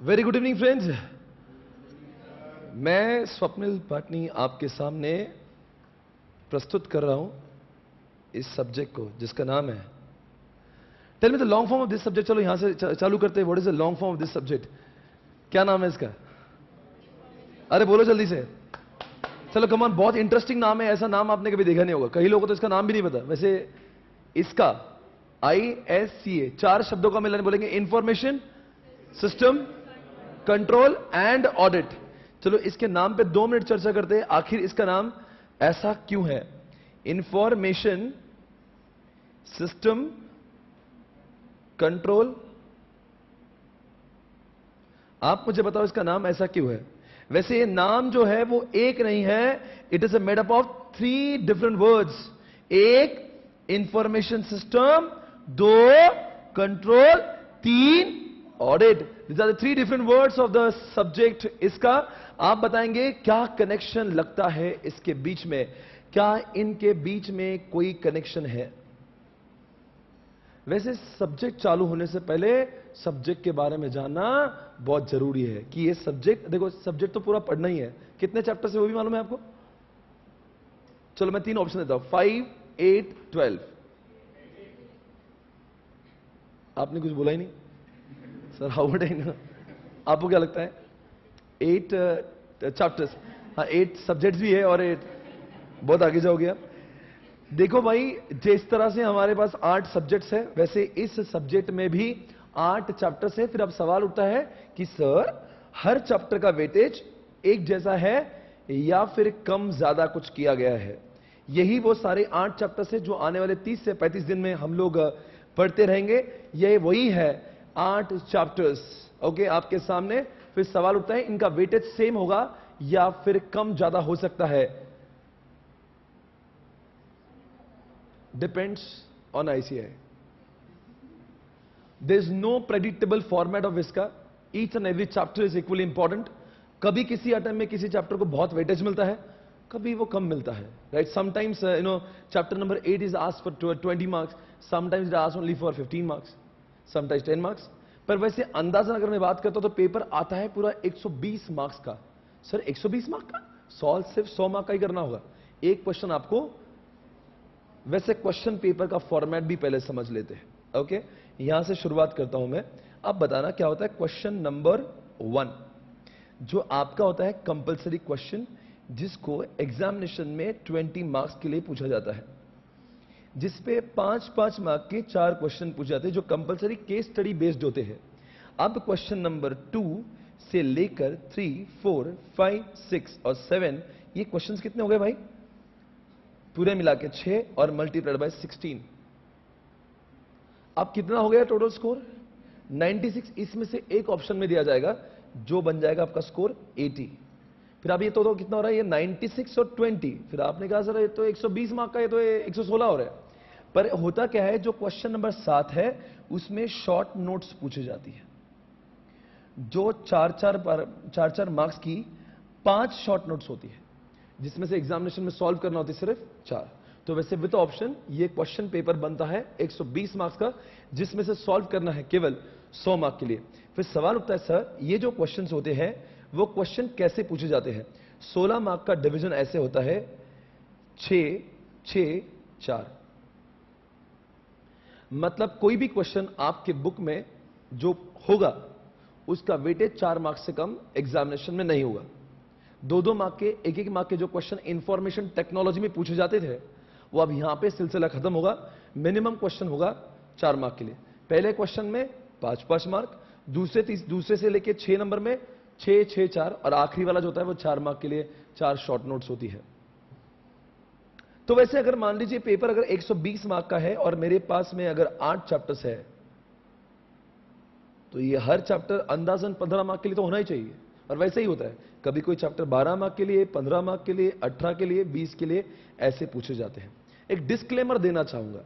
Very good evening friends. मैं स्वप्निल पाटनी आपके सामने प्रस्तुत कर रहा हूं इस सब्जेक्ट को जिसका नाम है, tell me the long form of this subject. चलो यहां से चालू करते हैं। What is the long form of this subject? क्या नाम है इसका? अरे बोलो जल्दी से। चलो कमान, बहुत इंटरेस्टिंग नाम है। ऐसा नाम आपने कभी देखा नहीं होगा। कई लोगों को तो इसका नाम भी नहीं पता। वैसे इसका ISCA 4 शब्दों का मिलन बोलेंगे, information system control and audit. चलो इसके नाम पे 2 मिनट चर्चा करते हैं। आखिर इसका नाम ऐसा क्यों है? Information system control. आप मुझे बताओ इसका नाम ऐसा क्यों है? वैसे ये नाम जो है वो एक नहीं है। It is a made up of 3 different words. एक information system, 2 control, 3 audit. These are the 3 different words of the subject। इसका आप बताएंगे क्या कनेक्शन लगता है इसके बीच में? क्या इनके बीच में कोई कनेक्शन है? वैसे सब्जेक्ट चालू होने से पहले सब्जेक्ट के बारे में जानना बहुत जरूरी है कि ये सब्जेक्ट, देखो सब्जेक्ट तो पूरा पढ़ना ही है। कितने चैप्टर से वो भी मालूम है आपको? चलो मैं 3 ऑप्शन देता हूं, 5, 8, 12। आपने कुछ बोला ही नहीं sir. How would I know? आपको क्या लगता है? 8 चैप्टर्स, हाँ 8 सब्जेक्ट्स भी है और 8 बहुत आगे जाओगे आप। देखो भाई, जिस तरह से हमारे पास 8 सब्जेक्ट्स है, वैसे इस सब्जेक्ट में भी 8 चैप्टर्स है। फिर अब सवाल उठता है कि सर हर चैप्टर का वेटेज एक जैसा है या फिर कम ज्यादा कुछ किया गया है? यही वो सारे 8 चैप्टर्स है जो आने वाले 30 से 35 दिन में हम लोग पढ़ते रहेंगे। यह वही है 8 चैप्टर्स। ओके, आपके सामने फिर सवाल उठता है इनका वेटेज सेम होगा या फिर कम ज्यादा हो सकता है? Depends on ICAI। There is no predictable format of इसका। Each and every chapter is equally important. कभी किसी अटेम्प्ट में किसी चैप्टर को बहुत वेटेज मिलता है, कभी वो कम मिलता है, right? Sometimes chapter number 8 is asked for 20 marks, sometimes it asked only for 15 marks, sometimes 10 marks. पर वैसे अंदाजा अगर मैं बात करता हूं तो पेपर आता है पूरा 120 मार्क्स का। सर 120 मार्क्स का सॉल्व सिर्फ 100 मार्क का ही करना होगा। एक क्वेश्चन आपको, वैसे क्वेश्चन पेपर का फॉर्मेट भी पहले समझ लेते हैं। ओके, यहां से शुरुआत करता हूं मैं। अब बताना क्या होता है क्वेश्चन नंबर 1, जो आपका होता है कंपलसरी क्वेश्चन, जिसको एग्जामिनेशन में 20 मार्क्स के लिए पूछा जाता है, जिसपे 5-5 मार्क के 4 क्वेश्चन पूछे जाते हैं जो कंपलसरी केस स्टडी बेस्ड होते हैं। अब क्वेश्चन नंबर 2 से लेकर 3, 4, 5, 6 और 7, ये क्वेश्चंस कितने हो गए भाई? पूरे मिला के 6 और मल्टीप्लाइड बाय 16। अब कितना हो गया टोटल स्कोर? 96। इसमें से एक ऑप्शन में दिया जाएगा जो बन जाएगा आपका स्कोर 80। फिर अब ये तो कितना हो रहा है? ये 96 और 20। फिर आपने कहा सर ये तो 120 मार्क का, ये तो 116 हो रहा है। पर होता क्या है, जो क्वेश्चन नंबर 7 है उसमें शॉर्ट नोट्स पूछी जाती है, जो 4-4 मार्क्स की 5 शॉर्ट नोट्स होती है, जिसमें से एग्जामिनेशन में सॉल्व करना होती है सिर्फ 4। तो वैसे विद ऑप्शन ये क्वेश्चन पेपर बनता है 120 मार्क्स का, जिसमें से सॉल्व करना है केवल 100 मार्क के लिए। फिर सवाल उठता है सर ये जो क्वेश्चंस होते हैं वो क्वेश्चन कैसे पूछे जाते हैं? 16 मार्क का डिवीजन ऐसे होता है 6, 6, 4। मतलब कोई भी क्वेश्चन आपके बुक में जो होगा उसका वेटेज 4 मार्क्स से कम एग्जामिनेशन में नहीं होगा। 2-2 मार्क के, 1-1 मार्क के जो क्वेश्चन इंफॉर्मेशन टेक्नोलॉजी में पूछे जाते थे, वो अब यहां पे सिलसिला खत्म होगा। मिनिमम क्वेश्चन होगा 4 मार्क के लिए। पहले क्वेश्चन में 5-5 मार्क, दूसरे से लेके 6 नंबर में 6, 6, 4 और आखिरी वाला जो होता है वो 4 मार्क के लिए 4 शॉर्ट नोट्स होती है। तो वैसे अगर मान लीजिए पेपर अगर 120 मार्क का है और मेरे पास में अगर 8 चैप्टर्स है, तो ये हर चैप्टर अंदाजन 15 मार्क के लिए तो होना ही चाहिए। और वैसे ही होता है, कभी कोई चैप्टर 12 मार्क के लिए, 15 मार्क के लिए, 18 के लिए, 20 के लिए ऐसे पूछे जाते हैं। एक डिस्क्लेमर देना चाहूंगा,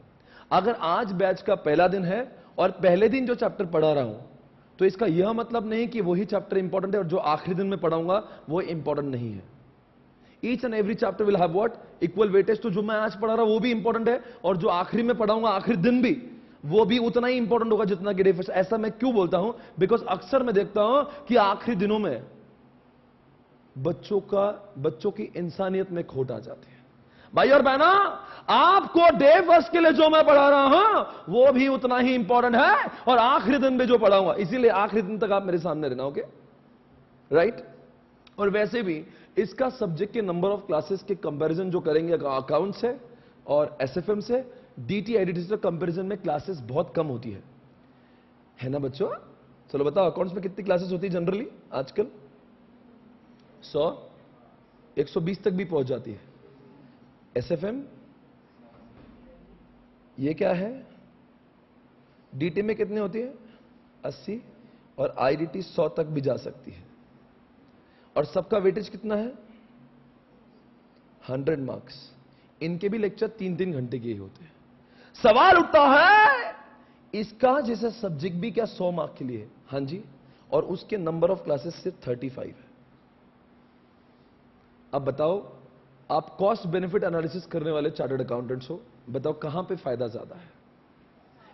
अगर आज बैच का पहला दिन है और पहले दिन जो चैप्टर पढ़ा रहा हूं, तो इसका यह मतलब नहीं कि वही चैप्टर इंपॉर्टेंट है और जो आखिरी दिन में पढ़ाऊंगा वो इंपॉर्टेंट नहीं है। Each and every chapter will have what? Equal weightage. तो जो मैं आज पढ़ा रहा हूं वो भी इंपॉर्टेंट है और जो आखिरी में पढ़ाऊंगा आखिरी दिन भी वो भी उतना ही इंपॉर्टेंट होगा जितना कि डे फर्स्ट। ऐसा मैं क्यों बोलता हूं? बिकॉज अक्सर मैं देखता हूं कि आखिरी दिनों में बच्चों की इंसानियत में खोट आ जाती है। भाई और बहना, आपको डे फर्स्ट के लिए जो मैं पढ़ा रहा हूं वो भी उतना ही इंपॉर्टेंट है, और आखिरी दिन में जो पढ़ाऊंगा, इसीलिए आखिरी दिन तक आप मेरे सामने रहना। Okay, right? और वैसे भी इसका सब्जेक्ट के नंबर ऑफ क्लासेस के कंपैरिजन जो करेंगे अकाउंट से और एसएफएम से, डीटी आईडीटी से कंपैरिजन में क्लासेस बहुत कम होती है ना बच्चों? चलो बताओ, अकाउंट्स में कितनी क्लासेस होती है जनरली आजकल? 100, 120 तक भी पहुंच जाती है। एसएफएम ये क्या है? डीटी में कितनी होती है? 80, और आईडीटी 100 तक भी जा सकती है। और सबका वेटेज कितना है? 100 मार्क्स। इनके भी लेक्चर 3-3 घंटे के ही होते हैं। सवाल उठता है, इसका जैसा सब्जेक्ट भी क्या 100 मार्क के लिए है? हां जी, और उसके नंबर ऑफ क्लासेस सिर्फ 35 है। अब बताओ, आप कॉस्ट बेनिफिट एनालिसिस करने वाले चार्टर्ड अकाउंटेंट्स हो, बताओ कहां पे फायदा ज्यादा है?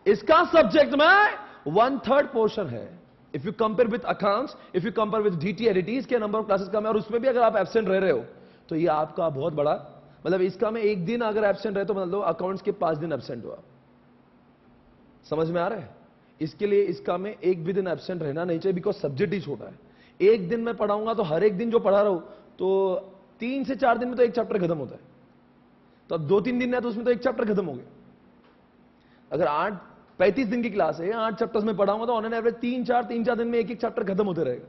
इसका सब्जेक्ट में 1/3 पोर्शन है। If you compare with accounts, if you compare with DT IDTs के नंबर ऑफ क्लासेस कम है, और उसमें भी अगर आप एब्सेंट रह रहे हो तो ये आपका बहुत बड़ा, मतलब इसका में एक दिन अगर एब्सेंट रहे तो मतलब अकाउंट्स के 5 दिन एब्सेंट हुआ। समझ में आ रहा है? इसके लिए इसका में एक भी दिन एब्सेंट रहना नहीं चाहिए, बिकॉज सब्जेक्ट ही छोटा है। एक दिन मैं पढ़ाऊंगा तो हर एक दिन जो पढ़ा रहा हूं, तो 3 से 4 दिन में तो एक चैप्टर खत्म होता है। तो अब 2-3 दिन है तो उसमें तो एक चैप्टर खत्म हो गया। अगर 35 दिन की क्लास है, 8 चैप्टर्स में पढ़ाऊंगा तो ऑन एन एवरेज 3-4 दिन में एक चैप्टर खत्म होते रहेगा।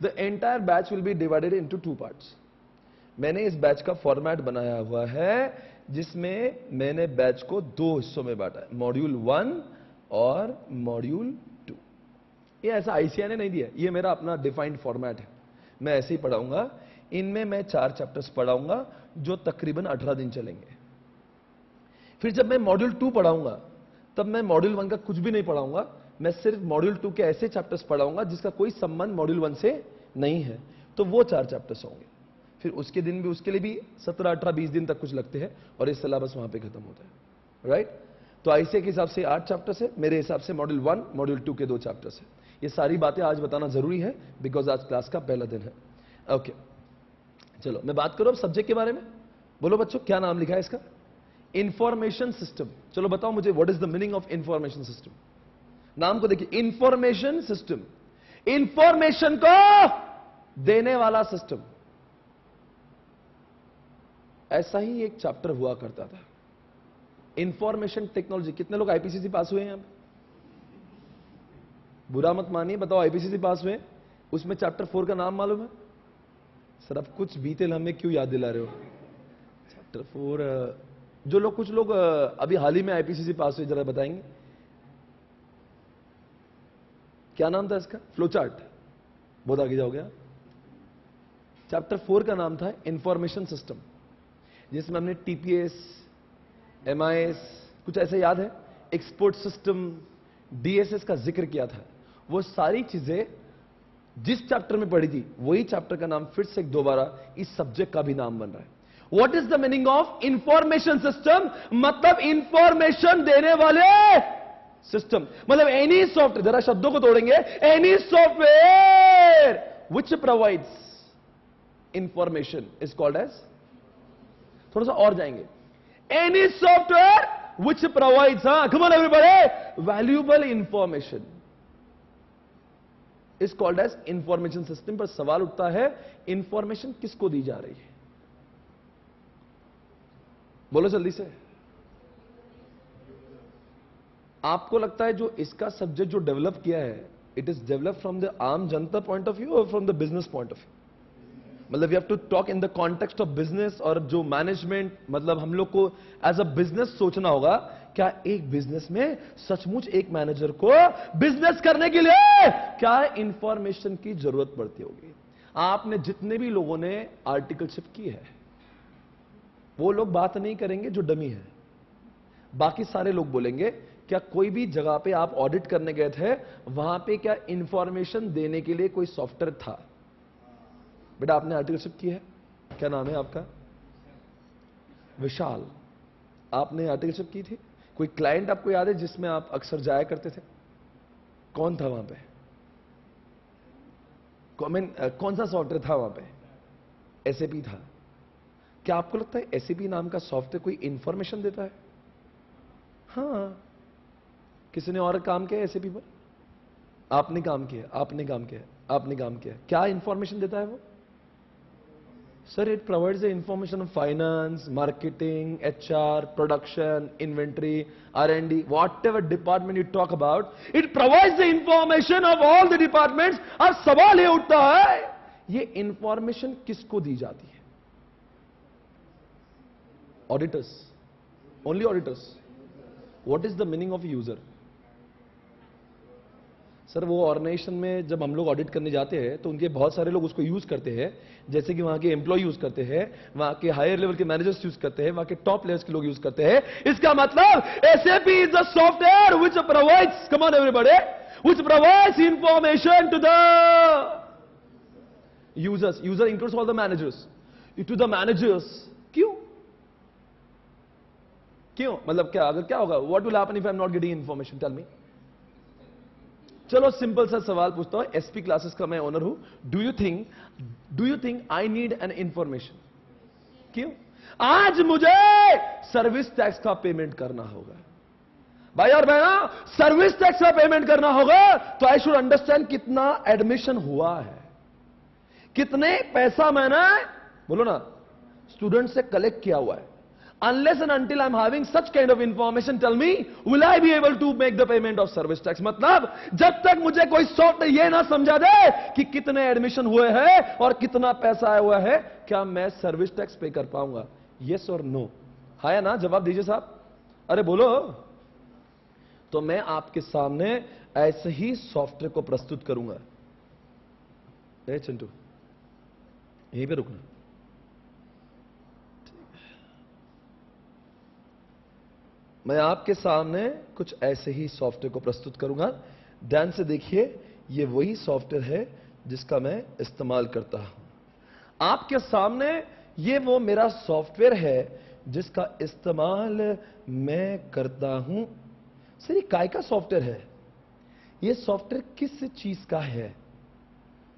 The entire batch will be divided into 2 parts. मैंने इस बैच का फॉर्मेट बनाया हुआ है जिसमें मैंने बैच को 2 हिस्सों में बांटा है, मॉड्यूल 1 और मॉड्यूल 2। ये ऐसा आईसीआई ने नहीं दिया, ये मेरा अपना डिफाइंड फॉर्मेट है। मैं ऐसे ही पढ़ाऊंगा। इनमें मैं 4 चैप्टर्स पढ़ाऊंगा जो तकरीबन 18 दिन चलेंगे। फिर जब मैं मॉड्यूल 2 पढ़ाऊंगा तब मैं मॉड्यूल 1 का कुछ भी नहीं पढ़ाऊंगा, मैं सिर्फ मॉड्यूल 2 के ऐसे चैप्टर्स पढ़ाऊंगा जिसका कोई संबंध मॉड्यूल 1 से नहीं है। तो वो 4 चैप्टर्स होंगे। फिर उसके दिन भी, उसके लिए भी 17, 18, 20 दिन तक कुछ लगते हैं, और इस सिलेबस वहां पे खत्म होता है। राइट? तो आईसीआई के हिसाब से 8 चैप्टर्स है, मेरे हिसाब से मॉड्यूल 1, मॉड्यूल 2 के 2 चैप्टर्स है। ये सारी बातें आज बताना जरूरी है बिकॉज आज क्लास का पहला दिन है। ओके, चलो मैं बात करूं अब सब्जेक्ट के बारे में। बोलो बच्चों, क्या नाम लिखा है इसका? Information system. चलो बताओ मुझे, what is the meaning of information system? नाम को देखिए, इंफॉर्मेशन सिस्टम, इंफॉर्मेशन को देने वाला सिस्टम। ऐसा ही एक चैप्टर हुआ करता था, इंफॉर्मेशन टेक्नोलॉजी। कितने लोग आईपीसीसी पास हुए हैं यहां? बुरा मत मानिए, बताओ आईपीसीसी पास हुए? उसमें चैप्टर 4 का नाम मालूम है? सर अब कुछ बीते लम्हे क्यों याद दिला रहे हो? चैप्टर 4, जो लोग, कुछ लोग अभी हाल ही में आईपीसीसी पास हुए, जरा बताएंगे क्या नाम था इसका? Flow chart. बहुत आगे जाओगे आप। चैप्टर 4 का नाम था इंफॉर्मेशन सिस्टम, जिसमें हमने टीपीएस, एमआईएस, कुछ ऐसे याद है, एक्सपोर्ट सिस्टम, डीएसएस का जिक्र किया था। वो सारी चीजें जिस चैप्टर में पढ़ी थी वही चैप्टर का नाम फिर से दोबारा इस सब्जेक्ट का भी नाम बन रहा है। What is the meaning of information system? मतलब इंफॉर्मेशन देने वाले सिस्टम, मतलब एनी सॉफ्टवेयर, जरा शब्दों को तोड़ेंगे, any software which provides information is called as, थोड़ा सा और जाएंगे, any software which provides, come on everybody, valuable information is called as information system. पर सवाल उठता है, इंफॉर्मेशन किसको दी जा रही है? बोलो जल्दी से। आपको लगता है जो इसका सब्जेक्ट जो डेवलप किया है, it is develop from the आम जनता पॉइंट ऑफ व्यू और from the business point of view? मतलब you have to talk in the context of business, और जो मैनेजमेंट, मतलब हम लोग को एज अ बिजनेस सोचना होगा, क्या एक बिजनेस में सचमुच एक मैनेजर को बिजनेस करने के लिए क्या इंफॉर्मेशन की जरूरत पड़ती होगी? आपने जितने भी लोगों ने आर्टिकलशिप की है वो लोग बात नहीं करेंगे जो डमी है, बाकी सारे लोग बोलेंगे क्या कोई भी जगह पे आप ऑडिट करने गए थे, वहां पे क्या इंफॉर्मेशन देने के लिए कोई सॉफ्टवेयर था? बेटा आपने आर्टिकलशिप की है, क्या नाम है आपका? विशाल। आपने आर्टिकलशिप की थी? कोई क्लाइंट आपको याद है जिसमें आप अक्सर जाया करते थे? कौन था वहां पे? कौन सा सॉफ्टवेयर था वहां पे? एसएपी था। क्या आपको लगता है एसएपी नाम का सॉफ्टवेयर कोई इंफॉर्मेशन देता है? हाँ। किसी ने और काम किया एसएपी पर? आपने काम किया, आपने काम किया, आपने काम किया। क्या इंफॉर्मेशन देता है वो? Sir, it provides the information of finance, marketing, HR, production, inventory, R&D, whatever department you talk about, it provides the information of all the departments. अब सवाल ये उठता है, ये इंफॉर्मेशन किसको दी जाती है? Auditors, only auditors. What is the meaning of user? Sir, वो ऑर्गेनाइजेशन में जब हम लोग ऑडिट करने जाते हैं तो उनके बहुत सारे लोग उसको यूज करते हैं, जैसे कि वहां के एम्प्लॉय यूज करते हैं, वहां के हायर लेवल के मैनेजर्स यूज करते हैं, वहां के टॉप लेवल्स के लोग यूज करते हैं। इसका मतलब SAP is the software which provides, come on everybody, which provides information to the users. User includes all the managers, to the managers. क्यों? क्यों मतलब क्या? अगर क्या होगा, what will happen if I am not getting information? Tell me. चलो simple सा सवाल पूछता हूं, एसपी क्लासेस का मैं ओनर हूं। Do you think I need an information? क्यों? आज मुझे सर्विस टैक्स का पेमेंट करना होगा भाई और बहना, सर्विस टैक्स का पेमेंट करना होगा तो आई शुड अंडरस्टैंड कितना एडमिशन हुआ है, कितने पैसा मैंने, बोलो ना, स्टूडेंट से कलेक्ट किया हुआ है। Unless and until I'm having such kind of information, tell me, will I be able to make the payment of service tax? मतलब जब तक मुझे कोई सॉफ्टवेयर ये ना समझा दे कि कितने एडमिशन हुए हैं और कितना पैसा आया हुआ है, क्या मैं सर्विस टैक्स पे कर पाऊंगा? यस और नो? हाँ या ना? जवाब दीजिए साहब, अरे बोलो। तो मैं आपके सामने ऐसे ही सॉफ्टवेयर को प्रस्तुत करूंगा। ए चिंटू, यहीं पे रुकना। मैं आपके सामने कुछ ऐसे ही सॉफ्टवेयर को प्रस्तुत करूंगा। ध्यान से देखिए, ये वही सॉफ्टवेयर है जिसका मैं इस्तेमाल करता हूं। आपके सामने ये वो मेरा सॉफ्टवेयर है जिसका इस्तेमाल मैं करता हूं। सर, ये काय का सॉफ्टवेयर है? ये सॉफ्टवेयर किस चीज का है?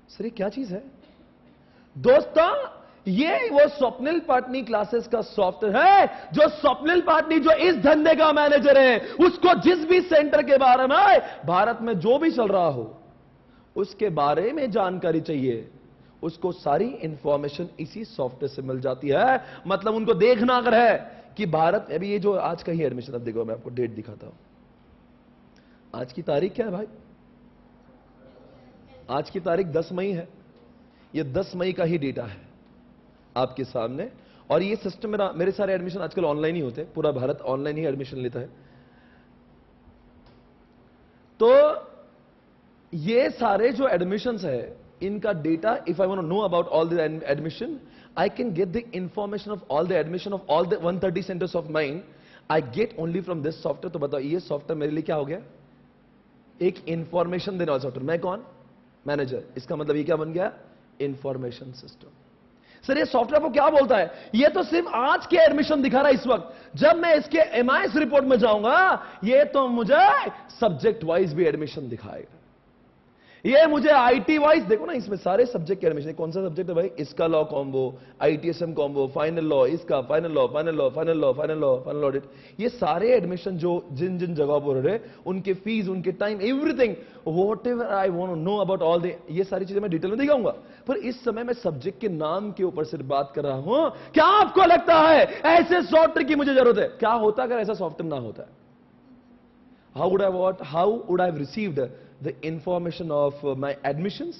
सर, ये क्या चीज है? दोस्तों, ये वो स्वप्निल पाटनी क्लासेस का सॉफ्टवेयर है, जो स्वप्निल पाटनी जो इस धंधे का मैनेजर है, उसको जिस भी सेंटर के बारे में भारत में जो भी चल रहा हो उसके बारे में जानकारी चाहिए, उसको सारी इंफॉर्मेशन इसी सॉफ्टवेयर से मिल जाती है। मतलब उनको देखना अगर है कि भारत, अभी ये जो आज का ही एडमिशन, अब देखो मैं आपको डेट दिखाता हूं। आज की तारीख क्या है भाई? आज की तारीख 10 मई है। ये 10 मई का ही डेटा है आपके सामने। और ये सिस्टम मेरे सारे एडमिशन आजकल ऑनलाइन ही होते हैं, पूरा भारत ऑनलाइन ही एडमिशन लेता है। तो ये सारे जो एडमिशंस है, इनका data, if I want to know about all the admission, I can get the information of all the admission of all the 130 centres of mine, I get only from this software. तो बताओ, ये software मेरे लिए क्या हो गया? एक information देने वाला सॉफ्टवेयर। मैं कौन? मैनेजर। इसका मतलब ये क्या बन गया? Information system. सर, ये सॉफ्टवेयर को क्या बोलता है? ये तो सिर्फ आज के एडमिशन दिखा रहा है इस वक्त। जब मैं इसके एमआईएस रिपोर्ट में जाऊंगा, ये तो मुझे सब्जेक्ट वाइज भी एडमिशन दिखाएगा। ये मुझे आईटी वाइज, देखो ना, इसमें सारे सब्जेक्ट के एडमिशन। कौन सा सब्जेक्ट है भाई? इसका law combo, ITSM combo, final law, इसका final law, final law, final law, final law, final audit. ये सारे एडमिशन जो जिन जिन जगह पर हो रहे, उनके फीस, उनके time, everything, whatever I want to know about all the, ये सारी चीजें मैं डिटेल में दिखाऊंगा। पर इस समय मैं सब्जेक्ट के नाम के ऊपर सिर्फ बात कर रहा हूं। क्या आपको लगता है ऐसे सॉफ्टवेयर की मुझे जरूरत है? क्या होता अगर ऐसा सॉफ्टवेयर ना होता? How would I have received the information of my admissions,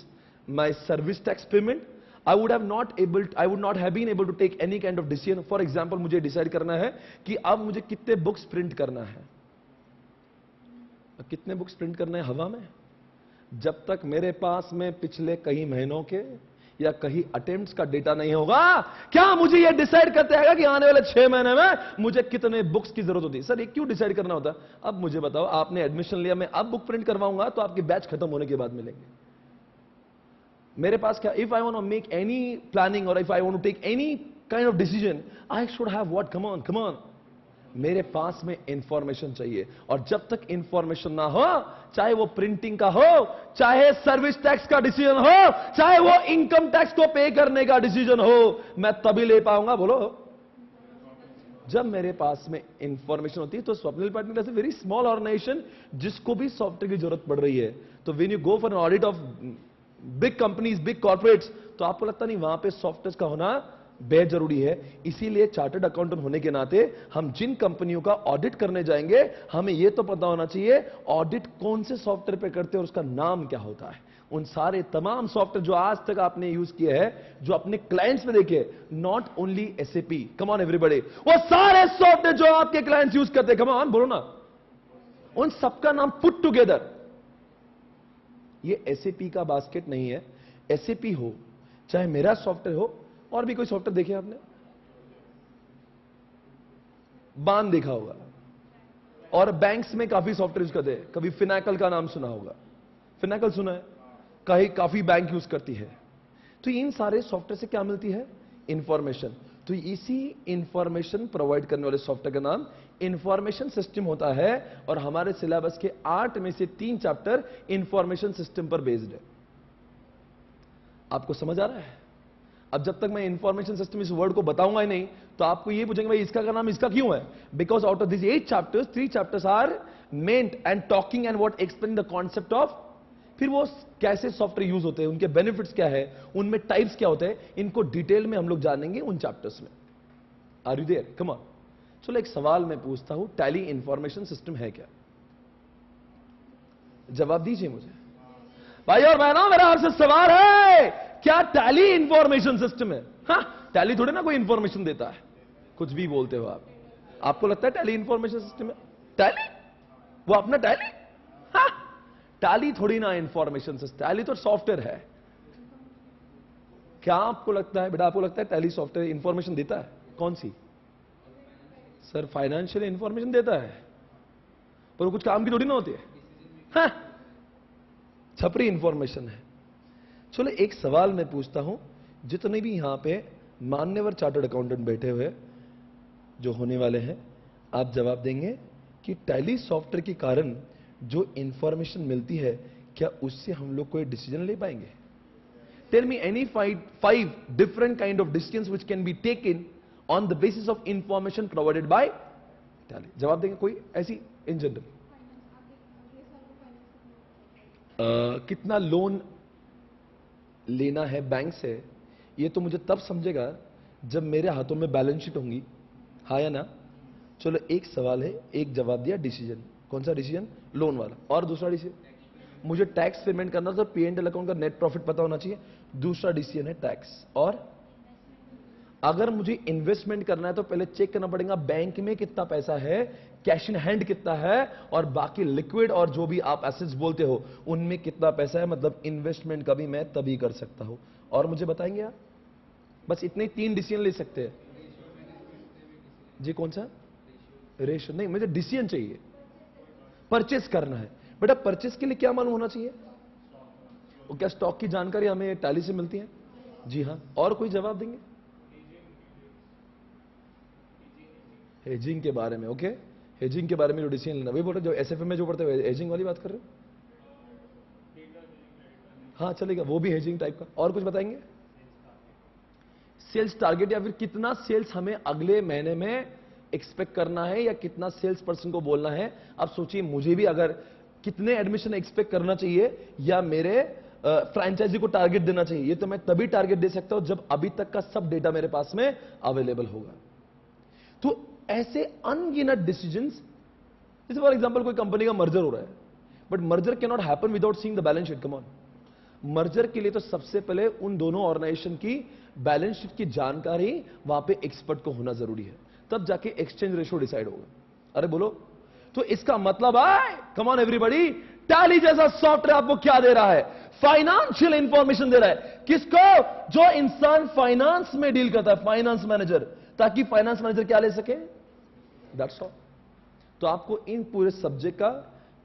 my service tax payment? I would not have been able to take any kind of decision. For example, मुझे डिसाइड करना है कि अब मुझे कितने बुक्स प्रिंट करना है। कितने बुक्स प्रिंट करना है हवा में? जब तक मेरे पास में पिछले कई महीनों के या कहीं अटेम्प्ट्स का डेटा नहीं होगा, क्या मुझे यह डिसाइड करते आएगा कि आने वाले 6 महीने में मुझे कितने बुक्स की जरूरत होती है? सर, ये क्यों डिसाइड करना होता? अब मुझे बताओ, आपने एडमिशन लिया, मैं अब बुक प्रिंट करवाऊंगा तो आपके बैच खत्म होने के बाद मिलेंगे। मेरे पास क्या, if I want to make any planning और if I want to take any kind of decision, I should have what? Come on, मेरे पास में इंफॉर्मेशन चाहिए, और जब तक इंफॉर्मेशन ना हो, चाहे वो प्रिंटिंग का हो, चाहे सर्विस टैक्स का डिसीजन हो, चाहे वो इनकम टैक्स को पे करने का डिसीजन हो, मैं तभी ले पाऊंगा, बोलो, जब मेरे पास में इंफॉर्मेशन होती है। तो स्वप्निल पार्टनर ऐसे वेरी स्मॉल ऑर्गेनाइजेशन जिसको भी सॉफ्टवेयर की जरूरत पड़ रही है, तो when you go for an audit of big companies, big corporates, तो आपको लगता नहीं वहां पे सॉफ्टवेयर का होना बेहद जरूरी है। इसीलिए चार्टर्ड अकाउंटेंट होने के नाते हम जिन कंपनियों का ऑडिट करने जाएंगे, हमें यह तो पता होना चाहिए ऑडिट कौन से सॉफ्टवेयर पे करते हैं और उसका नाम क्या होता है। उन सारे तमाम सॉफ्टवेयर जो आज तक आपने यूज किए हैं, जो अपने क्लाइंट्स में देखे, not only SAP, come on everybody, वो सारे सॉफ्टवेयर जो आपके क्लाइंट्स यूज करते हैं, कम ऑन बोलो ना, उन सबका नाम पुट टुगेदर। ये एसएपी का बास्केट नहीं है। एसएपी हो, चाहे मेरा सॉफ्टवेयर हो, और भी कोई सॉफ्टवेयर देखे आपने, बान देखा होगा, और बैंक्स में काफी सॉफ्टवेयर यूज करते हैं। कभी फिनैकल का नाम सुना होगा, फिनैकल सुना है, काफी बैंक यूज करती है। तो इन सारे सॉफ्टवेयर से क्या मिलती है? इंफॉर्मेशन। तो इसी इंफॉर्मेशन प्रोवाइड करने वाले सॉफ्टवेयर का नाम इंफॉर्मेशन सिस्टम होता है, और हमारे सिलेबस के 8 में से 3 चैप्टर इंफॉर्मेशन सिस्टम पर बेस्ड है। आपको समझ आ रहा है? अब जब तक मैं इंफॉर्मेशन सिस्टम इस वर्ड को बताऊंगा ही नहीं, तो आपको ये पूछेंगे भाई इसका का नाम इसका क्यों है? Because out of this 8 chapters, 3 chapters are meant and talking and what explain the concept of, फिर वो कैसे सॉफ्टवेयर यूज होते हैं, उनके बेनिफिट्स क्या है, उनमें टाइप्स क्या होते हैं, इनको डिटेल में हम लोग जानेंगे उन चैप्टर्स में। Are you there? Come on. चलो एक सवाल मैं पूछता हूं, टैली इंफॉर्मेशन सिस्टम है क्या? जवाब दीजिए मुझे भाई और बहनों, मेरा आपसे सवाल है, क्या टैली इंफॉर्मेशन सिस्टम है? हाँ, टैली थोड़े ना कोई इंफॉर्मेशन देता है, कुछ भी बोलते हो आप। आपको लगता है टैली इंफॉर्मेशन सिस्टम है? टैली वो अपना टैली, हाँ, टैली थोड़ी ना इंफॉर्मेशन सिस्टम, टैली तो सॉफ्टवेयर है। क्या आपको लगता है बेटा, आपको लगता है टैली सॉफ्टवेयर इंफॉर्मेशन देता है? कौन सी? सर फाइनेंशियल इंफॉर्मेशन देता है, पर वो कुछ काम की थोड़ी ना होती है, हाँ, छपरी इंफॉर्मेशन है। चलो एक सवाल मैं पूछता हूं, जितने भी यहां पे मान्यवर चार्टर्ड अकाउंटेंट बैठे हुए जो होने वाले हैं, आप जवाब देंगे कि टैली सॉफ्टवेयर के कारण जो इंफॉर्मेशन मिलती है, क्या उससे हम लोग कोई डिसीजन ले पाएंगे? Tell me any 5 different kind of decisions which can be taken on the basis of information provided by Tally. जवाब देंगे कोई ऐसी इन जनरल? कितना लोन लेना है बैंक से, ये तो मुझे तब समझेगा जब मेरे हाथों में बैलेंस शीट होंगी, हाँ या ना? चलो एक सवाल है, एक जवाब दिया, डिसीजन। कौन सा डिसीजन? लोन वाला। और दूसरा डिसीजन, मुझे टैक्स पेमेंट करना तो P&L अकाउंट का नेट प्रॉफिट पता होना चाहिए, दूसरा डिसीजन है टैक्स। और अगर मुझे इन्वेस्टमेंट करना है तो पहले चेक करना पड़ेगा बैंक में कितना पैसा है, कैश इन हैंड कितना है, और बाकी लिक्विड और जो भी आप एसेट्स बोलते हो उनमें कितना पैसा है, मतलब इन्वेस्टमेंट का भी मैं तभी कर सकता हूं। और मुझे बताएंगे आप? बस इतने 3 डिसीजन ले सकते हैं जी। कौन सा? रेशियो नहीं, मुझे डिसीजन चाहिए। परचेस करना है बेटा, परचेस के लिए क्या मालूम होना चाहिए? और क्या स्टॉक की जानकारी हमें टैली से मिलती है? जी हां। और कोई जवाब देंगे? हेजिंग के बारे में। ओके, हेजिंग के बारे में जो डिसीजन लेना, वही बोल रहे जो एसएफए में जो पढ़ते हैं, हेजिंग वाली बात कर रहे हो? हाँ चलेगा, वो भी हेजिंग टाइप का। और कुछ बताएंगे? सेल्स टारगेट, या फिर कितना सेल्स हमें अगले महीने में एक्सपेक्ट करना है, या कितना सेल्स पर्सन को बोलना है। अब सोचिए, मुझे भी अगर कितने एडमिशन एक्सपेक्ट करना चाहिए, या मेरे फ्रेंचाइजी को टारगेट देना चाहिए, ये तो मैं तभी टारगेट दे सकता हूं जब अभी तक का सब डेटा मेरे पास में अवेलेबल होगा। तो ऐसे अनगिनत डिसीजंस, जैसे फॉर एग्जांपल कोई कंपनी का मर्जर हो रहा है, but merger can not happen without seeing the balance sheet. Come on, merger के लिए तो सबसे पहले उन दोनों ऑर्गेनाइजेशन की बैलेंस शीट की जानकारी वहां पे एक्सपर्ट को होना जरूरी है, तब जाके एक्सचेंज रेशियो डिसाइड होगा। अरे बोलो, तो इसका मतलब है, कम ऑन एवरीबॉडी, टैली जैसा सॉफ्टवेयर आपको क्या दे रहा है? फाइनेंशियल इंफॉर्मेशन दे रहा है। किसको? जो इंसान फाइनेंस में डील करता है, फाइनेंस मैनेजर, ताकि फाइनेंस मैनेजर क्या ले सके? That's all. तो आपको इन पूरे सब्जेक्ट का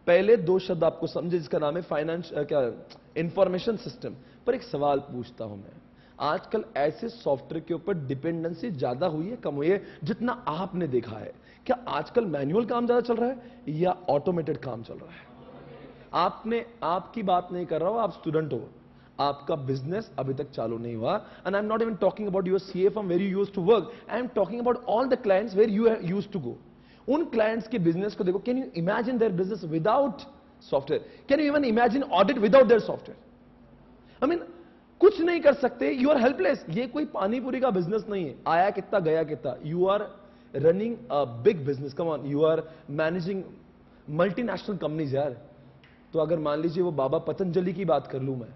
पहले 2 शब्द आपको समझे, जिसका नाम है फाइनेंस क्या, इंफॉर्मेशन सिस्टम। पर एक सवाल पूछता हूं मैं, आजकल ऐसे सॉफ्टवेयर के ऊपर डिपेंडेंसी ज्यादा हुई है कम हुई है जितना आपने देखा है? क्या आजकल मैनुअल काम ज्यादा चल रहा है या ऑटोमेटेड काम चल रहा है? आपकी बात नहीं कर रहा हो, आप स्टूडेंट हो, आपका बिजनेस अभी तक चालू नहीं हुआ, and I am not even talking about your CA from where you used to work, I am talking about all the clients where you used to go. उन क्लाइंट्स के बिजनेस को देखो, can you imagine their business without software? Can you even imagine audit without their software? I mean कुछ नहीं कर सकते, you are helpless. ये कोई पानीपुरी का बिजनेस नहीं है, आया कितना गया कितना। You are running a big business, come on, you are managing multinational companies यार। तो अगर मान लीजिए वो बाबा पतंजलि की बात कर लूं मैं,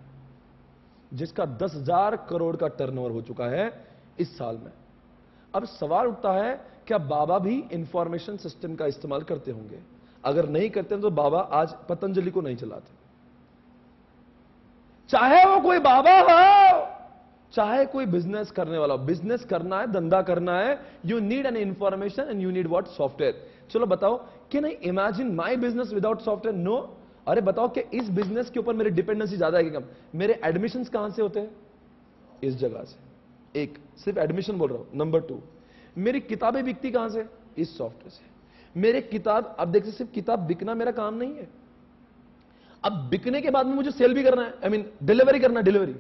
जिसका 10,000 करोड़ का टर्नओवर हो चुका है इस साल में, अब सवाल उठता है क्या बाबा भी इंफॉर्मेशन सिस्टम का इस्तेमाल करते होंगे? अगर नहीं करते तो बाबा आज पतंजलि को नहीं चलाते। चाहे वो कोई बाबा हो, चाहे कोई बिजनेस करने वाला हो, बिजनेस करना है, धंधा करना है, you need an information and you need what? Software. चलो बताओ, can I imagine my business without software? No. अरे बताओ कि इस बिजनेस के ऊपर मेरी डिपेंडेंसी ज्यादा है कि कम? मेरे एडमिशंस कहां से होते हैं? इस जगह से। एक, सिर्फ एडमिशन बोल रहा हूं। नंबर 2, मेरी किताबें बिकती कहां से? इस सॉफ्टवेयर से। मेरे किताब, अब देखिए सिर्फ किताब बिकना मेरा काम नहीं है, अब बिकने के बाद में मुझे सेल भी करना है, आई मीन डिलीवरी करना है। डिलीवरी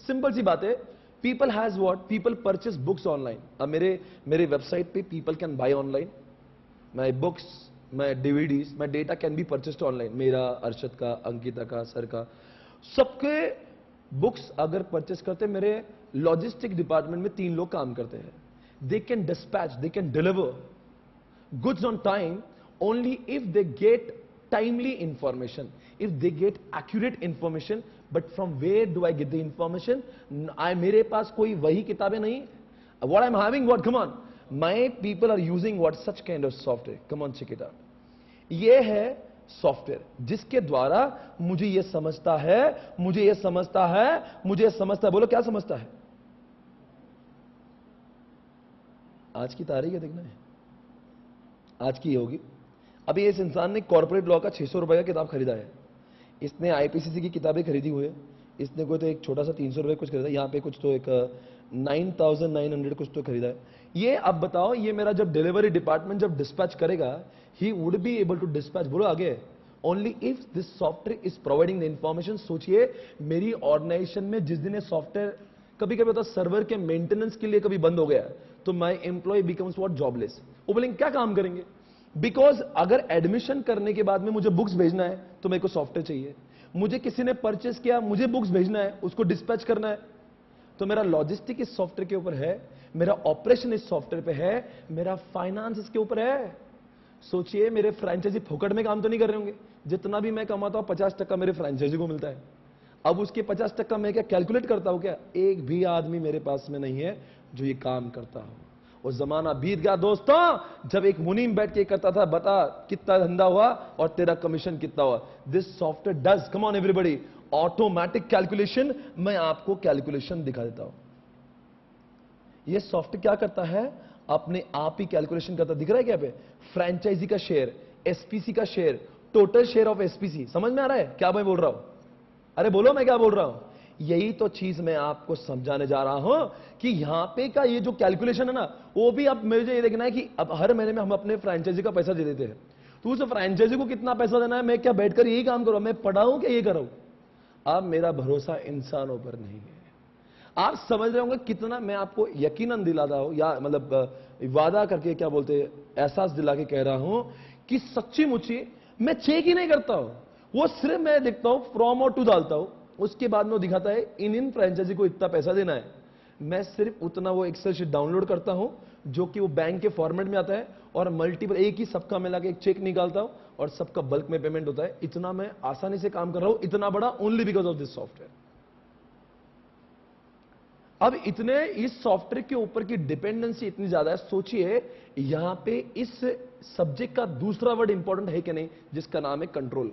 सिंपल सी बात है। People has what? People purchase books online. अब मेरे वेबसाइट पे people can by online my books, my DVDs, my data can be purchased online. मेरा, अर्शद का, अंकिता का, सर का, सबके बुक्स अगर परचेस करते, मेरे लॉजिस्टिक डिपार्टमेंट में 3 लोग काम करते हैं। They can dispatch, they can deliver goods on time only if they get timely information, if they get accurate information. But from where do I get the information? मेरे पास कोई वही किताबें नहीं। What I'm having, what? Come on, my people are using what? Such kind of software. Come on, check it out. ये है software जिसके द्वारा मुझे ये समझता है, मुझे ये समझता है, मुझे ये समझता है। बोलो क्या समझता है? आज की तारीख है, देखना है आज की होगी। अभी इस इंसान ने कॉर्पोरेट लॉ का 600 रुपए का किताब खरीदा है, इसने आईपीसीसी की किताबें खरीदी हुई है, इसने कोई तो एक छोटा सा 300 रुपए कुछ खरीदा, यहाँ पे कुछ तो एक 9,900 कुछ तो खरीदा है। ये अब बताओ, ये मेरा जब डिलीवरी डिपार्टमेंट जब डिस्पैच करेगा, he would be able to dispatch, बोलो आगे, only if this software is providing the information. सोचिए मेरी ऑर्गेनाइजेशन में जिस दिन ये सॉफ्टवेयर कभी कभी होता सर्वर के मेंटेनेंस के लिए कभी बंद हो गया, तो माई एम्प्लॉय बिकम्स व्हाट? जॉबलेस। वो बोलेंगे क्या काम करेंगे? बिकॉज अगर एडमिशन करने के बाद में मुझे बुक्स भेजना है तो मेरे को सॉफ्टवेयर चाहिए, मुझे किसी ने परचेस किया, मुझे बुक्स भेजना है, उसको डिस्पैच करना है, तो मेरा लॉजिस्टिक इस सॉफ्टवेयर के ऊपर है, मेरा ऑपरेशन इस सॉफ्टवेयर पे है, मेरा फाइनेंस इसके ऊपर है। सोचिए मेरे फ्रेंचाइजी फोकट में काम तो नहीं कर रहे होंगे, जितना भी मैं कमाता हूं 50% मेरे फ्रेंचाइजी को मिलता है। अब उसके 50% मैं क्या कैलकुलेट करता हूं क्या? एक भी आदमी मेरे पास में नहीं है जो ये काम करता हो। वो जमाना बीत गया दोस्तों जब एक मुनीम बैठ के करता था, बता कितना धंधा हुआ और तेरा कमीशन कितना हुआ। This software does, come on everybody, automatic calculation. मैं आपको कैलकुलेशन दिखा देता हूं। ये सॉफ्टवेयर क्या करता है? अपने आप ही कैलकुलेशन करता। दिख रहा है क्या पे? फ्रेंचाइजी का शेयर, एसपीसी का share, total share of SPC. समझ में आ रहा है क्या मैं बोल रहा हूं? अरे बोलो मैं क्या बोल रहा हूं? यही तो चीज मैं आपको समझाने जा रहा हूं कि यहां पे का ये जो कैलकुलेशन है ना, वो भी अब मुझे ये देखना है कि अब हर महीने में हम अपने फ्रेंचाइजी का पैसा दे देते हैं, तो उस फ्रेंचाइजी को कितना पैसा देना है? मैं क्या बैठकर यही काम करूं? मैं पढ़ाऊं क्या ये करूं? अब मेरा भरोसा इंसानों पर नहीं है। आप समझ रहे होंगे कितना मैं आपको यकीनन दिलाता हूं, या मतलब वादा करके क्या बोलते हैं, एहसास दिला के कह रहा हूं कि सच्ची मुच्ची मैं चेक ही नहीं करता हूं, वो सिर्फ मैं देखता हूं फ्रॉम और टू डालता हूं, उसके बाद में वो दिखाता है इन फ्रेंचाइजी को इतना पैसा देना है। मैं सिर्फ उतना वो एक्सेल शीट डाउनलोड करता हूं जो कि वो बैंक के फॉर्मेट में आता है, और मल्टीपल एक ही सबका मिला के एक चेक निकालता हूं और सबका बल्क में पेमेंट होता है। इतना मैं आसानी से काम कर रहा हूं, इतना बड़ा, only because of this software. अब इतने इस सॉफ्टवेयर के ऊपर की डिपेंडेंसी इतनी ज्यादा है। सोचिए यहां पे इस सब्जेक्ट का दूसरा वर्ड इंपॉर्टेंट है कि नहीं, जिसका नाम है कंट्रोल।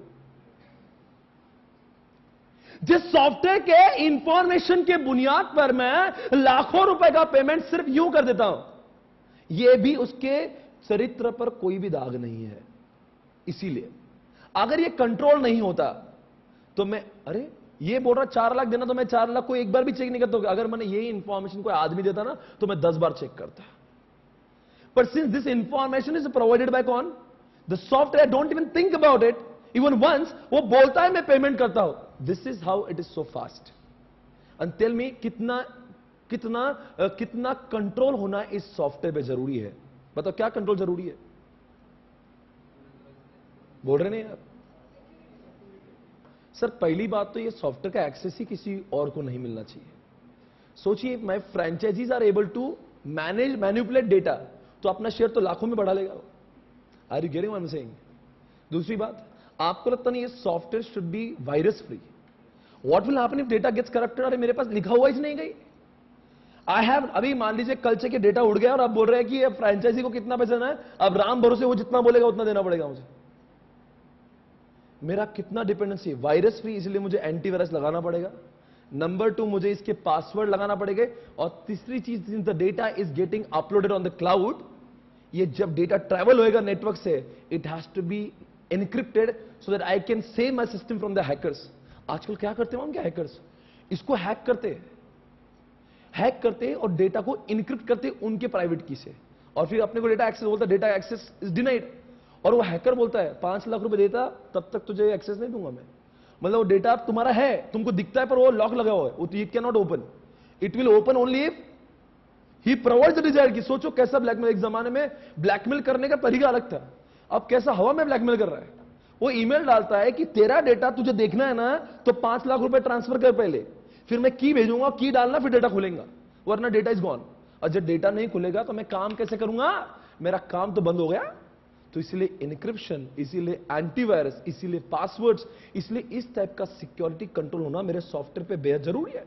जिस सॉफ्टवेयर के इंफॉर्मेशन के बुनियाद पर मैं लाखों रुपए का पेमेंट सिर्फ यूं कर देता हूं, यह भी उसके चरित्र पर कोई भी दाग नहीं है। इसीलिए अगर यह कंट्रोल नहीं होता तो मैं, अरे ये बोल रहा 4 लाख देना, तो मैं 4 लाख को एक बार भी चेक नहीं करता। अगर मैंने यही इंफॉर्मेशन कोई आदमी देता ना, तो मैं 10 बार चेक करता। But since this information is provided by कौन? The software don't even think about it even once. वो बोलता है मैं पेमेंट करता हूं. This is how it is so fast. And tell me कितना कंट्रोल होना इस सॉफ्टवेयर पे जरूरी है? बताओ क्या कंट्रोल जरूरी है? बोल रहे नहीं यार? सर पहली बात तो ये सॉफ्टवेयर का एक्सेस ही किसी और को नहीं मिलना चाहिए. सोचिए, my franchisees are able to manipulate data, तो अपना शेयर तो लाखों में बढ़ा लेगा. Are you getting what I am saying? दूसरी बात, आपको लगता नहीं ये software should be virus free? What will happen if data gets corrupted? अरे मेरे पास लिखा हुआ ही नहीं गई. आई हैव, अभी मान लीजिए कल से के डेटा उड़ गया और आप बोल रहे हैं कि ये फ्रेंचाइजी को कितना पैसा देना है, अब राम भरोसे वो जितना बोलेगा उतना देना पड़ेगा मुझे. मेरा कितना डिपेंडेंसी? वायरस फ्री, इसलिए मुझे एंटीवायरस लगाना पड़ेगा. नंबर 2, मुझे इसके पासवर्ड लगाना पड़ेगा. और तीसरी चीज, the data is getting uploaded on the cloud, ये जब डेटा ट्रैवल होएगा नेटवर्क से, it has to be encrypted so that I can save my system from the hackers. आजकल क्या करते हैं हम, क्या हैकर्स इसको हैक करते और डेटा को इनक्रिप्ट करते उनके प्राइवेट की से, और फिर अपने को डेटा एक्सेस बोलता है, डेटा एक्सेस इज डिनाइड. और वो हैकर बोलता है 5 लाख रुपए देता तब तक तुझे एक्सेस नहीं दूंगा मैं. मतलब वो डेटा तुम्हारा है, तुमको दिखता है, पर वो लॉक लगा हुआ है, it can not open. It will open only if he provides the desire. की सोचो कैसा ब्लैकमेल. एक जमाने में ब्लैकमेल करने का तरीका अलग था, अब कैसा हवा में ब्लैकमेल कर रहा है. वो ईमेल डालता है कि तेरा डेटा तुझे देखना है ना, तो 5 लाख रुपए ट्रांसफर कर पहले, फिर मैं की भेजूंगा, की डालना, फिर डेटा खुलेगा, वरना डेटा इज गॉन. और जब डेटा नहीं खुलेगा तो मैं काम कैसे करूंगा? मेरा काम तो बंद हो गया. तो इसीलिए इनक्रिप्शन, इसीलिए एंटीवायरस, इसीलिए पासवर्ड्स, इसलिए इस टाइप का सिक्योरिटी कंट्रोल होना मेरे सॉफ्टवेयर पे बेहद जरूरी है.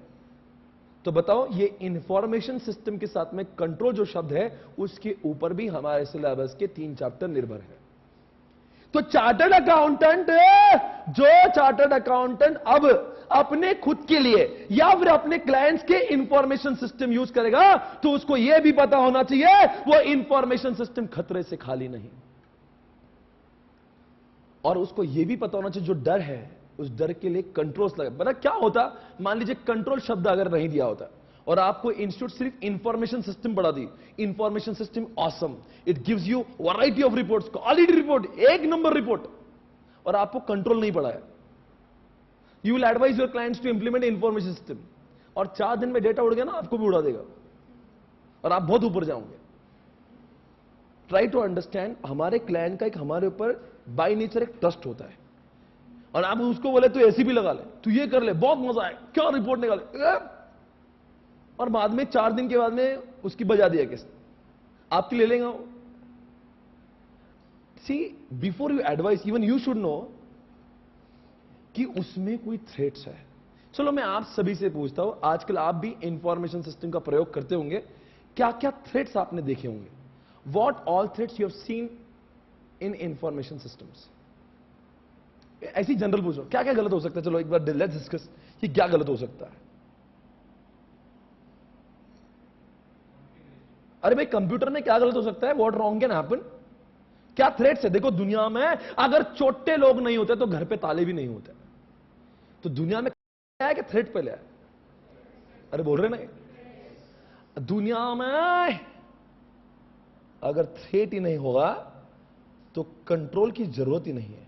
तो बताओ, ये इंफॉर्मेशन सिस्टम के साथ में कंट्रोल जो शब्द है, उसके ऊपर भी हमारे सिलेबस के 3 चैप्टर निर्भर है. तो चार्टर्ड अकाउंटेंट अब अपने खुद के लिए या फिर अपने क्लाइंट्स के इंफॉर्मेशन सिस्टम यूज करेगा, तो उसको यह भी पता होना चाहिए वो इंफॉर्मेशन सिस्टम खतरे से खाली नहीं. और उसको यह भी पता होना चाहिए जो डर है, उस डर के लिए कंट्रोल्स लगे. बता क्या होता, मान लीजिए कंट्रोल शब्द अगर नहीं दिया होता और आपको इंस्टीट्यूट सिर्फ इंफॉर्मेशन सिस्टम पढ़ा दी. Information system awesome, it gives you variety of reports, quality report, 1 number report, और आपको कंट्रोल नहीं पढ़ाया. You will advise your clients to implement information system, और 4 दिन में डेटा उड़ गया ना, आपको भी उड़ा देगा और आप बहुत ऊपर जाओगे. ट्राई टू अंडरस्टैंड, हमारे क्लाइंट का एक हमारे ऊपर बाय नेचर एक ट्रस्ट होता है, और आप उसको बोले तू एसी भी लगा ले, तू ये कर ले, बहुत मजा आए, क्या रिपोर्ट निकाले, और बाद में 4 दिन के बाद में उसकी बजा दिया किस आपकी ले लेगा. See, before you advice, even you should know कि उसमें कोई थ्रेट्स है. चलो मैं आप सभी से पूछता हूं, आजकल आप भी इंफॉर्मेशन सिस्टम का प्रयोग करते होंगे, क्या क्या थ्रेट्स आपने देखे होंगे? What all threats you have seen in information systems? ऐसी जनरल पूछो, क्या क्या गलत हो सकता है? चलो एक बार लेट्स डिस्कस कि क्या गलत हो सकता है. अरे भाई, कंप्यूटर में क्या गलत हो सकता है? What wrong can happen? क्या थ्रेट्स है? देखो, दुनिया में अगर छोटे लोग नहीं होते तो घर पे ताले भी नहीं होते. तो दुनिया में क्या है कि थ्रेट पहले है? अरे बोल रहे नहीं, दुनिया में अगर थ्रेट ही नहीं होगा तो कंट्रोल की जरूरत ही नहीं है.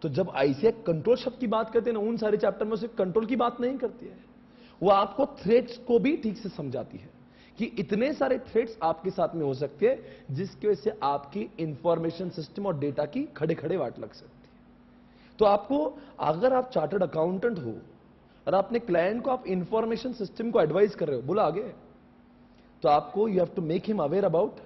तो जब आईसीए कंट्रोल शब्द की बात करते हैं ना, उन सारे चैप्टर में सिर्फ कंट्रोल की बात नहीं करती है, वो आपको थ्रेट्स को भी ठीक से समझाती है कि इतने सारे थ्रेट्स आपके साथ में हो सकते हैं जिसकी वजह से आपकी इंफॉर्मेशन सिस्टम और डेटा की खड़े खड़े वाट लग सकती है. तो आपको, अगर आप चार्टर्ड अकाउंटेंट हो और अपने क्लाइंट को आप इंफॉर्मेशन सिस्टम को एडवाइस कर रहे हो, बोला आगे, तो आपको you have to make him aware about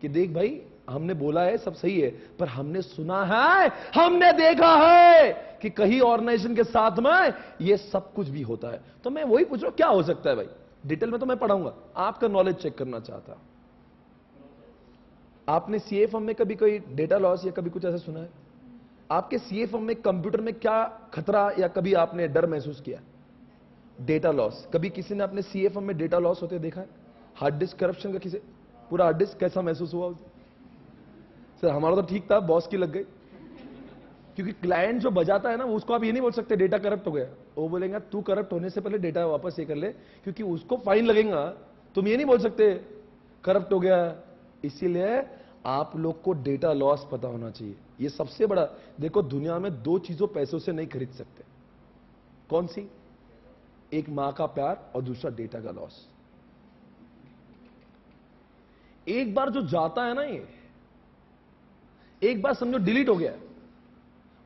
कि देख भाई, हमने बोला है सब सही है, पर हमने सुना है, हमने देखा है कि कहीं ऑर्गेनाइजेशन के साथ में ये सब कुछ भी होता है. तो मैं वही पूछ रहा हूं, क्या हो सकता है भाई? डिटेल में तो मैं पढ़ाऊंगा, आपका नॉलेज चेक करना चाहता. आपने सीए फर्म में कभी कोई डेटा लॉस या कभी कुछ ऐसा सुना है? आपके सीए फर्म में कंप्यूटर में क्या खतरा या कभी आपने डर महसूस किया? Data loss. कभी किसी ने अपने सीए फर्म में डेटा लॉस होते देखा है? हार्ड डिस्क करप्शन का किसी, पूरा हार्ड डिस्क कैसा महसूस हुआ उसे? सर हमारा तो ठीक था, बॉस की लग गई. क्योंकि क्लाइंट जो बजाता है ना, उसको आप ये नहीं बोल सकते डेटा करप्ट हो गया. वो बोलेगा तू करप्ट होने से पहले डेटा वापस ये कर ले, क्योंकि उसको फाइन लगेगा। तुम ये नहीं बोल सकते करप्ट हो गया। इसीलिए आप लोग को डेटा लॉस पता होना चाहिए। ये सबसे बड़ा, देखो दुनिया में दो चीजों पैसों से नहीं खरीद सकते। कौन सी? एक मां का प्यार और दूसरा डेटा का लॉस। एक बार जो जाता है ना, ये एक बार समझो डिलीट हो गया,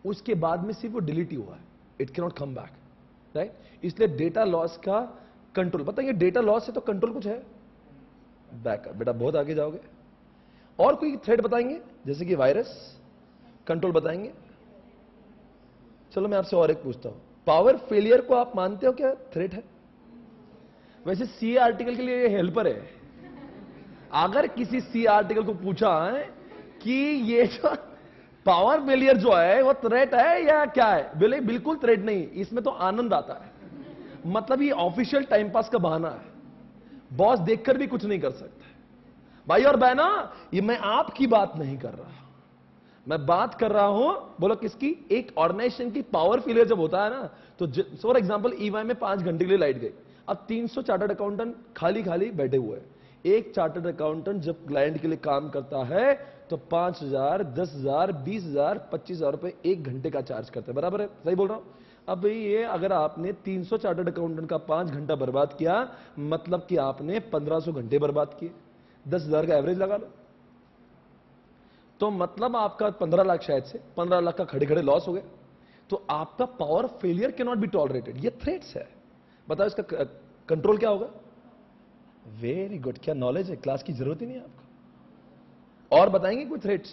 उसके बाद में सिर्फ वो डिलीट ही हुआ है, it can not come back, right. इसलिए डेटा लॉस का कंट्रोल बताइए। डेटा लॉस है तो कंट्रोल कुछ है? बैकअप। बेटा बहुत आगे जाओगे। और कोई थ्रेट बताएंगे? जैसे कि वायरस कंट्रोल बताएंगे। चलो मैं आपसे और एक पूछता हूं, पावर फेलियर को आप मानते हो क्या थ्रेट है? वैसे सी आर्टिकल के लिए ये हेल्पर है। अगर किसी सी आर्टिकल को पूछा है कि ये जो पावर फेलियर जो है वो थ्रेट है या क्या है, बोले बिल्कुल थ्रेट नहीं, इसमें तो आनंद आता है। मतलब ये ऑफिशियल टाइम पास का बहाना है, बॉस देखकर भी कुछ नहीं कर सकता। भाई और बहना, ये मैं आपकी बात नहीं कर रहा, मैं बात कर रहा हूं, बोलो किसकी? एक ऑर्गेनाइजेशन की पावर फेलियर जब होता है ना, तो फॉर एग्जांपल ईवाई में 5 घंटे के लिए लाइट गई, अब 300 चार्टर्ड अकाउंटेंट खाली खाली बैठे हुए हैं। एक चार्टर्ड अकाउंटेंट जब क्लाइंट के लिए काम करता है तो 5,000, 10,000, 20,000, 25,000 रुपए 1 घंटे का चार्ज करता है। बराबर है? सही बोल रहा हूं? अब भाई ये अगर आपने 300 चार्टर्ड अकाउंटेंट का 5 घंटा बर्बाद किया, मतलब कि आपने 1500 घंटे बर्बाद किए। 10,000 का एवरेज लगा लो, तो मतलब आपका 15 लाख, शायद से 15 लाख का खड़े खड़े लॉस हो गया। तो आपका power failure can not be tolerated. ये थ्रेट्स है। बताओ इसका कंट्रोल क्या होगा? वेरी गुड, क्या नॉलेज है, क्लास की जरूरत ही नहीं है आपको। और बताएंगे कोई थ्रेट्स?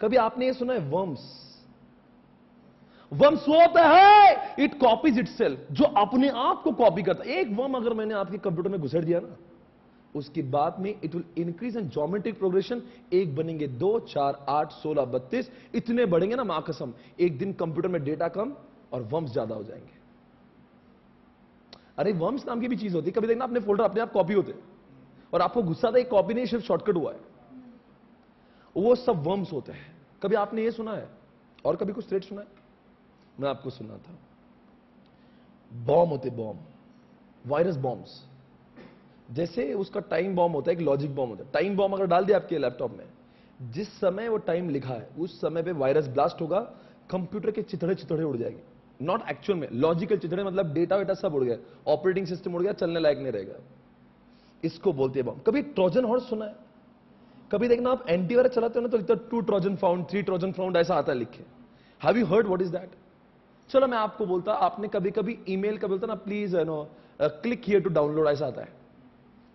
कभी आपने ये सुना है वर्म्स? वर्म्स वो होता है, इट कॉपीज इटसेल्फ, जो अपने आप को कॉपी करता है। एक वर्म अगर मैंने आपके कंप्यूटर में घुसेड़ दिया ना, उसके बाद में it will increase in geometric progression. एक बनेंगे 2, 4, 8, 16, 32, इतने बढ़ेंगे ना मां कसम, एक दिन कंप्यूटर में डेटा कम और वर्म्स ज्यादा हो जाएंगे। अरे वर्म्स नाम की भी चीज होती है, कभी देखना अपने फोल्डर अपने आप कॉपी होते और आपको गुस्सा था एक कॉपी नहीं, सिर्फ शॉर्टकट हुआ है, वो सब वर्म्स होते हैं। कभी आपने ये सुना है? और कभी कुछ थ्रेट सुना है? मैं आपको सुनाता हूं। बॉम्ब होते, बॉम्ब, वायरस बॉम्ब्स। जैसे उसका टाइम बॉम्ब होता है, एक लॉजिक बॉम्ब होता है। टाइम बॉम्ब अगर डाल दिया आपके लैपटॉप में, जिस समय वो टाइम लिखा है उस समय पे वायरस ब्लास्ट होगा, कंप्यूटर के चिथड़े चिथड़े उड़ जाएंगे। नॉट एक्चुअल में, लॉजिकल चिथड़े, मतलब डेटा वेटा सब उड़ गया, ऑपरेटिंग सिस्टम उड़ गया, चलने लायक नहीं रहेगा। इसको बोलते हैं बॉम्ब। कभी ट्रोजन हॉर्स सुना है? कभी देखना आप एंटीवायरस चलाते हो ना, तो लिखता है 2 ट्रोजन फाउंड, 3 ट्रोजन फाउंड, ऐसा आता है लिखे। Have you heard what is that? चलो मैं आपको बोलता, आपने कभी कभी ईमेल का बोलता ना, please click here to download, ऐसा आता है।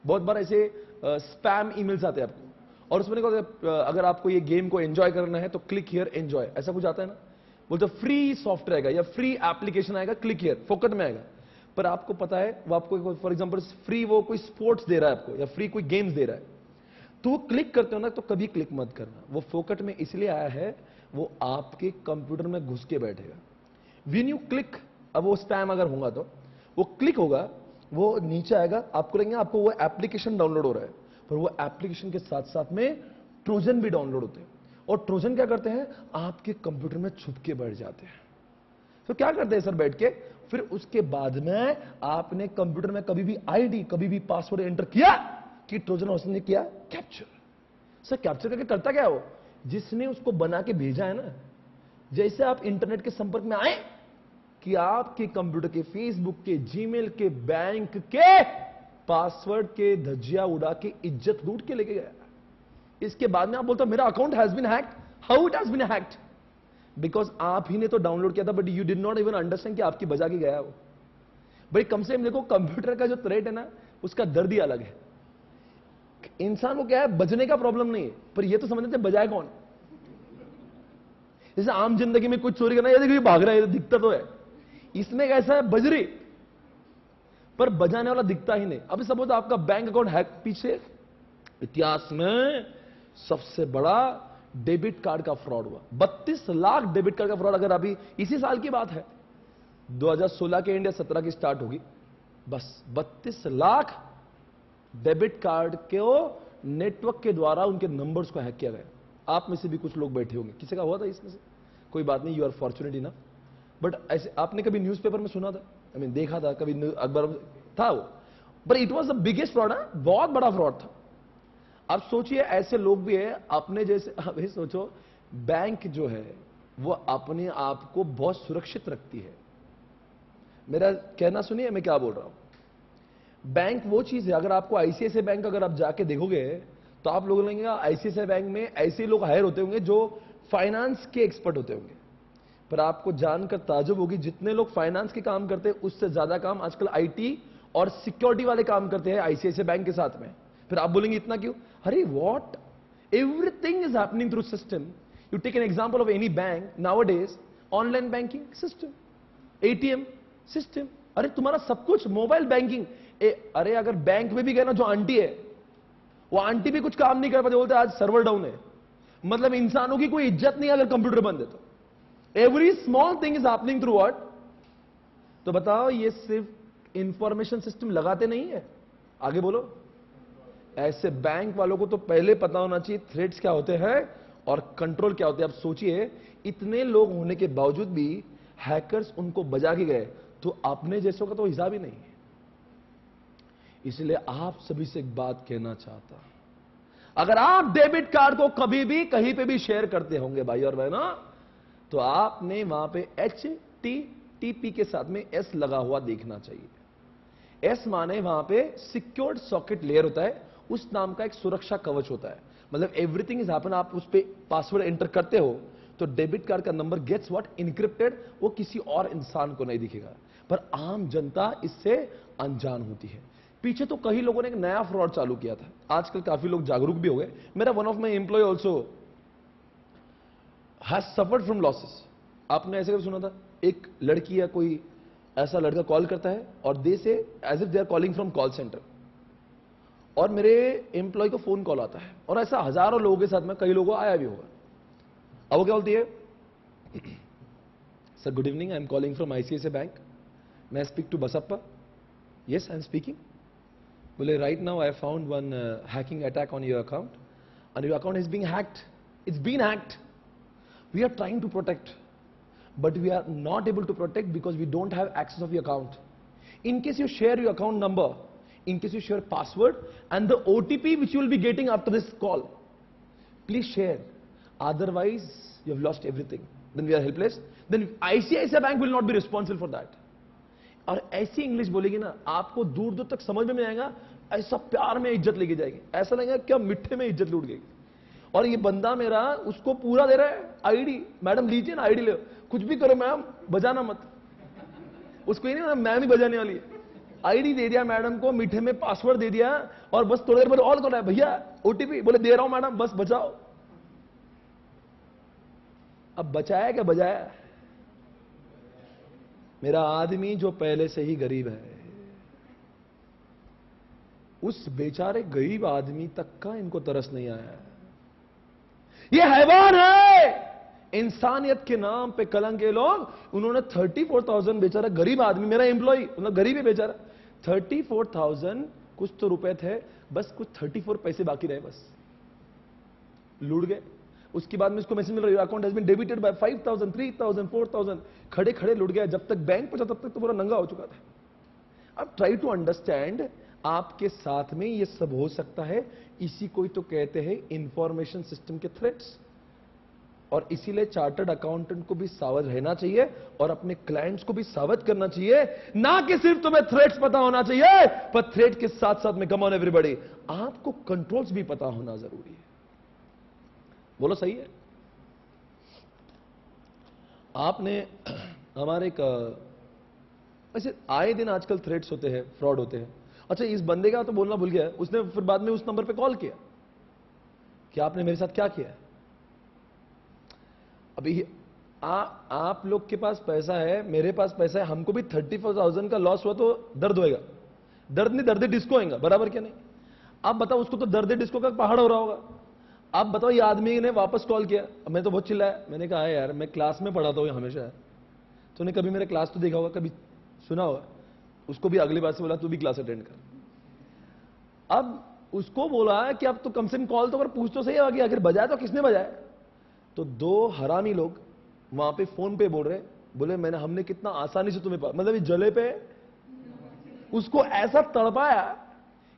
बहुत बार ऐसे स्पैम ईमेल्स आते हैं आपको, और उसमें अगर आपको ये गेम को एंजॉय करना है तो क्लिक हियर एंजॉय, ऐसा कुछ आता है ना। बोलते फ्री सॉफ्टवेयर आएगा या फ्री एप्लीकेशन आएगा, क्लिक हियर, फोकट में आएगा। पर आपको पता है वो आपको फॉर एग्जांपल फ्री वो कोई स्पोर्ट्स दे रहा है आपको, या फ्री कोई गेम्स दे रहा है, तो वो क्लिक करते हो ना, तो कभी क्लिक मत करना। वो फोकट में इसलिए आया है, वो आपके कंप्यूटर में घुस के बैठेगा। व्हेन यू क्लिक, अब वो स्पैम अगर होगा तो वो क्लिक होगा, वो नीचे आएगा, आपको लगेगा आपको वो एप्लीकेशन डाउनलोड हो रहा है, पर वो एप्लीकेशन के साथ साथ में ट्रोजन भी डाउनलोड होते हैं। और ट्रोजन क्या करते हैं? आपके कंप्यूटर में छुप के बैठ जाते हैं। तो क्या करते हैं सर बैठ के? फिर उसके बाद में आपने कंप्यूटर में कभी भी आईडी, कभी भी पासवर्ड एंटर किया कि ट्रोजन हॉर्स ने किया कैप्चर। सर कैप्चर करके करता क्या? वो जिसने उसको बना के भेजा है ना, जैसे आप इंटरनेट के संपर्क में आए कि आपके कंप्यूटर के, फेसबुक के, जीमेल के, बैंक के पासवर्ड के धज्जिया उड़ा के इज्जत लूट के लेके गया। इसके बाद में आप बोलते हो मेरा account has been hacked. How it has been hacked? Because आप ही ने तो डाउनलोड किया था, but you did not even understand कि आपकी बजा के गया वो। भाई कम से कम देखो, कंप्यूटर का जो थ्रेट है ना, उसका दर्द ही अलग है। इंसान को क्या है, बजने का प्रॉब्लम नहीं है, पर ये तो समझते बजाए कौन। जैसे आम जिंदगी में कुछ चोरी करना, ये देखिए भाग रहा है, दिखता तो है। इसमें कैसा है, बजरी, पर बजाने वाला दिखता ही नहीं। अभी सपोज आपका बैंक अकाउंट हैक, पीछे इतिहास में सबसे बड़ा डेबिट कार्ड का फ्रॉड हुआ, 32 लाख डेबिट कार्ड का फ्रॉड। अगर अभी इसी साल की बात है, 2016 के एंड या 17 की स्टार्ट होगी, बस 32 लाख डेबिट कार्ड के नेटवर्क के द्वारा उनके नंबर्स को हैक किया गया। आप में से भी कुछ लोग बैठे होंगे, किसी का हुआ था इसमें से? कोई बात नहीं, you are fortunate enough. But ऐसे आपने कभी न्यूज़पेपर में सुना था आई मीन देखा था कभी अखबार था वो, but it was the biggest fraud है, बहुत बड़ा फ्रॉड था। अब सोचिए ऐसे लोग भी है अपने जैसे, अभी सोचो बैंक जो है वो अपने आप को बहुत सुरक्षित रखती है। मेरा कहना सुनिए मैं क्या बोल रहा हूं। बैंक वो चीज है, अगर आपको आईसीआईसीआई बैंक अगर आप जाके देखोगे तो आप लोग लेंगे आईसीआईसीआई बैंक में ऐसे लोग हायर होते होंगे जो फाइनेंस के एक्सपर्ट होते होंगे, पर आपको जानकर ताजुब होगी जितने लोग फाइनेंस के काम करते हैं उससे ज्यादा काम आजकल आईटी और सिक्योरिटी वाले काम करते हैं आईसीआईसीआई बैंक के साथ में। फिर आप बोलेंगे इतना क्यों? अरे what, everything is happening through system. You take an example of any bank nowadays, online banking system, ATM system, अरे तुम्हारा सब कुछ मोबाइल बैंकिंग। अरे अगर बैंक में भी गए ना, जो आंटी है वो आंटी भी कुछ काम नहीं कर पाते, बोलते आज सर्वर डाउन है। मतलब इंसानों की कोई इज्जत नहीं अगर कंप्यूटर बंद है तो। Every small thing is happening through what? तो बताओ ये सिर्फ इंफॉर्मेशन सिस्टम लगाते नहीं है, आगे बोलो। ऐसे बैंक वालों को तो पहले पता होना चाहिए थ्रेट्स क्या होते हैं और कंट्रोल क्या होते हैं। अब सोचिए इतने लोग होने के बावजूद भी हैकर्स उनको बजा के गए, तो अपने जैसों का तो हिसाब ही नहीं है। इसलिए आप सभी से एक बात कहना चाहता, अगर आप डेबिट कार्ड को कभी भी कहीं पे भी शेयर करते होंगे भाई और बहनों, तो आपने वहां पे HTTP के साथ में S लगा हुआ देखना चाहिए। S माने वहां पे सिक्योर्ड सॉकेट लेयर होता है, उस नाम का एक सुरक्षा कवच होता है। मतलब एवरीथिंग इज हैपन, आप उस पे पासवर्ड एंटर करते हो तो डेबिट कार्ड का नंबर गेट्स व्हाट इनक्रिप्टेड, वो किसी और इंसान को नहीं दिखेगा, पर आम जनता इससे अनजान होती है। पीछे तो कई लोगों ने एक नया फ्रॉड चालू किया था, आजकल काफी लोग जागरूक भी हो गए। मेरा one of my employee also has suffered from losses. आपने ऐसे कभी सुना था? एक लड़की या कोई ऐसा लड़का कॉल करता है और they say as if they are calling from call centre, और मेरे एम्प्लॉय को फोन कॉल आता है, और ऐसा हजारों लोगों के साथ में कई लोगों को आया भी होगा। अब वो क्या बोलती है? Sir good evening, I am calling from ICICI bank, मैं speak to Basappa? Yes I am speaking. बोले right now I found one hacking attack on your account and your account is being hacked, it's been hacked, we are trying to protect but we are not able to protect because we don't have access of your account. In case you share your account number, in case you share password and the OTP which you will be getting after this call, please share, otherwise you have lost everything, then we are helpless, then ICICI bank will not be responsible for that. और ऐसी English बोलेगी ना आपको दूर दूर तक समझ में नहीं आएगा, ऐसा प्यार में इज्जत लेके जाएगी, ऐसा लगेगा क्या मिठ्ठे में इज्जत लूट गई। और ये बंदा मेरा उसको पूरा दे रहा है आईडी, मैडम लीजिए ना आईडी ले, कुछ भी करो मैम बजाना मत। उसको ही नहीं मैम ही बजाने वाली है। आईडी दे दिया मैडम को, मीठे में पासवर्ड दे दिया, और बस थोड़ी देर बाद ऑल कर रहा है, भैया ओटीपी, बोले दे रहा हूं मैडम बस बचाओ। अब बचाया क्या बजाया? मेरा आदमी जो पहले से ही गरीब है, उस बेचारे गरीब आदमी तक का इनको तरस नहीं आया। ये हैवान है, इंसानियत के नाम पे कलंक के लोग। उन्होंने 34,000 बेचारा गरीब आदमी, मेरा एम्प्लॉय मतलब गरीब है बेचारा, 34,000 कुछ तो रुपए थे, बस कुछ 34 पैसे बाकी रहे, बस लूट गए। उसके बाद में इसको मैसेज मिल रहा है account has been debited by 5,000, 3,000, 4,000, खड़े खड़े लूट गया। जब तक बैंक पहुंचा तब तक तो पूरा नंगा हो चुका था। अब ट्राई टू अंडरस्टैंड, आपके साथ में ये सब हो सकता है, इसी को ही तो कहते हैं इंफॉर्मेशन सिस्टम के थ्रेट्स। और इसीलिए चार्टर्ड अकाउंटेंट को भी सावध रहना चाहिए और अपने क्लाइंट्स को भी सावध करना चाहिए, ना कि सिर्फ तुम्हें थ्रेट्स पता होना चाहिए, पर थ्रेट के साथ साथ में कम ऑन एवरीबॉडी आपको कंट्रोल्स भी पता होना जरूरी है। बोलो सही है? आपने हमारे ऐसे आए दिन आजकल थ्रेट्स होते हैं, फ्रॉड होते हैं। अच्छा इस बंदे का तो बोलना भूल गया, उसने फिर बाद में उस नंबर पे कॉल किया कि आपने मेरे साथ क्या किया। अभी आप लोग के पास पैसा है, मेरे पास पैसा है, हमको भी 34,000 का लॉस हुआ तो दर्द होएगा, दर्द नहीं दर्द डिस्को होएगा, बराबर क्या नहीं? आप बताओ, उसको तो दर्द डिस्को का पहाड़ हो रहा होगा। आप बताओ, ये आदमी ने वापस कॉल किया, मैं तो बहुत चिल्लाया, मैंने कहा यार मैं क्लास में पढ़ाता हूं हमेशा, तूने कभी मेरा क्लास तो देखा होगा, कभी सुना होगा। उसको भी अगली बार से बोला तू भी क्लास अटेंड कर। अब उसको बोला कि अब तो कम से कम कॉल तो कर, पूछ तो सही है कि आखिर बजाया तो किसने बजाया। तो दो हरामी लोग वहां पे फोन पे बोल रहे बोले मैंने हमने कितना आसानी से तुम्हें मतलब ये जले पे उसको ऐसा तड़पाया।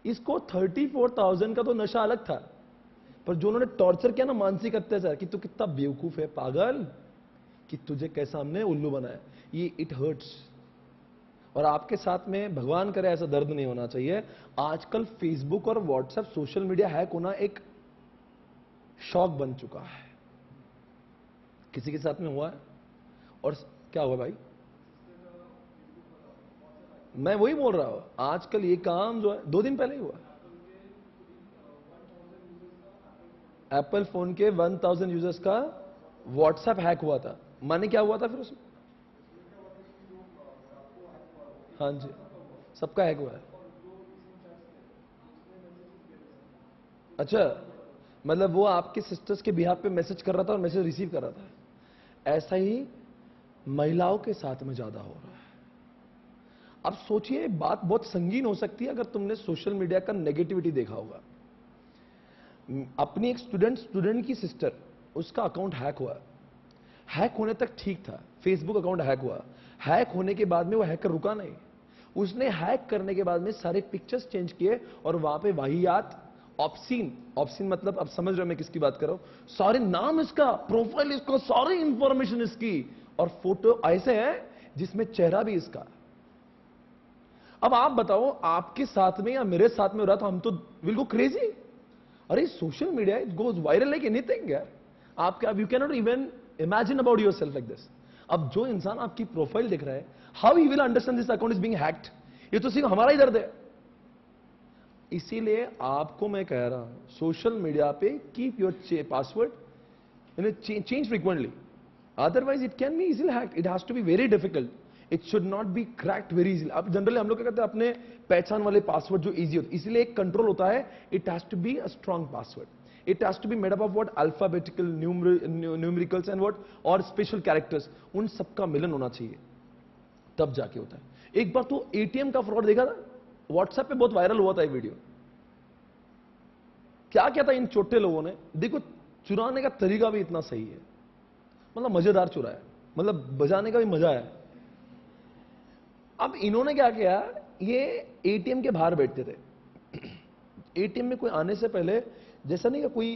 इसको 34,000 का तो नशा अलग था, पर जो उन्होंने टॉर्चर किया ना, मानसिक अत्याचार, कि तू कितना बेवकूफ है पागल, कि तुझे कैसा हमने उल्लू बनाया, ये इट हर्ट्स। और आपके साथ में भगवान करे ऐसा दर्द नहीं होना चाहिए। आजकल फेसबुक और व्हाट्सएप सोशल मीडिया हैक होना एक शौक बन चुका है। किसी के साथ में हुआ है? और क्या हुआ भाई? मैं वही बोल रहा हूं, आजकल ये काम जो है 2 दिन पहले ही हुआ। एप्पल फोन के 1000 यूजर्स का व्हाट्सएप हैक हुआ था। माने क्या हुआ था फिर उसमें? हाँ जी, सबका हैक हुआ है। अच्छा, मतलब वो आपके सिस्टर्स के बिहाफ पे मैसेज कर रहा था और मैसेज रिसीव कर रहा था। ऐसा ही महिलाओं के साथ में ज्यादा हो रहा है। अब सोचिए, बात बहुत संगीन हो सकती है अगर तुमने सोशल मीडिया का नेगेटिविटी देखा होगा। अपनी एक स्टूडेंट की सिस्टर, उसका अकाउंट हैक हुआ। हैक होने तक ठीक था, फेसबुक अकाउंट हैक हुआ। हैक होने के बाद में वो हैकर रुका नहीं, उसने हैक करने के बाद में सारे पिक्चर्स चेंज किए और वहां पे वाहियात, ऑप्सीन मतलब अब समझ रहे हो मैं किसकी बात कर रहा हूं। सारे नाम इसका, प्रोफाइल इसका, सारी इंफॉर्मेशन इसकी, और फोटो ऐसे है जिसमें चेहरा भी इसका। अब आप बताओ, आपके साथ में या मेरे साथ में हो रहा तो हम तो विल गो क्रेजी। अरे social media it goes viral like anything यार। आप क्या, you can not even imagine about your self like this. अब जो इंसान आपकी प्रोफाइल देख रहा है, how he will understand this account is being hacked? ये तो सिर्फ हमारा ही दर्द है। इसीलिए आपको मैं कह रहा हूं, सोशल मीडिया पे keep your password change frequently, otherwise it can be easily hacked. It has to be very difficult, it should not be cracked very easily. अब जनरली हम लोग क्या करते हैं, अपने पहचान वाले पासवर्ड जो इजी होते हैं, इसीलिए एक कंट्रोल होता है। It has to be a strong password, it has to be made up of what, alphabetical, numericals and what, और स्पेशल कैरेक्टर्स, उन सबका मिलन होना चाहिए, तब जाके होता है। एक बार तो एटीएम का फ्रॉड देखा था, व्हाट्सएप पे बहुत वायरल हुआ था ये वीडियो। क्या क्या था इन छोटे लोगों ने, देखो चुराने का तरीका भी इतना सही है, मतलब मजेदार चुराया, मतलब बजाने का भी मजा है। अब इन्होंने क्या किया, ये एटीएम के बाहर बैठते थे। एटीएम में कोई आने से पहले, जैसा नहीं कि कोई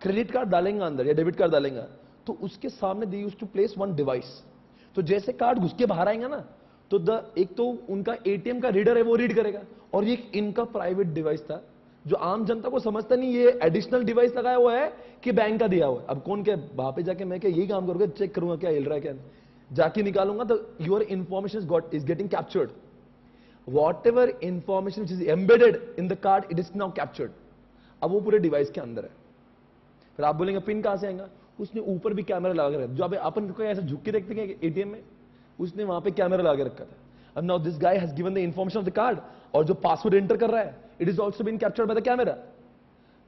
क्रेडिट कार्ड डालेंगे अंदर या डेबिट कार्ड डालेंगे, तो उसके सामने they used to place one device. तो जैसे कार्ड घुस के बाहर आएंगे ना, तो एक तो उनका एटीएम का रीडर है वो रीड करेगा, और ये इनका प्राइवेट डिवाइस था जो आम जनता को समझता नहीं ये एडिशनल डिवाइस लगाया हुआ है कि बैंक का दिया हुआ है। अब कौन क्या वहां पे जाके मैं क्या यही काम करूंगा, चेक करूंगा क्या हिल रहा है क्या, जाके निकालूंगा तो your information is getting captured. whatever information which is embedded in the card, it is now captured। अब वो पूरे डिवाइस के अंदर है। फिर आप बोलेंगे पिन कहां से आएगा, उसने ऊपर भी कैमरा लगा के रखा, जो अपन को ऐसे झुक के देखते हैं एटीएम में, उसने वहां पे कैमरा लगा के रखा था। अब now this guy has given the information of the card, और जो पासवर्ड एंटर कर रहा है, it is also been captured by the camera.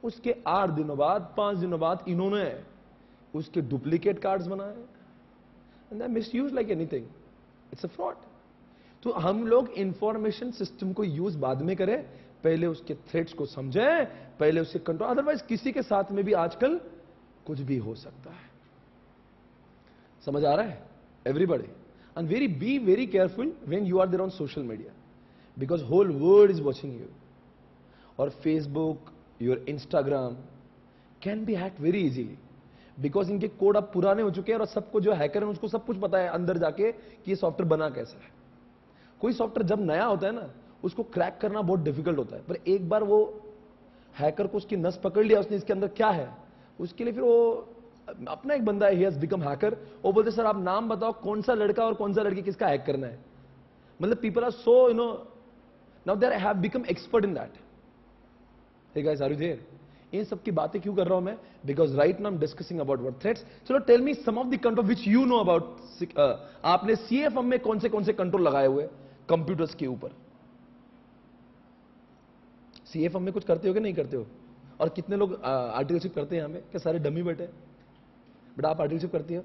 उसके 8 दिनों बाद, 5 दिनों बाद इन्होंने उसके डुप्लीकेट कार्ड्स बनाए, and they misuse like anything. It's a fraud. तो हम लोग इंफॉर्मेशन सिस्टम को यूज बाद में करें, पहले उसके थ्रेट्स को समझें, पहले उसके कंट्रोल, अदरवाइज किसी के साथ में भी आजकल कुछ भी हो सकता है। समझ आ रहा है everybody? And be very careful when you are there on social media, because whole world is watching you. और Facebook, your Instagram can be hacked very easily, because इनके कोड अब पुराने हो चुके हैं, और सबको जो हैकर है उसको सब कुछ पता है अंदर जाके कि ये सॉफ्टवेयर बना कैसा है। कोई सॉफ्टवेयर जब नया होता है ना, उसको क्रैक करना बहुत डिफिकल्ट होता है, पर एक बार वो हैकर को उसकी नस पकड़ लिया उसने इसके अंदर क्या है, उसके लिए फिर वो अपना एक बंदा है, ही हैज बिकम हैकर, वो बोलते सर आप नाम बताओ कौन सा लड़का और कौन सा लड़की किसका हैक करना है। मतलब people are so now they have become expert in that. Hey guys, are you there? इन सब की बातें क्यों कर रहा हूं मैं? Because right now I am discussing about what threats. चलो tell me some of the control which you know about. आपने सीएफएम में कौन से कंट्रोल लगाए हुए कंप्यूटर्स के ऊपर? सीएफएम में कुछ करते हो कि नहीं करते हो? और कितने लोग आर्टिकलशिप करते हैं यहां में? क्या सारे डमी बैठे? बेटा आप आर्टिकलशिप करती हो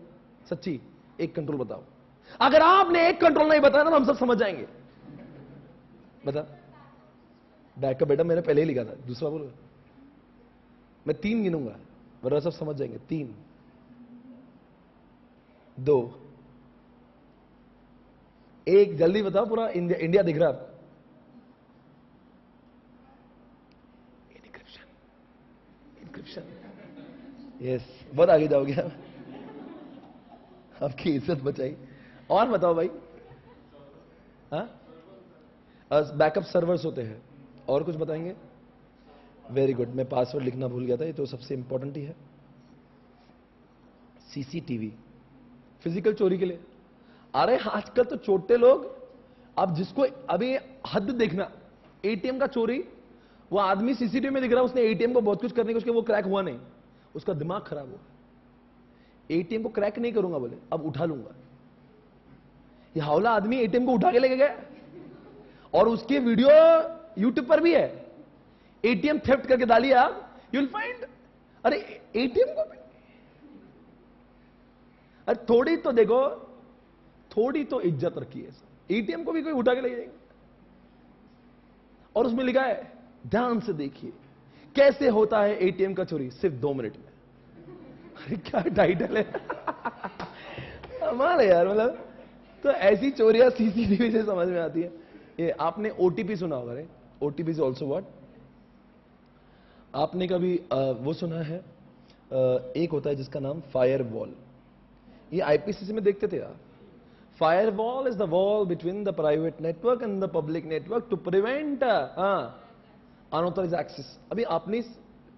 सच्ची? एक कंट्रोल बताओ। अगर आपने एक कंट्रोल नहीं बताया ना तो हम सब समझ जाएंगे। बता बैकअप। बेटा मैंने पहले ही लिखा था, दूसरा बोलो। मैं 3 गिनूंगा, वरना सब समझ जाएंगे। 3, 2, एक जल्दी बताओ, पूरा इंडिया इंडिया दिख रहा है आपको? इनक्रिप्शन, इनक्रिप्शन, यस, बहुत आगे जाओगे आप, आपकी इज्जत बचाई। और बताओ भाई, हाँ, बैकअप सर्वर्स होते हैं, और कुछ बताएंगे? वेरी गुड, मैं पासवर्ड लिखना भूल गया था, ये तो सबसे इंपॉर्टेंट ही है। सीसीटीवी, फिजिकल चोरी के लिए। अरे आजकल तो छोटे लोग, अब जिसको अभी हद देखना, एटीएम का चोरी, वो आदमी सीसीटीवी में दिख रहा है, उसने एटीएम को बहुत कुछ करने के, उसके वो क्रैक हुआ नहीं, उसका दिमाग खराब हुआ। एटीएम को क्रैक नहीं करूंगा बोले, अब उठा लूंगा। ये हावला आदमी एटीएम को उठा के लेके गया, और उसकी वीडियो यूट्यूब पर भी है। एटीएम थेफ्ट करके डालिए आप, यू विल फाइंड। अरे एटीएम को, अरे थोड़ी तो देखो, थोड़ी तो इज्जत रखिए। एटीएम को भी कोई उठा के ले जाएंगे, और उसमें लिखा है, ध्यान से देखिए कैसे होता है एटीएम का चोरी, सिर्फ 2 मिनट में। अरे क्या टाइटल है हमारे यार, मतलब तो ऐसी चोरियां सीसीटीवी से समझ में आती है। ये आपने ओटीपी सुना होगा, रे ओटीपी इज ऑल्सो व्हाट? आपने कभी वो सुना है, एक होता है जिसका नाम फायरवॉल, ये आईपीसीसी में देखते थे आप। Firewall is the wall between the private network and the public network to prevent unauthorised access. अभी अपनी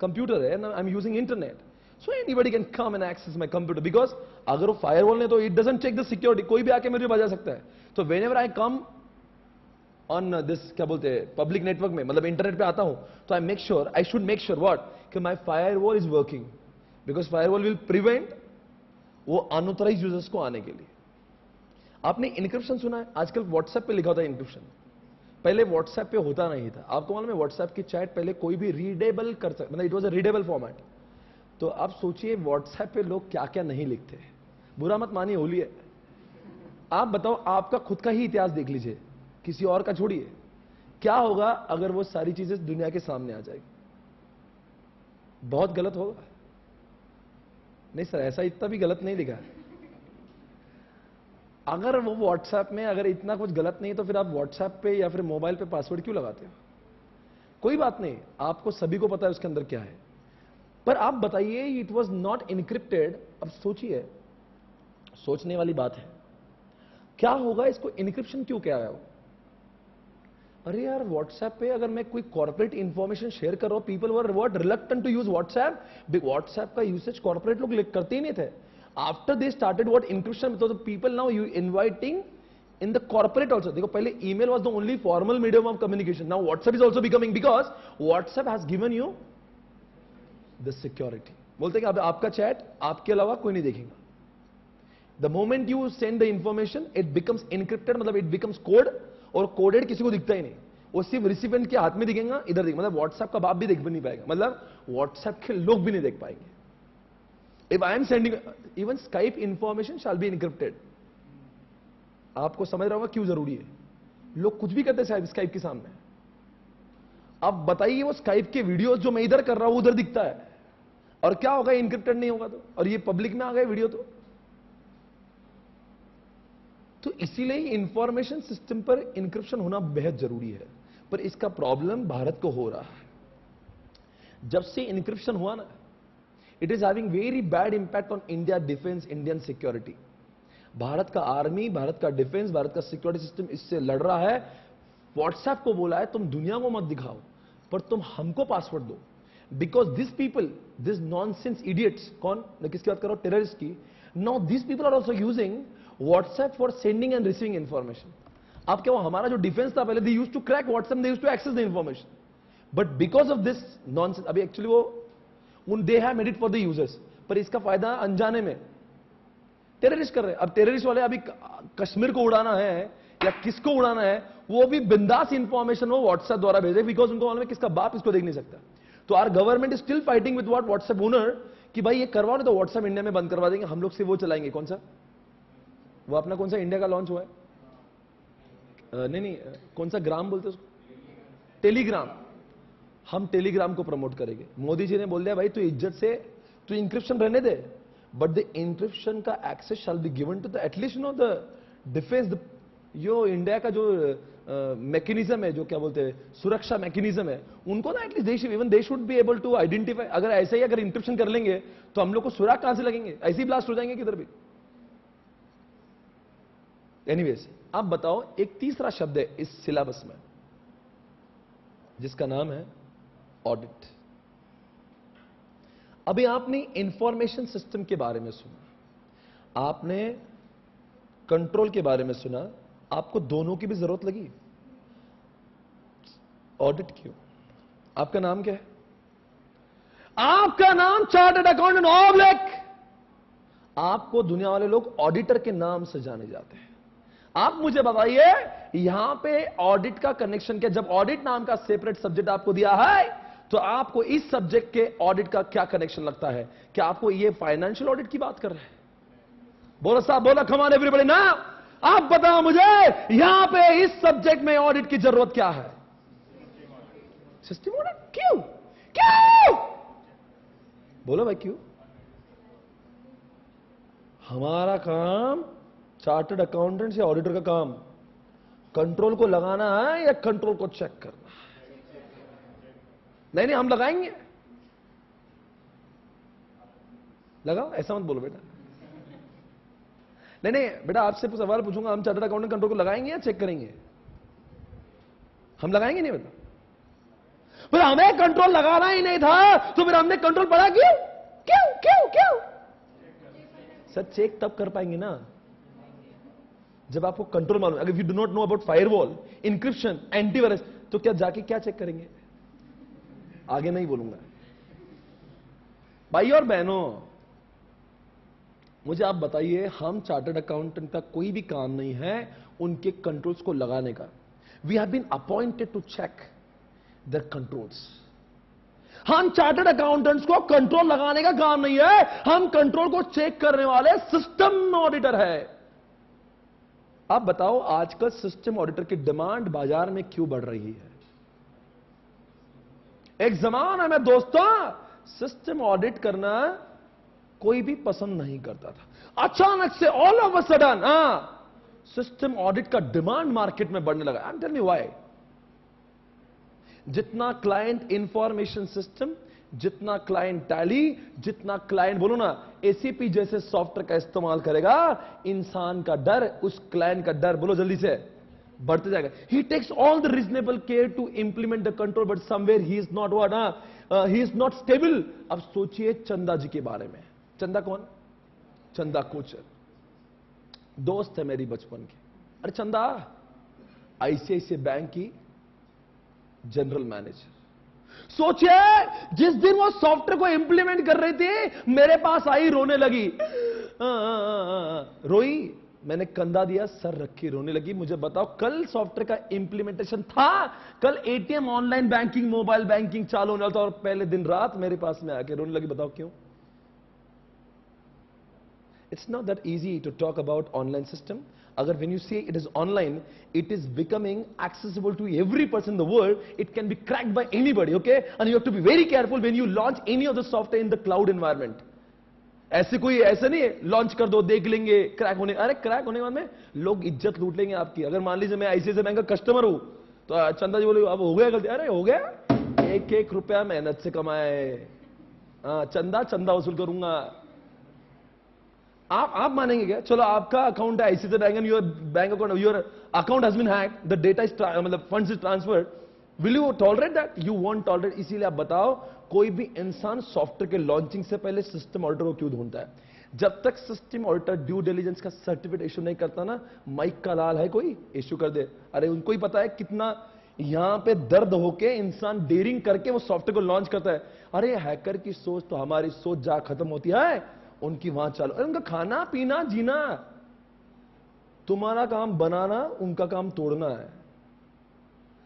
कंप्यूटर है, I am using internet, so anybody can come and access my computer, because अगर वो firewall ने, तो it doesn't check the security, कोई भी आके मुझे बजा सकता है। तो whenever I come on this, क्या बोलते हैं, पब्लिक नेटवर्क में, मतलब इंटरनेट पे आता हूं, तो I should make sure what, कि my firewall is working, because firewall will prevent वो अनऑथराइज्ड यूजर्स को आने के लिए। आपने इनक्रिप्शन सुना है? आजकल व्हाट्सएप पे लिखा होता है इनक्रिप्शन, पहले व्हाट्सएप पे होता नहीं था। आपको मालूम है व्हाट्सएप की चैट पहले कोई भी रीडेबल कर सकता, मतलब it was a readable format. तो आप सोचिए व्हाट्सएप पे लोग क्या क्या नहीं लिखते। बुरा मत मानिए, होली है। आप बताओ, आपका खुद का ही इतिहास देख लीजिए, किसी और का छोड़िए, क्या होगा अगर वो सारी चीजें दुनिया के सामने आ जाएगी? बहुत गलत होगा। नहीं सर, ऐसा इतना भी गलत नहीं लिखा है। अगर वो व्हाट्सएप में अगर इतना कुछ गलत नहीं, तो फिर आप व्हाट्सएप पे या फिर मोबाइल पे पासवर्ड क्यों लगाते हो? कोई बात नहीं, आपको सभी को पता है उसके अंदर क्या है। पर आप बताइए, इट वॉज नॉट इनक्रिप्टेड। अब सोचिए, सोचने वाली बात है, क्या होगा इसको इनक्रिप्शन क्यों किया है? अरे यार, व्हाट्सएप पे अगर मैं कोई कॉर्पोरेट इंफॉर्मेशन शेयर कर रहा हूं, people were what reluctant to use WhatsApp. WhatsApp का यूसेज कॉर्पोरेट लोग करते ही नहीं थे। After they started what encryption, तो people now you inviting in the corporate also. देखो, पहले email was the only formal medium of communication, now WhatsApp is also becoming, because WhatsApp has given you the security. बोलते हैं कि अब आपका chat आपके अलावा कोई नहीं देखेगा। The moment you send the information, it becomes encrypted, मतलब इट बिकम्स कोड, और कोडेड किसी को दिखता ही नहीं, वो सिर्फ रिसिपेंट के हाथ में दिखेगा, इधर दिखेगा। मतलब व्हाट्सएप का बाप भी देख भी नहीं पाएगा, मतलब व्हाट्सएप के लोग भी नहीं देख पाएंगे। If I am sending, even Skype information shall be encrypted. आपको समझ रहा होगा क्यों जरूरी है। लोग कुछ भी करते हैं स्काइप के सामने। अब बताइए, वो स्काइप के वीडियोस जो मैं इधर कर रहा हूं उधर दिखता है, और क्या होगा इनक्रिप्टेड नहीं होगा तो, और ये पब्लिक में आ गए वीडियो तो इसीलिए इंफॉर्मेशन सिस्टम पर इंक्रिप्शन होना बेहद जरूरी है। पर इसका प्रॉब्लम भारत को हो रहा है। जब से इंक्रिप्शन हुआ ना, it is having very bad impact on India defence, Indian security. Bharat का आर्मी, भारत का डिफेंस, भारत का सिक्योरिटी सिस्टम इससे लड़ रहा है। व्हाट्सएप को बोला है, तुम दुनिया को मत दिखाओ, पर तुम हमको पासवर्ड दो, because this people, this nonsense idiots, कौन, मैं किसकी बात कर रहा हूं, टेररिस्ट की। Now this people are also using WhatsApp for sending and receiving information. अब क्या, वो हमारा जो डिफेंस था पहले, they used to crack WhatsApp, they used to access the information, but because of this nonsense, अभी एक्चुअली वो उन they have made it for the users, पर इसका फायदा अनजाने में टेररिस्ट कर रहे हैं। अब टेररिस्ट वाले अभी कश्मीर को उड़ाना है या किसको उड़ाना है, वो भी बिंदास इंफॉर्मेशन वो व्हाट्सएप द्वारा भेजे, बिकॉज उनको मालूम है किसका बाप इसको देख नहीं सकता। तो our government is still fighting with what WhatsApp owner, कि भाई ये करवाओ, नहीं तो व्हाट्सएप इंडिया में बंद करवा देंगे, हम लोग से वो चलाएंगे। कौन सा, वो अपना कौन सा इंडिया का लॉन्च हुआ है, नहीं, कौन सा ग्राम बोलते उसको, टेलीग्राम। हम टेलीग्राम को प्रमोट करेंगे। मोदी जी ने बोल दिया, भाई तू इज्जत से, तू इंक्रिप्शन रहने दे, बट द इंक्रिप्शन का access shall be given to the at least the defence, जो इंडिया का जो मैकेनिज्म है, जो क्या बोलते हैं सुरक्षा मैकेनिज्म है, उनको ना at least even they should be able to identify. अगर ऐसे ही अगर इंक्रिप्शन कर लेंगे तो हम लोग को सुराग कहां से लगेंगे, ऐसे ही ब्लास्ट हो जाएंगे किधर भी। एनीवेज, आप बताओ, एक तीसरा शब्द है इस सिलेबस में जिसका नाम है ऑडिट। अभी आपने इंफॉर्मेशन सिस्टम के बारे में सुना, आपने कंट्रोल के बारे में सुना, आपको दोनों की भी जरूरत लगी। ऑडिट क्यों? आपका नाम क्या है? आपका नाम चार्टर्ड अकाउंटेंट ऑब्लिक, आपको दुनिया वाले लोग ऑडिटर के नाम से जाने जाते हैं। आप मुझे बताइए यहां पे ऑडिट का कनेक्शन क्या? जब ऑडिट नाम का सेपरेट सब्जेक्ट आपको दिया है तो आपको इस सब्जेक्ट के ऑडिट का क्या कनेक्शन लगता है? क्या आपको ये फाइनेंशियल ऑडिट की बात कर रहे हैं? बोलो साहब, बोलो, कम ऑन एवरीबॉडी ना। आप बताओ मुझे यहां पे इस सब्जेक्ट में ऑडिट की जरूरत क्या है? सिस्टम ऑडिट क्यों? क्यों? बोलो भाई क्यों? हमारा काम, चार्टर्ड अकाउंटेंट या ऑडिटर का काम कंट्रोल को लगाना है या कंट्रोल को चेक करना है? नहीं, हम लगाएंगे। लगाओ, ऐसा मत बोलो बेटा। नहीं बेटा, आपसे सवाल पूछूंगा, हम चार्टर्ड अकाउंटेंट कंट्रोल को लगाएंगे या चेक करेंगे? हम लगाएंगे नहीं बेटा। फिर हमें कंट्रोल लगाना ही नहीं था तो फिर हमने कंट्रोल पढ़ा क्यों? क्यों क्यों क्यों? सर चेक तब कर पाएंगे ना जब आपको कंट्रोल मालूम। अगर you do not know about firewall, encryption, antivirus, तो क्या जाके क्या चेक करेंगे? आगे नहीं बोलूंगा। भाई और बहनों, मुझे आप बताइए, हम चार्टर्ड अकाउंटेंट का कोई भी काम नहीं है उनके कंट्रोल्स को लगाने का। We have been appointed to check their controls. हम चार्टर्ड अकाउंटेंट्स को कंट्रोल लगाने का काम नहीं है, हम कंट्रोल को चेक करने वाले सिस्टम ऑडिटर है। आप बताओ आजकल सिस्टम ऑडिटर की डिमांड बाजार में क्यों बढ़ रही है? एक जमाना में दोस्तों सिस्टम ऑडिट करना कोई भी पसंद नहीं करता था। अचानक से all of a sudden system audit का डिमांड मार्केट में बढ़ने लगा। I am telling you why. जितना क्लाइंट इंफॉर्मेशन सिस्टम, जितना क्लाइंट टैली, जितना क्लाइंट बोलो ना एसीपी जैसे सॉफ्टवेयर का इस्तेमाल करेगा, इंसान का डर, उस क्लाइंट का डर, बोलो जल्दी से, बढ़ते जाएगा। He takes all the reasonable care to implement the control, but somewhere he is not what, he is not stable. अब सोचिए चंदा जी के बारे में। चंदा कौन? चंदा कोचर, दोस्त है मेरी बचपन की। अरे चंदा आईसीआईसीआई बैंक की जनरल मैनेजर। सोचिए जिस दिन वो सॉफ्टवेयर को इंप्लीमेंट कर रही थी, मेरे पास आई, रोने लगी। रोई, मैंने कंधा दिया, सर रखी, रोने लगी। मुझे बताओ, कल सॉफ्टवेयर का इंप्लीमेंटेशन था, कल ATM, online banking, mobile banking चालू होने वाला था, और पहले दिन रात मेरे पास में आके रोने लगी। बताओ क्यों? It's not that easy to talk about online system. Agar when you say it is online, it is becoming accessible to every person in the world. It can be cracked by anybody, okay? And you have to be very careful when you launch any of the software in the cloud environment. ऐसे कोई ऐसा नहीं है launch कर दो देख लेंगे crack होने। अरे क्रैक होने के बाद में लोग इज्जत लूट लेंगे आपकी। अगर मान लीजिए मैं आईसीआईसीआई बैंक का कस्टमर हूं तो चंदा जी बोले अब हो गया गलती। अरे हो गया, एक एक रुपया मेहनत से कमाए, चंदा चंदा वसूल करूंगा। आप मानेंगे क्या? चलो आपका अकाउंट है ICICI bank and your bank account, your account has been hacked, the data is मतलब funds is transferred, will you tolerate that? You won't tolerate. इसीलिए आप बताओ, कोई भी इंसान सॉफ्टवेयर के लॉन्चिंग से पहले सिस्टम ऑडिटर को क्यों ढूंढता है? जब तक सिस्टम ऑडिटर ड्यू डिलीजेंस का सर्टिफिकेट इशू नहीं करता ना, माइक का लाल है कोई इशू कर दे। अरे उनको ही पता है कितना यहां पे दर्द होके इंसान डेयरिंग करके वो सॉफ्टवेयर को लॉन्च करता है। अरे हैकर की सोच तो हमारी सोच जा खत्म होती है, उनकी वहां चालू। अरे उनका खाना पीना जीना, तुम्हारा काम बनाना, उनका काम तोड़ना है।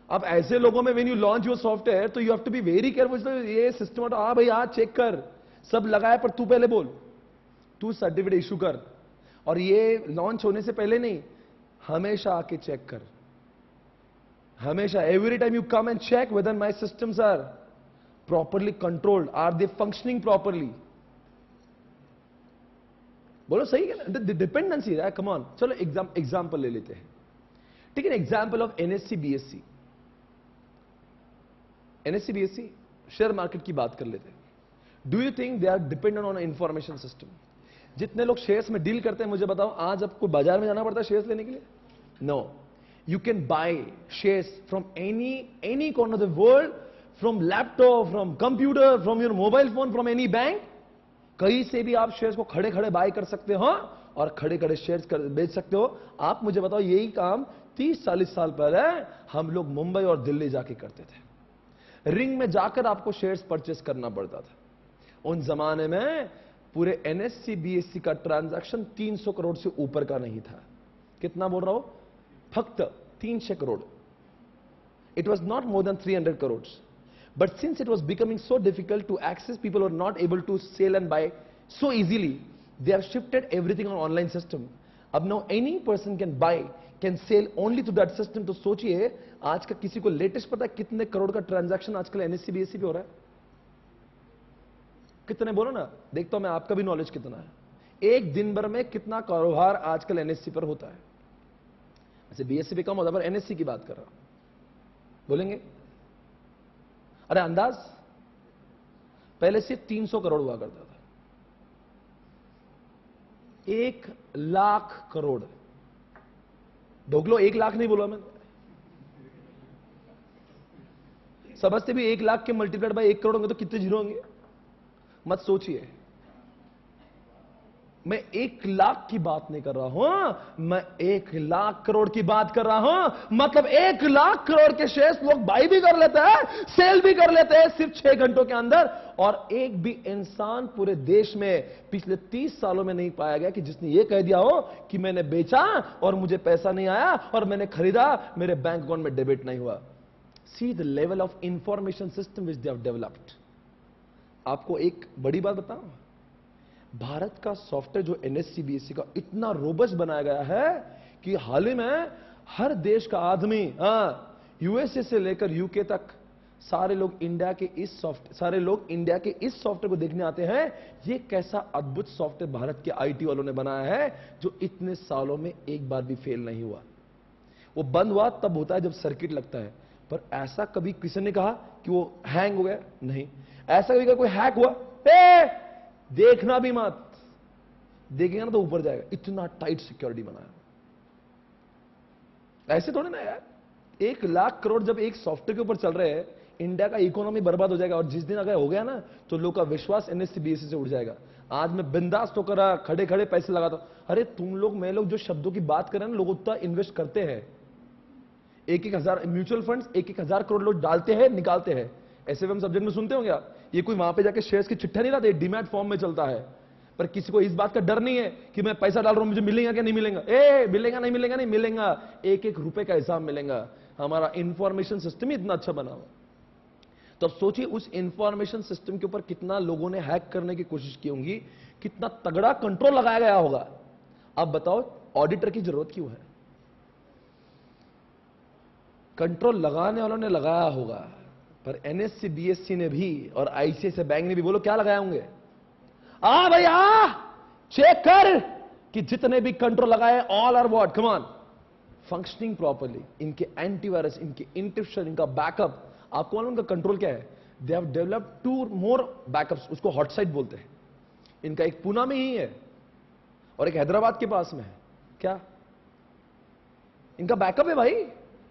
अब ऐसे लोगों में when you launch your software तो you have to be very careful. ये सिस्टम भाई चेक कर, सब लगाया, पर तू पहले बोल, तू सर्टिफिकेट इशू कर। और ये लॉन्च होने से पहले नहीं, हमेशा आके चेक कर, हमेशा। Every time you come and check whether my systems are properly controlled, are they functioning properly. बोलो सही है ना? डिपेंडेंसी है, कम ऑन। चलो एग्जाम्पल ले लेते हैं। Take an example of NSC BSC. NSC BSC share market की बात कर लेते हैं। Do you think they are dependent on information system? जितने लोग शेयर्स में डील करते हैं, मुझे बताओ आज आपको बाजार में जाना पड़ता है शेयर्स लेने के लिए? No, you can buy shares from any corner of the world, from laptop, from computer, from your mobile phone, from any bank. कहीं से भी आप शेयर्स को खड़े खड़े बाय कर सकते हो और खड़े खड़े शेयर्स बेच सकते हो। आप मुझे बताओ, यही काम 30-40 साल पहले हम लोग मुंबई और दिल्ली जाके करते थे। रिंग में जाकर आपको शेयर्स परचेस करना पड़ता था। उन जमाने में पूरे एनएससी बीएससी का ट्रांजैक्शन 300 करोड़ से ऊपर का नहीं था। कितना बोल रहा हूं? फक्त 300 crore. It was not more than 300 crore. But since it was becoming so difficult to access, people were not able to sell and buy so easily. They have shifted everything on online system. अब now any person can buy, can sell only to that system. तो सोचिए, आज का किसी को latest पता है कितने करोड़ का ट्रांजैक्शन आजकल एनएससी बीएससी पे हो रहा है? कितने बोलो ना, देखता हूं मैं आपका भी नॉलेज कितना है। एक दिन भर में कितना कारोबार आजकल एनएससी पर होता है? ऐसे बीएससी पे कम होता है, पर एनएससी की बात कर रहा हूं। बोलेंगे अरे अंदाज? पहले सिर्फ 300 करोड़ हुआ करता था। 1 लाख करोड़। ढोकलो, 1 लाख नहीं बोला मैंने। समझते भी 1 लाख के मल्टीप्लाइड बाय 1 करोड़ होंगे तो कितने जीरो होंगे? मत सोचिए। मैं 1 लाख की बात नहीं कर रहा हूं, मैं 1 लाख करोड़ की बात कर रहा हूं। मतलब 1 लाख करोड़ के शेयर्स लोग बाई भी कर लेते हैं, सेल भी कर लेते हैं सिर्फ 6 घंटों के अंदर। और एक भी इंसान पूरे देश में पिछले 30 सालों में नहीं पाया गया कि जिसने ये कह दिया हो कि मैंने बेचा और मुझे पैसा नहीं आया, और मैंने खरीदा, मेरे बैंक अकाउंट में डेबिट नहीं हुआ। See the level of information system which they have developed. आपको एक बड़ी बात बताऊं, भारत का सॉफ्टवेयर जो एनएससी बीएससी का इतना रोबस्ट बनाया गया है कि हाल ही में हर देश का आदमी, यूएसए से लेकर यूके तक, सारे लोग इंडिया के इस सॉफ्टवेयर को देखने आते हैं। ये कैसा अद्भुत सॉफ्टवेयर भारत के आईटी वालों ने बनाया है जो इतने सालों में एक बार भी फेल नहीं हुआ। वो बंद हुआ तब होता है जब सर्किट लगता है, पर ऐसा कभी किसी ने कहा कि वो हैंग हो गया? नहीं। ऐसा कभी कोई हैक हुआ? देखना भी मत, देखेंगे ना तो ऊपर जाएगा। इतना टाइट सिक्योरिटी बनाया। ऐसे थोड़े ना यार, 1 लाख करोड़ जब एक सॉफ्टवेयर के ऊपर चल रहे हैं, इंडिया का इकोनॉमी बर्बाद हो जाएगा। और जिस दिन अगर हो गया ना तो लोग का विश्वास एनएससी बीएससी से उड़ जाएगा। आज मैं बिंदास होकर खड़े खड़े पैसे लगाता हूं। अरे तुम लोग, मैं लोग जो शब्दों की बात कर रहे हैं ना, लोग उतना इन्वेस्ट करते हैं। 1-1 हजार म्यूचुअल फंड्स 1-1 हजार करोड़ लोग डालते हैं, निकालते हैं। ऐसे हम सब्जेक्ट में सुनते होंगे आप। ये कोई वहां पे जाके शेयर्स की चिट्ठा नहीं लाते, डीमैट फॉर्म में चलता है। पर किसी को इस बात का डर नहीं है कि मैं पैसा डाल रहा हूं, मुझे मिलेगा क्या नहीं मिलेगा? मिलेगा नहीं मिलेगा? नहीं मिलेगा। 1-1 रुपए का हिसाब मिलेगा। हमारा इंफॉर्मेशन सिस्टम ही इतना अच्छा बना हुआ। तो अब सोचिए उस इंफॉर्मेशन सिस्टम के ऊपर कितना लोगों ने हैक करने की कोशिश की होंगी, कितना तगड़ा कंट्रोल लगाया गया होगा। अब बताओ ऑडिटर की जरूरत क्यों है? कंट्रोल लगाने वालों ने लगाया होगा, पर एनएससी बीएससी ने भी और आईसीआईसीआई बैंक ने भी, बोलो क्या लगाए होंगे? भैया चेक कर कि जितने भी कंट्रोल लगाए all are what, come on, functioning properly. इनके एंटीवायरस, इनके इंक्रिप्शन, इनका बैकअप। आपको मालूम उनका कंट्रोल क्या है? They have developed 2 more backups, उसको हॉट साइट बोलते हैं। इनका एक पुणे में ही है और एक हैदराबाद के पास में है। क्या इनका बैकअप है भाई?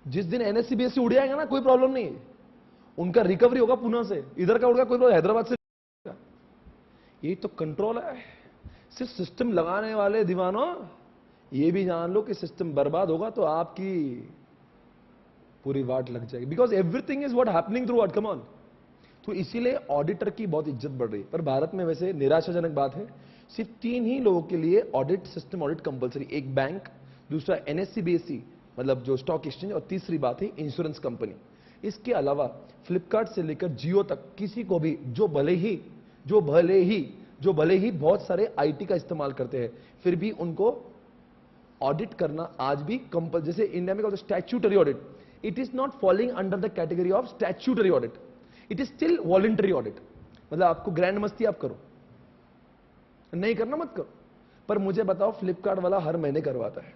जिस दिन एनएससी बीएससी उड़ जाएगा ना, कोई प्रॉब्लम नहीं है, उनका रिकवरी होगा पुणे से, इधर का उड़ेगा कोई प्रॉब्लम, हैदराबाद से। ये तो कंट्रोल है। सिर्फ सिस्टम लगाने वाले दीवानों, ये भी जान लो कि सिस्टम बर्बाद होगा तो आपकी पूरी वाट लग जाएगी। Because everything is what happening through what, come on. तो इसीलिए ऑडिटर की बहुत इज्जत बढ़ रही है। पर भारत में वैसे निराशाजनक बात है, सिर्फ 3 ही लोगों के लिए ऑडिट सिस्टम, ऑडिट कंपलसरी। एक बैंक, दूसरा एनएससी बीएससी मतलब जो स्टॉक एक्सचेंज, और तीसरी बात है इंश्योरेंस कंपनी। इसके अलावा फ्लिपकार्ट से लेकर जियो तक किसी को भी जो भले ही बहुत सारे आईटी का इस्तेमाल करते हैं, फिर भी उनको ऑडिट करना आज भी कंपल, जैसे इंडिया में statutory audit, it is not following under the category of statutory audit, it is still voluntary audit. मतलब आपको ग्रैंड मस्ती आप करो, नहीं करना मत करो। पर मुझे बताओ, फ्लिपकार्ट वाला हर महीने करवाता है,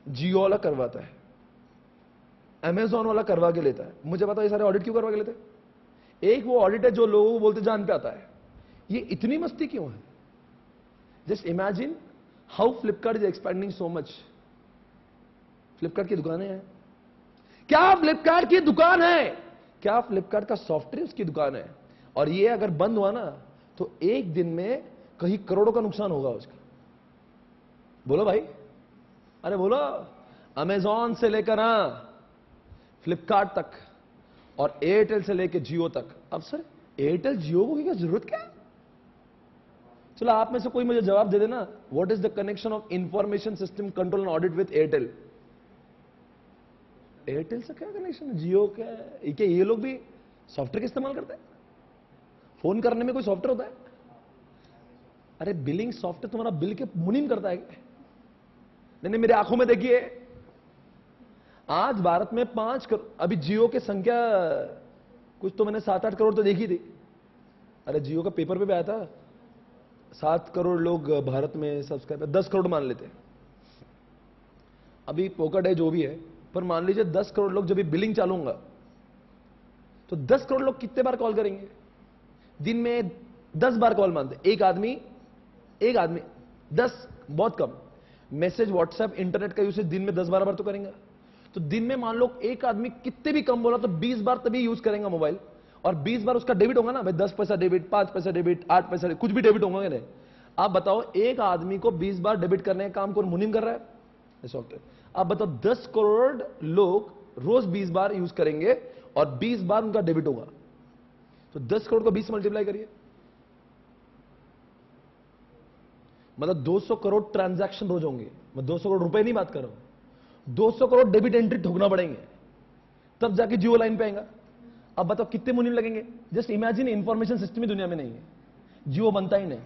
जियो वाला करवाता है, अमेजॉन वाला करवा के लेता है। मुझे पता है ये सारे ऑडिट क्यों करवा के लेते हैं। एक वो ऑडिट है जो लोगों को बोलते जान पे आता है। ये इतनी मस्ती क्यों है? Just imagine how Flipkart is expanding so much. Flipkart की दुकानें हैं, क्या फ्लिपकार्ट की दुकान है, क्या फ्लिपकार्ट का सॉफ्टवेयर उसकी दुकान है। और ये अगर बंद हुआ ना तो एक दिन में कहीं करोड़ों का नुकसान होगा उसका। बोलो भाई, अरे बोलो। अमेजॉन से लेकर फ्लिपकार्ट तक और एयरटेल से लेकर जियो तक। अब सर एयरटेल जियो को क्या जरूरत क्या है? चलो आप में से कोई मुझे जवाब दे देना, what is the connection of information system control and audit with Airtel? Airtel से क्या कनेक्शन है? जियो क्या है? क्या ये लोग भी सॉफ्टवेयर का इस्तेमाल करते हैं? फोन करने में कोई सॉफ्टवेयर होता है? अरे बिलिंग सॉफ्टवेयर तुम्हारा बिल के मुनीम करता है क्या? नहीं, मेरी आंखों में देखिए, आज भारत में 5 करोड़, अभी जियो की संख्या कुछ तो मैंने 7-8 करोड़ तो देखी थी। अरे जियो का पेपर पे भी आया था, 7 करोड़ लोग भारत में सब्सक्राइबर, 10 करोड़ मान लेते हैं, अभी पोकट है जो भी है, पर मान लीजिए 10 करोड़ लोग जब भी बिलिंग चालू होगा तो 10 करोड़ लोग कितने बार कॉल करेंगे? दिन में 10 बार कॉल मानते। एक आदमी 10, बहुत कम, मैसेज व्हाट्सएप इंटरनेट का यूसेज दिन में 10-12 बार तो करेंगे। तो दिन में मान लो एक आदमी कितने भी कम बोला तो 20 बार तभी यूज करेंगे मोबाइल, और 20 बार उसका डेबिट होगा ना भाई, 10 पैसा डेबिट, 5 पैसा डेबिट, 8 पैसा कुछ भी डेबिट होगा नहीं। आप बताओ एक आदमी को 20 बार डेबिट करने का काम कौन मुनीम कर रहा है? सॉफ्टवेयर। आप बताओ 10 करोड़ लोग रोज 20 बार यूज करेंगे और 20 बार उनका डेबिट होगा, तो 10 करोड़ को 20 से मल्टीप्लाई करिए, मतलब 200 करोड़ ट्रांजैक्शन रोज होंगे। मैं 200 करोड़ रुपए नहीं बात कर रहा हूं, 200 करोड़ डेबिट एंट्री ठोकना पड़ेंगे, तब जाके जियो लाइन पे आएगा। अब बताओ कितने मुनीम लगेंगे? जस्ट इमेजिन, इंफॉर्मेशन सिस्टम ही दुनिया में नहीं है, जियो बनता ही नहीं,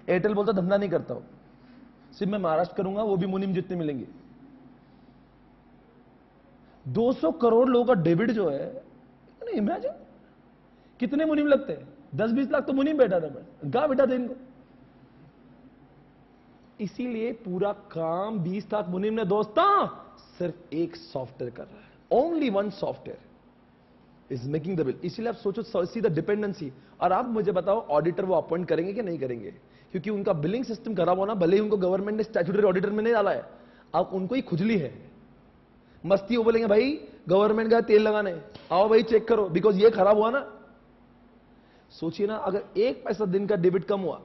एयरटेल बोलता धंधा नहीं करता हूं, सिर्फ मैं महाराष्ट्र करूंगा, वो भी मुनीम जितने मिलेंगे। 200 करोड़ लोगों का डेबिट जो है, इमेजिन कितने मुनीम लगते हैं। 10-20 लाख तो मुनीम बैठा रहा, गा बैठा थे इनको। इसीलिए पूरा काम 20 लाख मुनीम ने दोस्तों सिर्फ एक सॉफ्टवेयर कर रहा है। Only one software is making the bill. इसीलिए आप सोचो, सी द डिपेंडेंसी। और आप मुझे बताओ ऑडिटर वो अपॉइंट करेंगे कि नहीं करेंगे? क्योंकि उनका बिलिंग सिस्टम खराब होना, भले ही उनको गवर्नमेंट ने स्टैट्यूटरी ऑडिटर में नहीं डाला है, अब उनको ही खुजली है, मस्ती। वो बोलेंगे भाई गवर्नमेंट का तेल लगाने, आओ भाई चेक करो, बिकॉज ये खराब हुआ ना। सोचिए ना, अगर 1 पैसा दिन का डेबिट कम हुआ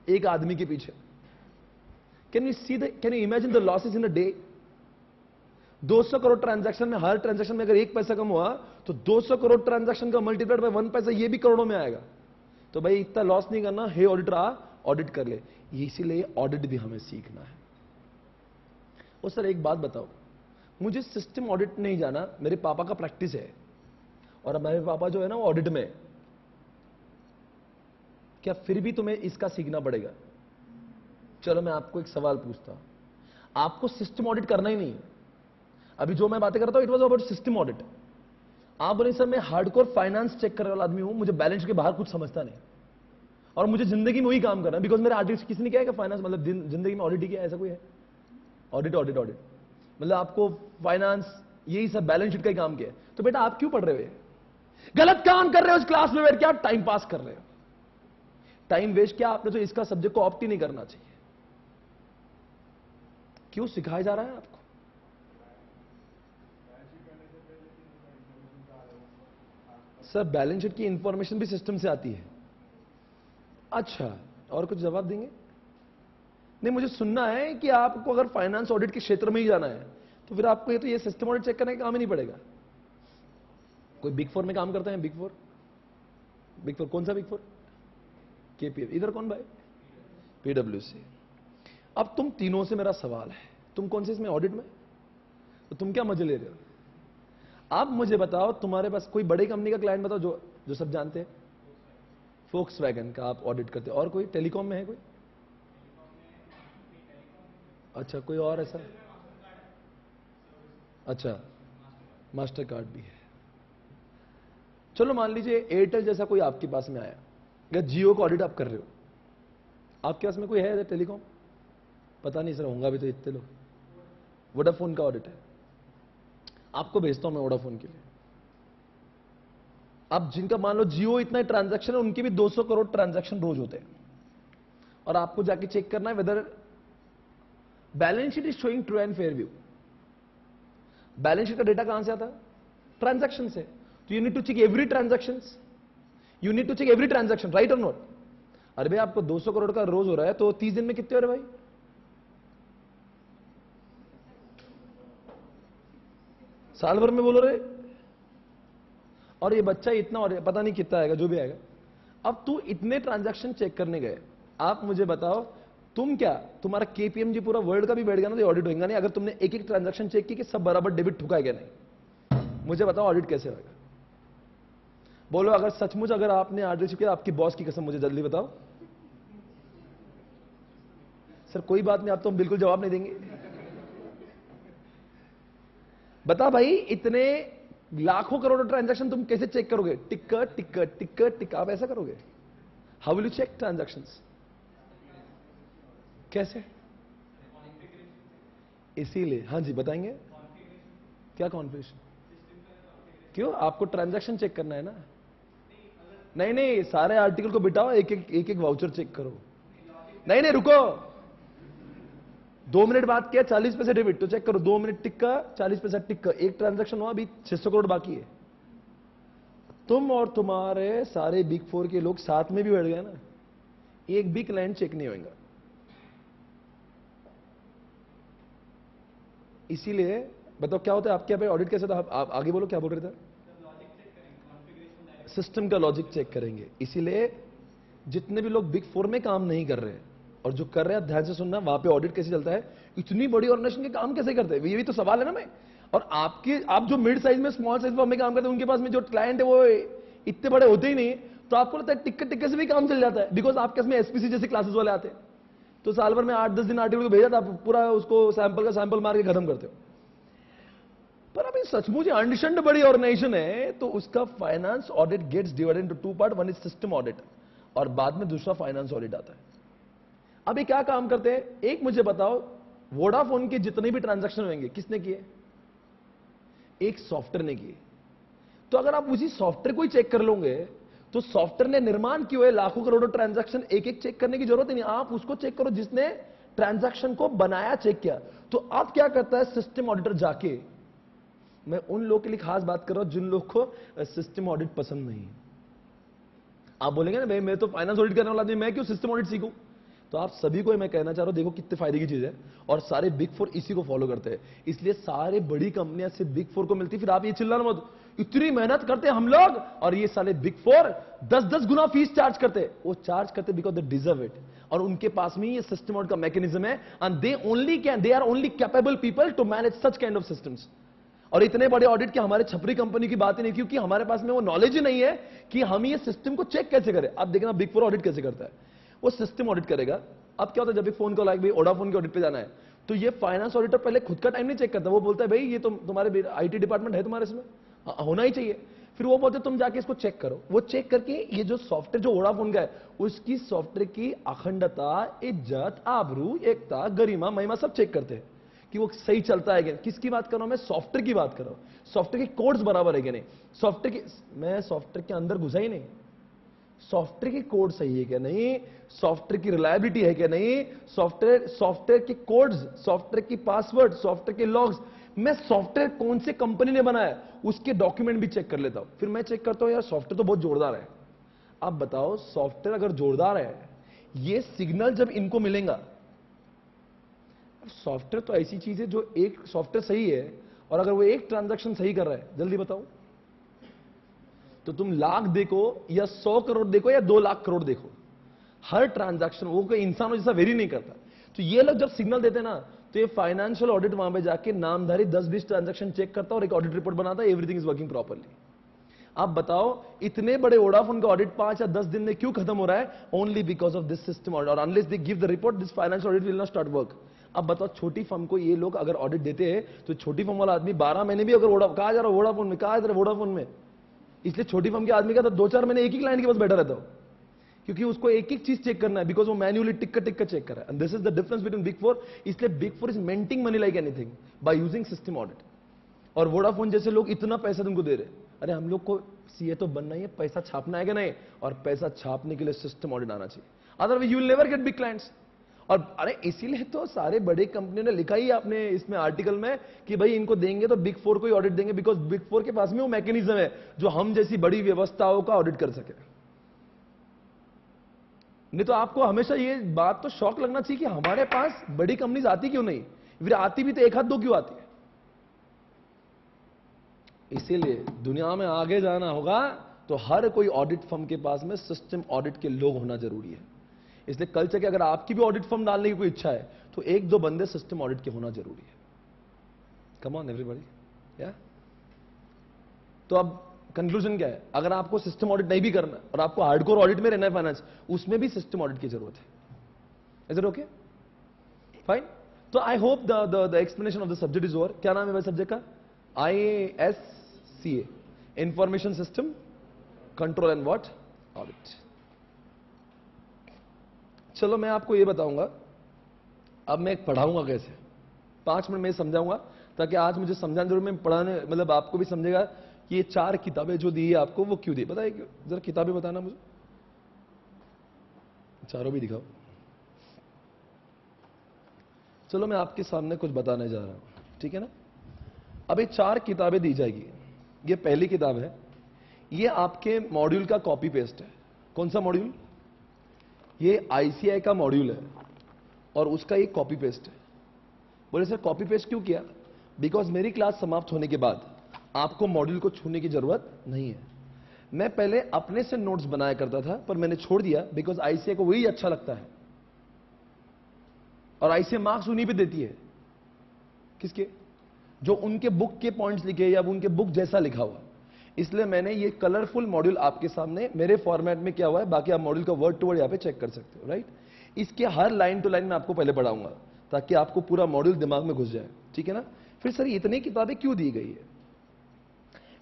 एक आदमी के पीछे, can you imagine the losses in a day? 200 crore transaction में, हर ट्रांजैक्शन में अगर 1 पैसा कम हुआ तो 200 करोड़ ट्रांजैक्शन का मल्टीप्लाइड बाय 1 पैसा, ये भी करोड़ों में आएगा। तो भाई इतना लॉस नहीं करना, हे ऑडिटर ऑडिट कर ले। इसीलिए ऑडिट भी हमें सीखना है। और सर एक बात बताओ, मुझे सिस्टम ऑडिट नहीं जाना, मेरे पापा का प्रैक्टिस है, और मेरे पापा जो है ना वो ऑडिट में, क्या फिर भी तुम्हें इसका सीखना पड़ेगा? चलो मैं आपको एक सवाल पूछता हूं, आपको सिस्टम ऑडिट करना ही नहीं है। अभी जो मैं बातें करता हूं it was about system audit. आप बोले सर मैं हार्डकोर फाइनेंस चेक करने वाला आदमी हूं, मुझे बैलेंस के बाहर कुछ समझता नहीं, और मुझे जिंदगी में वही काम करना है, बिकॉज मेरे आर्टिस्ट किसी ने क्या है कि फाइनेंस मतलब जिंदगी में ऑडिट ही किया, ऐसा कोई है? ऑडिट ऑडिट ऑडिट मतलब आपको फाइनेंस यही सब बैलेंस शीट का ही काम किया है। तो बेटा आप क्यों पढ़ रहे हो? गलत काम कर रहे हो, इस क्लास में बैठ के आप टाइम पास कर रहे हो, टाइम वेस्ट किया आपने। तो इसका सब्जेक्ट को ऑप्ट ही नहीं करना चाहिए। क्यों सिखाया जा रहा है आपको? सर बैलेंस शीट की इंफॉर्मेशन भी सिस्टम से आती है। अच्छा, और कुछ जवाब देंगे? नहीं, मुझे सुनना है कि आपको अगर फाइनेंस ऑडिट के क्षेत्र में ही जाना है तो फिर आपको ये सिस्टम ऑडिट चेक करने का काम ही नहीं पड़ेगा। कोई बिग 4 में काम करते हैं? बिग फोर कौन सा बिग 4? केपीएफ। इधर कौन भाई? पीडब्ल्यूसी। अब तुम तीनों से मेरा सवाल है, तुम कौन से इसमें ऑडिट में, तो तुम क्या मजे ले रहे हो? आप मुझे बताओ, तुम्हारे पास कोई बड़ी कंपनी का क्लाइंट बताओ जो सब जानते हैं। फोक्सवैगन का आप ऑडिट करते हो, और कोई टेलीकॉम में है कोई? अच्छा, कोई और ऐसा? अच्छा, मास्टर कार्ड भी है। चलो मान लीजिए एयरटेल जैसा कोई आपके पास में आया, या जियो का ऑडिट आप कर रहे हो, आपके पास में कोई है टेलीकॉम? पता नहीं सर, होगा भी तो इतने लोग। वोडाफोन का ऑडिट है। आपको भेजता हूं मैं वोडाफोन के लिए। अब जिनका मान लो जियो इतना ट्रांजैक्शन है, उनके भी 200 करोड़ ट्रांजैक्शन रोज होते हैं, और आपको जाके चेक करना है whether balance sheet is showing true and fair view. Balance sheet का डेटा कहां से आता है? ट्रांजैक्शन से। तो you need to check every transaction, you need to check every transaction, right और नॉट? अरे भाई आपको 200 करोड़ का रोज हो रहा है, तो 30 दिन में कितने हो रहे भाई? साल भर में बोलो रे। और ये बच्चा इतना, और पता नहीं कितना आएगा, जो भी आएगा। अब तू इतने ट्रांजैक्शन चेक करने गए, आप मुझे बताओ तुम क्या, तुम्हारा केपीएमजी पूरा वर्ल्ड का भी बैठ गया ना, तो ऑडिट होगा नहीं अगर तुमने एक एक ट्रांजैक्शन चेक की कि सब बराबर डेबिट ठुका है क्या नहीं। मुझे बताओ ऑडिट कैसे होगा? बोलो अगर सचमुच अगर आपने ऑडिट किया, आपकी बॉस की कसम, मुझे जल्दी बताओ। सर कोई बात नहीं, आप तो हम बिल्कुल जवाब नहीं देंगे। बता भाई, इतने लाखों करोड़ों ट्रांजैक्शन तुम कैसे चेक करोगे? टिक्कर टिक्कर टिक्कर टिक्कर, आप ऐसा करोगे? How will you check transactions? कैसे? इसीलिए, हाँ जी बताएंगे। क्या कॉन्फ़िगरेशन? क्यों? आपको ट्रांजैक्शन चेक करना है ना? नहीं नहीं, सारे आर्टिकल को बिठाओ, एक एक वाउचर चेक करो। नहीं नहीं रुको, 2 मिनट बात किया, 40 पैसे डेबिट, तो चेक करो 2 मिनट टिक्का 40 पैसा टिक्का, एक ट्रांजैक्शन हुआ, अभी 600 करोड़ बाकी है। तुम और तुम्हारे सारे बिग 4 के लोग साथ में भी बैठ गए ना, एक भी क्लाइंट चेक नहीं होगा। इसीलिए बताओ क्या होता है आपके यहाँ पे ऑडिट कैसे था? आप आगे बोलो, क्या बोल रहे थे? सिस्टम का लॉजिक चेक करेंगे। इसीलिए जितने भी लोग बिग 4 में काम नहीं कर रहे हैं और जो कर रहे हैं, ध्यान से सुनना, वहां पे ऑडिट कैसे चलता है, इतनी बड़ी ऑर्गेनाइजेशन के काम कैसे करते हैं, ये भी तो सवाल है ना। मैं और आप जो मिड साइज में, स्मॉल साइज में काम करते हैं, उनके पास में जो क्लाइंट है वो इतने बड़े होते ही नहीं, तो आपको लगता है टिक्के टिक्के से भी काम चल जाता है, बिकॉज आपके इसमें एसपीसी जैसे क्लासेस वाले आते हैं, तो साल भर में 8-10 दिन आर्टिकल को भेजा था, आप पूरा उसको सैंपल का सैंपल मार के खत्म करते हो। पर अभी सचमुच अंडरस्टैंड बड़ी ऑर्गेनाइजेशन है, तो उसका finance audit gets divided into 2 part, one is system audit और बाद में दूसरा फाइनेंस ऑडिट आता है। अभी क्या काम करते हैं, एक मुझे बताओ, वोडाफोन के जितने भी ट्रांजैक्शन होंगे किसने किए? एक सॉफ्टवेयर ने किए। तो अगर आप उसी सॉफ्टवेयर को ही चेक कर लोगे, तो सॉफ्टवेयर ने निर्माण किए हुए लाखों करोड़ों ट्रांजैक्शन एक एक चेक करने की जरूरत ही नहीं, आप उसको चेक करो जिसने ट्रांजैक्शन को बनाया, चेक किया। तो अब क्या करता है सिस्टम ऑडिटर जाके, मैं उन लोगों के लिए खास बात कर रहा हूं जिन लोग को सिस्टम ऑडिट पसंद नहीं। आप बोलेंगे ना भाई मैं तो फाइनेंस ऑडिट करने वाला आदमी, मैं क्यों सिस्टम ऑडिट सीखूं? तो आप सभी को मैं कहना चाह रहा हूं, देखो कितने फायदे की चीज है, और सारे बिग 4 इसी को फॉलो करते हैं, इसलिए सारे बड़ी कंपनियां सिर्फ बिग 4 को मिलती। फिर आप ये चिल्लाना मत, इतनी मेहनत करते हैं हम लोग और ये साले बिग 4 10-10 गुना फीस चार्ज करते। वो चार्ज करते बिकॉज दे डिजर्व इट, और उनके पास में ये सिस्टम ऑडिट का मैकेनिज्म है, and they are only capable people to manage such kind of systems. और इतने बड़े ऑडिट के हमारे छपरी कंपनी की बात ही नहीं, क्योंकि हमारे पास में वो नॉलेज ही नहीं है कि हम ये सिस्टम को चेक कैसे करें। अब देखना बिग 4 ऑडिट कैसे करता है, वो सिस्टम ऑडिट करेगा। अब क्या होता है, जब भी फोन कॉल आएगी, वोडाफोन के ऑडिट पे जाना है, तो ये फाइनेंस ऑडिटर पहले खुद का टाइम नहीं चेक करता, वो बोलता है भाई ये तो तुम्हारे आईटी डिपार्टमेंट है तुम्हारे इसमें, होना ही चाहिए। फिर वो बोलते तुम जाके इसको चेक करो, वो चेक करके ये जो सॉफ्टवेयर जो वोडाफोन का है, उसकी सॉफ्टवेयर की अखंडता, इज्जत, आबरू, एकता, गरिमा, महिमा सब चेक करते हैं कि वो सही चलता है क्या। किसकी बात कर रहा हूं मैं? सॉफ्टवेयर की बात कर रहा हूं। सॉफ्टवेयर के कोड्स बराबर है कि नहीं, सॉफ्टवेयर की, मैं सॉफ्टवेयर के अंदर घुसा ही नहीं, सॉफ्टवेयर की कोड सही है क्या नहीं, सॉफ्टवेयर की रिलायबिलिटी है क्या नहीं, सॉफ्टवेयर के कोड्स, सॉफ्टवेयर की पासवर्ड, सॉफ्टवेयर के लॉग्स, मैं सॉफ्टवेयर कौन से कंपनी ने बनाया उसके डॉक्यूमेंट भी चेक कर लेता हूं। फिर मैं चेक करता हूं यार सॉफ्टवेयर तो बहुत जोरदार है। अब बताओ सॉफ्टवेयर अगर जोरदार है, ये सिग्नल जब इनको मिलेगा, सॉफ्टवेयर तो ऐसी चीज है जो एक सॉफ्टवेयर सही है, और अगर वो एक ट्रांजैक्शन सही कर रहा है, जल्दी बताओ, तो तुम लाख देखो या 100 करोड़ देखो या 2 लाख करोड़ देखो, हर ट्रांजैक्शन वो कोई इंसानों जैसा वेरी नहीं करता। तो ये लोग जब सिग्नल देते ना, तो ये फाइनेंशियल ऑडिट वहां पे जाके नामधारी 10-20 ट्रांजैक्शन चेक करता और एक ऑडिट रिपोर्ट बनाता है, एवरीथिंग इज वर्किंग प्रॉपर्ली। आप बताओ इतने बड़े वोडाफोन का ऑडिट 5 या 10 दिन में क्यों खत्म हो रहा है? Only because of this system audit, और unless they give the report this financial audit will not start work. अब बताओ छोटी फर्म को ये लोग अगर ऑडिट देते हैं, तो छोटी फर्म वाला आदमी 12 महीने भी अगर कहा जा रहा है वोडाफोन में, कहा जा रहा है वोडाफोन में, इसलिए छोटी फर्म के आदमी का तो 2-4 महीने एक ही क्लाइंट के पास बैठा रहता हो, क्योंकि उसको एक एक चीज चेक करना है, बिकॉज वो मैन्युअली टिक्का टिक्का चेक कर रहा है। And this is the difference between big 4। इसलिए big 4 is minting money like anything by using system audit. और वोडाफोन जैसे लोग इतना पैसा तुमको दे रहे, अरे हम लोग को सीए तो बनना ही है, पैसा छापना है कि नहीं, और पैसा छापने के लिए सिस्टम ऑडिट आना चाहिए, otherwise you will never get big clients. और अरे इसीलिए तो सारे बड़े कंपनी ने लिखा ही आपने इसमें आर्टिकल में कि भाई इनको देंगे तो बिग फोर को ही ऑडिट देंगे, बिकॉज बिग फोर के पास में वो मैकेनिज्म है जो हम जैसी बड़ी व्यवस्थाओं का ऑडिट कर सके। नहीं तो आपको हमेशा ये बात तो शौक लगना चाहिए कि हमारे पास बड़ी कंपनीज आती क्यों नहीं, फिर आती भी तो एक हाथ दो क्यों आती है। इसीलिए दुनिया में आगे जाना होगा तो हर कोई ऑडिट फर्म के पास में सिस्टम ऑडिट के लोग होना जरूरी है। इसलिए कल चल के अगर आपकी भी ऑडिट फर्म डालने की कोई इच्छा है तो एक दो बंदे सिस्टम ऑडिट के होना जरूरी है। कम ऑन एवरीबॉडी, या तो अब कंक्लूजन क्या है, अगर आपको सिस्टम ऑडिट नहीं भी करना और आपको हार्डकोर ऑडिट में रहना है फाइनेंस, उसमें भी सिस्टम ऑडिट की जरूरत है। Is it okay, fine. तो I hope the explanation of the subject is over. क्या नाम है भाई सब्जेक्ट का? ISCA, information system control and what audit. चलो मैं आपको ये बताऊंगा, अब मैं पढ़ाऊंगा कैसे, 5 मिनट में समझाऊंगा, ताकि आज मुझे समझाने जरूर, मैं पढ़ाने मतलब आपको भी समझेगा कि ये 4 किताबें जो दी है आपको वो क्यों दी, बताइए क्यों, जरा किताबें बताना मुझे, चारों भी दिखाओ। चलो मैं आपके सामने कुछ बताने जा रहा हूं, ठीक है ना। अब ये 4 किताबें दी जाएगी। ये पहली किताब है, ये आपके मॉड्यूल का कॉपी पेस्ट है। कौन सा मॉड्यूल? ये ICI का मॉड्यूल है और उसका एक कॉपी पेस्ट है। बोले सर कॉपी पेस्ट क्यों किया? बिकॉज मेरी क्लास समाप्त होने के बाद आपको मॉड्यूल को छूने की जरूरत नहीं है। मैं पहले अपने से नोट्स बनाया करता था, पर मैंने छोड़ दिया बिकॉज ICI को वही अच्छा लगता है, और ICI मार्क्स उन्हीं पे देती है। किसके? जो उनके बुक के पॉइंट्स लिखे या उनके बुक जैसा लिखा हुआ। इसलिए मैंने ये कलरफुल मॉड्यूल आपके सामने मेरे फॉर्मेट में किया हुआ है, बाकी आप मॉड्यूल का वर्ड टू वर्ड यहां पे चेक कर सकते हो, राइट। इसके हर लाइन टू लाइन में आपको पहले पढ़ाऊंगा ताकि आपको पूरा मॉड्यूल दिमाग में घुस जाए, ठीक है ना। फिर सर इतनी किताबें क्यों दी गई है?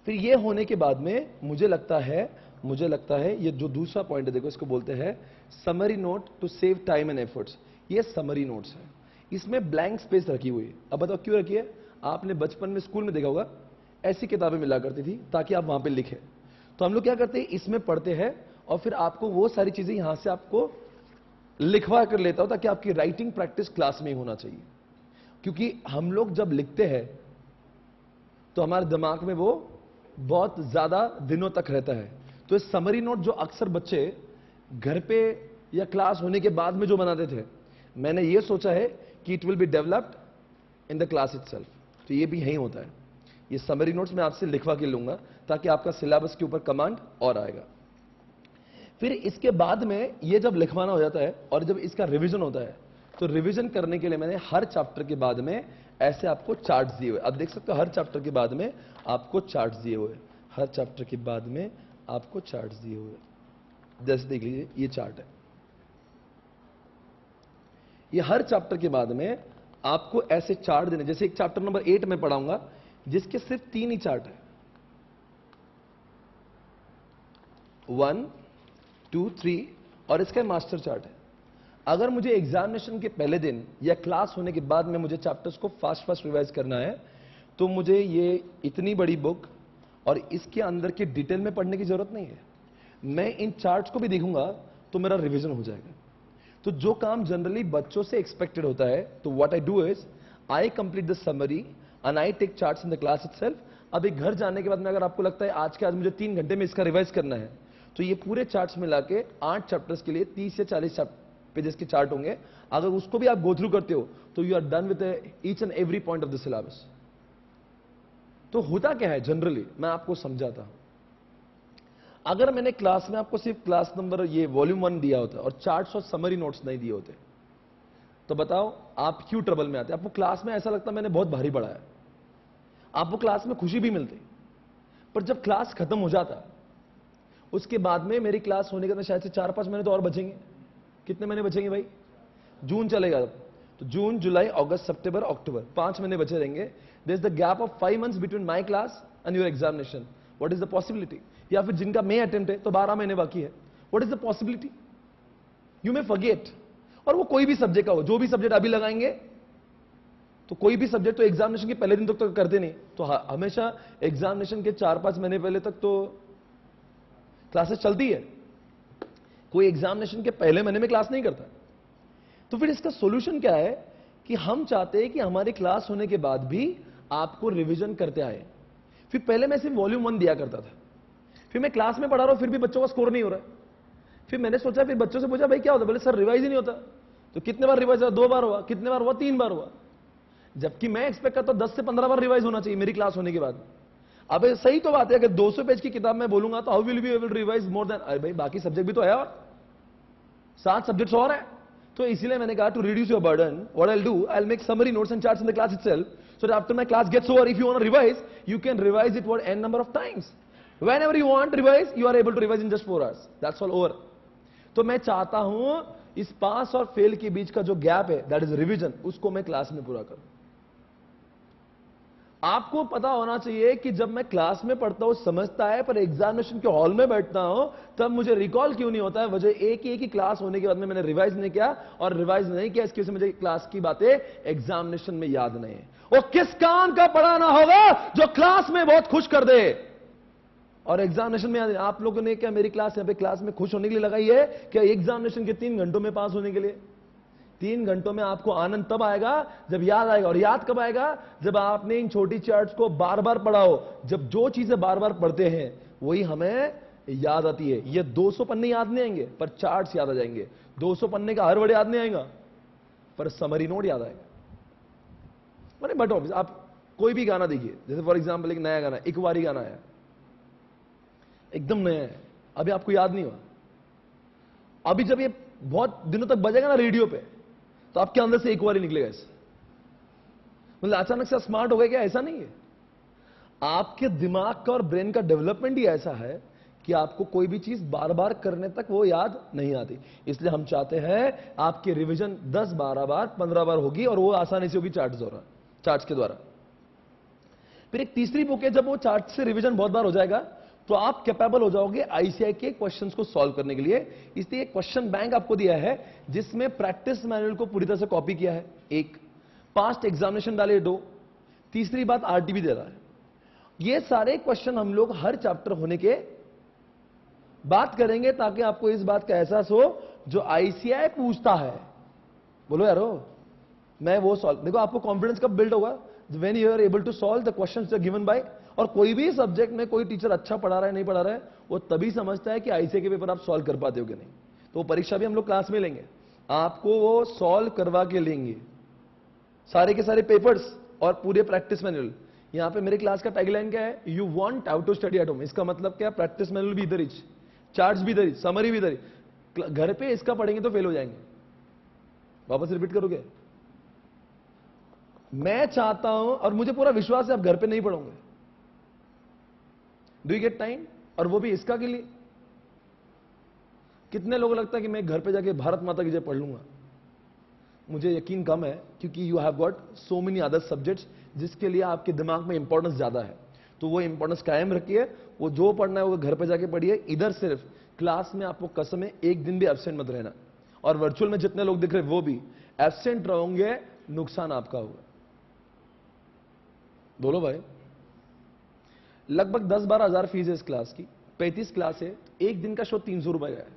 फिर ये होने के बाद में मुझे लगता है ये जो दूसरा पॉइंट है, देखो इसको बोलते हैं summary note to save time and efforts. ये समरी नोट्स है, इसमें ब्लैंक स्पेस रखी हुई है। अब बताओ क्यों रखी है? आपने बचपन में स्कूल में देखा होगा ऐसी किताबें मिला करती थी ताकि आप वहां पे लिखें। तो हम लोग क्या करते हैं, इसमें पढ़ते हैं और फिर आपको वो सारी चीजें यहां से आपको लिखवा कर लेता हूं ताकि आपकी राइटिंग प्रैक्टिस क्लास में ही होना चाहिए। क्योंकि हम लोग जब लिखते हैं तो हमारे दिमाग में वो बहुत ज्यादा दिनों तक रहता है। तो ये समरी नोट जो अक्सर बच्चे घर पे या क्लास होने के बाद में जो बनाते थे, मैंने ये सोचा है कि it will be developed in the class itself. तो ये भी यही होता है, ये समरी नोट्स मैं आपसे लिखवा के लूंगा ताकि आपका सिलेबस के ऊपर कमांड और आएगा। फिर इसके बाद में ये जब लिखवाना हो जाता है और जब इसका रिवीजन होता है, तो रिवीजन करने के लिए मैंने हर चैप्टर के बाद में ऐसे आपको चार्ट्स दिए हुए। अब देख सकते हो हर चैप्टर के बाद में आपको चार्ट्स दिए हुए, हर चैप्टर के बाद में आपको चार्ट्स दिए हुए। जैसे देख लीजिए ये चार्ट है, ये हर चैप्टर के बाद में आपको ऐसे चार्ट देने। जैसे एक चैप्टर नंबर 8 में पढ़ाऊंगा जिसके सिर्फ 3 ही चार्ट है, 1, 2, 3, और इसका मास्टर चार्ट है। अगर मुझे एग्जामिनेशन के पहले दिन या क्लास होने के बाद में मुझे चैप्टर्स को फास्ट रिवाइज करना है, तो मुझे ये इतनी बड़ी बुक और इसके अंदर के डिटेल में पढ़ने की जरूरत नहीं है। मैं इन चार्ट्स को भी देखूंगा तो मेरा रिवीजन हो जाएगा। तो जो काम जनरली बच्चों से एक्सपेक्टेड होता है, तो what I do is I complete the summary and I take charts in the class itself. अब एक घर जाने के बाद में अगर आपको लगता है आज के आज मुझे 3 घंटे में इसका रिवाइज करना है, तो ये पूरे चार्ट्स मिला के 8 चैप्टर्स के लिए 30 से 40 पेजेस के चार्ट होंगे। अगर उसको भी आप गो थ्रू करते हो तो you are done with each and every point of the syllabus. तो होता क्या है जनरली, मैं आपको समझाता हूं। अगर मैंने क्लास में आपको सिर्फ क्लास नंबर ये वॉल्यूम 1 दिया होता और चार्ट्स और समरी नोट्स नहीं दिए होते, तो बताओ आप क्यों ट्रबल में आते? आपको क्लास में ऐसा लगता मैंने बहुत भारी पढ़ा है, आपको क्लास में खुशी भी मिलती। पर जब क्लास खत्म हो जाता, उसके बाद में मेरी क्लास होने के शायद से 4-5 महीने तो और बचेंगे। कितने महीने बचेंगे भाई? जून चलेगा तो जून, जुलाई, अगस्त, सितंबर, अक्टूबर, 5 महीने बचे रहेंगे। There is the gap of 5 months between my class and your examination. What is the possibility? या फिर जिनका मे अटेम्प्ट है तो 12 महीने बाकी है। What is the possibility? You may forget. और वो कोई भी सब्जेक्ट का हो, जो भी सब्जेक्ट अभी लगाएंगे तो कोई भी सब्जेक्ट तो एग्जामिनेशन के पहले दिन तक तो करते नहीं, तो हमेशा एग्जामिनेशन के 4-5 महीने पहले तक तो क्लासेस चलती है। कोई एग्जामिनेशन के पहले महीने में क्लास नहीं करता। तो फिर इसका सॉल्यूशन क्या है कि हम चाहते हैं कि हमारी क्लास होने के बाद भी आपको रिवीजन करते आए। फिर पहले मैं सिर्फ वॉल्यूम 1 दिया करता था, फिर मैं क्लास में पढ़ा रहा हूं फिर भी बच्चों का स्कोर नहीं हो रहा है। फिर मैंने सोचा, फिर बच्चों से पूछा भाई क्या होता है, बोले सर रिवाइज ही नहीं होता। तो कितने बार रिवाइज हुआ? 2 बार हुआ। कितने बार हुआ? 3 बार हुआ। जबकि मैं एक्सपेक्ट करता हूं 10 से 15 बार रिवाइज होना चाहिए मेरी क्लास होने के बाद। अब सही तो बात है, अगर 200 पेज की किताब मैं बोलूंगा तो how will be able to revise more then, अरे भाई बाकी सब्जेक्ट भी तो है और 7 सब्जेक्ट्स और है। तो इसीलिए मैंने कहा to reduce your burden what I will do, I will make summary notes and charts in the class itself, so that after my class gets over, if you want to revise, you can revise it for n number of times. Whenever you want to revise, you are able to revise in just 4 hours. That's all over. तो मैं चाहता हूं इस पास और fail के बीच का जो gap है, दैट इज रिवीजन, उसको मैं क्लास में पूरा करूं। आपको पता होना चाहिए कि जब मैं क्लास में पढ़ता हूं समझता है, पर एग्जामिनेशन के हॉल में बैठता हूं तब मुझे रिकॉल क्यों नहीं होता है? वजह एक ही क्लास होने के बाद में मैंने रिवाइज नहीं किया, और रिवाइज नहीं किया इसकी वजह से मुझे क्लास की बातें एग्जामिनेशन में याद नहीं है। वो किस कान का पढ़ाना होगा जो क्लास में बहुत खुश कर दे और एग्जामिनेशन में याद नहीं। आप लोगों ने क्या मेरी क्लास यहां पे क्लास में खुश होने के लिए लगाई है क्या? एग्जामिनेशन के 3 घंटों में पास होने के लिए? 3 घंटों में आपको आनंद तब आएगा जब याद आएगा। और याद कब आएगा? जब आपने इन छोटी चार्ट्स को बार बार पढ़ा हो। जब जो चीजें बार बार पढ़ते हैं वही हमें याद आती है। ये 200 पन्ने याद नहीं आएंगे पर चार्ट्स याद आ जाएंगे। 200 पन्ने का हर वर्ड याद नहीं आएगा पर समरी नोट याद आएगा। मैंने बट आप कोई भी गाना देखिए, जैसे फॉर एग्जाम्पल एक नया गाना, एक बारी गाना आया, एकदम नया है, अभी आपको याद नहीं हुआ। अभी जब ये बहुत दिनों तक बजेगा ना रेडियो पे, तो आपके अंदर से एक बार ही निकलेगा ऐसे। मतलब अचानक से स्मार्ट हो गए क्या? ऐसा नहीं है। आपके दिमाग का और ब्रेन का डेवलपमेंट ही ऐसा है कि आपको कोई भी चीज बार बार करने तक वो याद नहीं आती। इसलिए हम चाहते हैं आपकी रिवीजन 10, 12 बार, 15 बार होगी और वो आसानी से होगी चार्ट्स के द्वारा। फिर एक तीसरी बुक है, जब वो चार्ट से रिवीजन बहुत बार हो जाएगा तो आप कैपेबल हो जाओगे आईसीआई के क्वेश्चंस को सॉल्व करने के लिए। इसलिए एक क्वेश्चन बैंक आपको दिया है जिसमें प्रैक्टिस मैनुअल को पूरी तरह से कॉपी किया है, एक पास्ट एग्जामिनेशन डाले 2, तीसरी बात आरटीबी दे रहा है। ये सारे क्वेश्चन हम लोग हर चैप्टर होने के बात करेंगे ताकि आपको इस बात का एहसास हो जो आईसीआई पूछता है। बोलो यारो, मैं वो सॉल्व, देखो आपको कॉन्फिडेंस कब बिल्ड होगा? When you are able to solve the questions given by. और कोई भी सब्जेक्ट में कोई टीचर अच्छा पढ़ा रहा है नहीं पढ़ा रहा है, वो तभी समझता है कि आईसीआई के पेपर आप सॉल्व कर पाते हो कि नहीं। तो परीक्षा भी हम लोग क्लास में लेंगे, आपको वो सॉल्व करवा के लेंगे सारे के सारे पेपर्स और पूरे प्रैक्टिस मैनुअल। यहां पे मेरे क्लास का टैगलाइन क्या है? You want how to study at home. इसका मतलब क्या? प्रैक्टिस मैनुअल भी इधर ही, चार्ट्स भी इधर ही, समरी भी इधर ही। घर पे इसका पढ़ेंगे तो फेल हो जाएंगे। वापस रिपीट करोगे? मैं चाहता हूं और मुझे पूरा विश्वास है आप घर पे नहीं पढ़ोगे। Do you get time? और वो भी इसका के लिए। कितने लोगों को लगता है कि मैं घर पे जाके भारत माता की जय पढ़ लूंगा? मुझे यकीन कम है, क्योंकि you have got so many other subjects जिसके लिए आपके दिमाग में इंपॉर्टेंस ज्यादा है। तो वो इंपॉर्टेंस कायम रखिए, वो जो पढ़ना है वो घर पे जाके पढ़िए। इधर सिर्फ क्लास में आपको कसम है एक दिन भी एब्सेंट मत रहना। और वर्चुअल में जितने लोग दिख रहे वो भी एब्सेंट रहोगे, नुकसान आपका होगा। बोलो भाई। लगभग 10-12 हजार फीस है इस क्लास की, 35 क्लास है, एक दिन का शो 300 रुपए का है।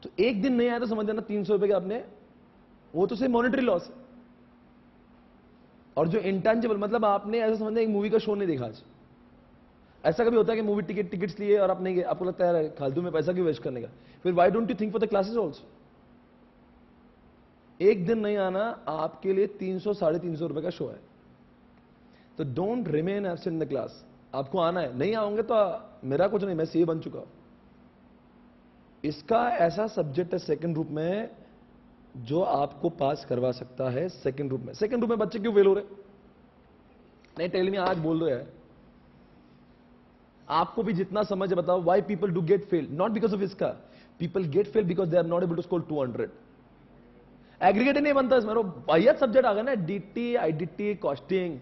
तो एक दिन नहीं आया तो समझ जाना 300 रुपए का आपने, वो तो सिर्फ मॉनेटरी लॉस है। और जो इंटेंजिबल, मतलब आपने ऐसा समझना एक मूवी का शो नहीं देखा आज। ऐसा कभी होता है कि मूवी टिकट्स लिए और आपने, आपको लगता है फालतू में पैसा क्यों वेस्ट करने का? फिर why don't you think for the classes also? एक दिन नहीं आना आपके लिए 300-350 रुपए का शो है। तो don't remain absent in the class. आपको आना है, नहीं आओगे तो मेरा कुछ नहीं, मैं सीए बन चुका हूं। इसका ऐसा सब्जेक्ट है सेकंड ग्रुप में जो आपको पास करवा सकता है। सेकंड ग्रुप में, सेकंड ग्रुप में बच्चे क्यों फेल हो रहे? नहीं टेल मी, आज बोल रहे हैं आपको भी जितना समझ है बताओ। Why people do get fail? Not because of इसका, people get fail because they are not able to score 200। Aggregate नहीं बनता इसमें। भैया सब्जेक्ट आ गया ना, DT, IDT, costing.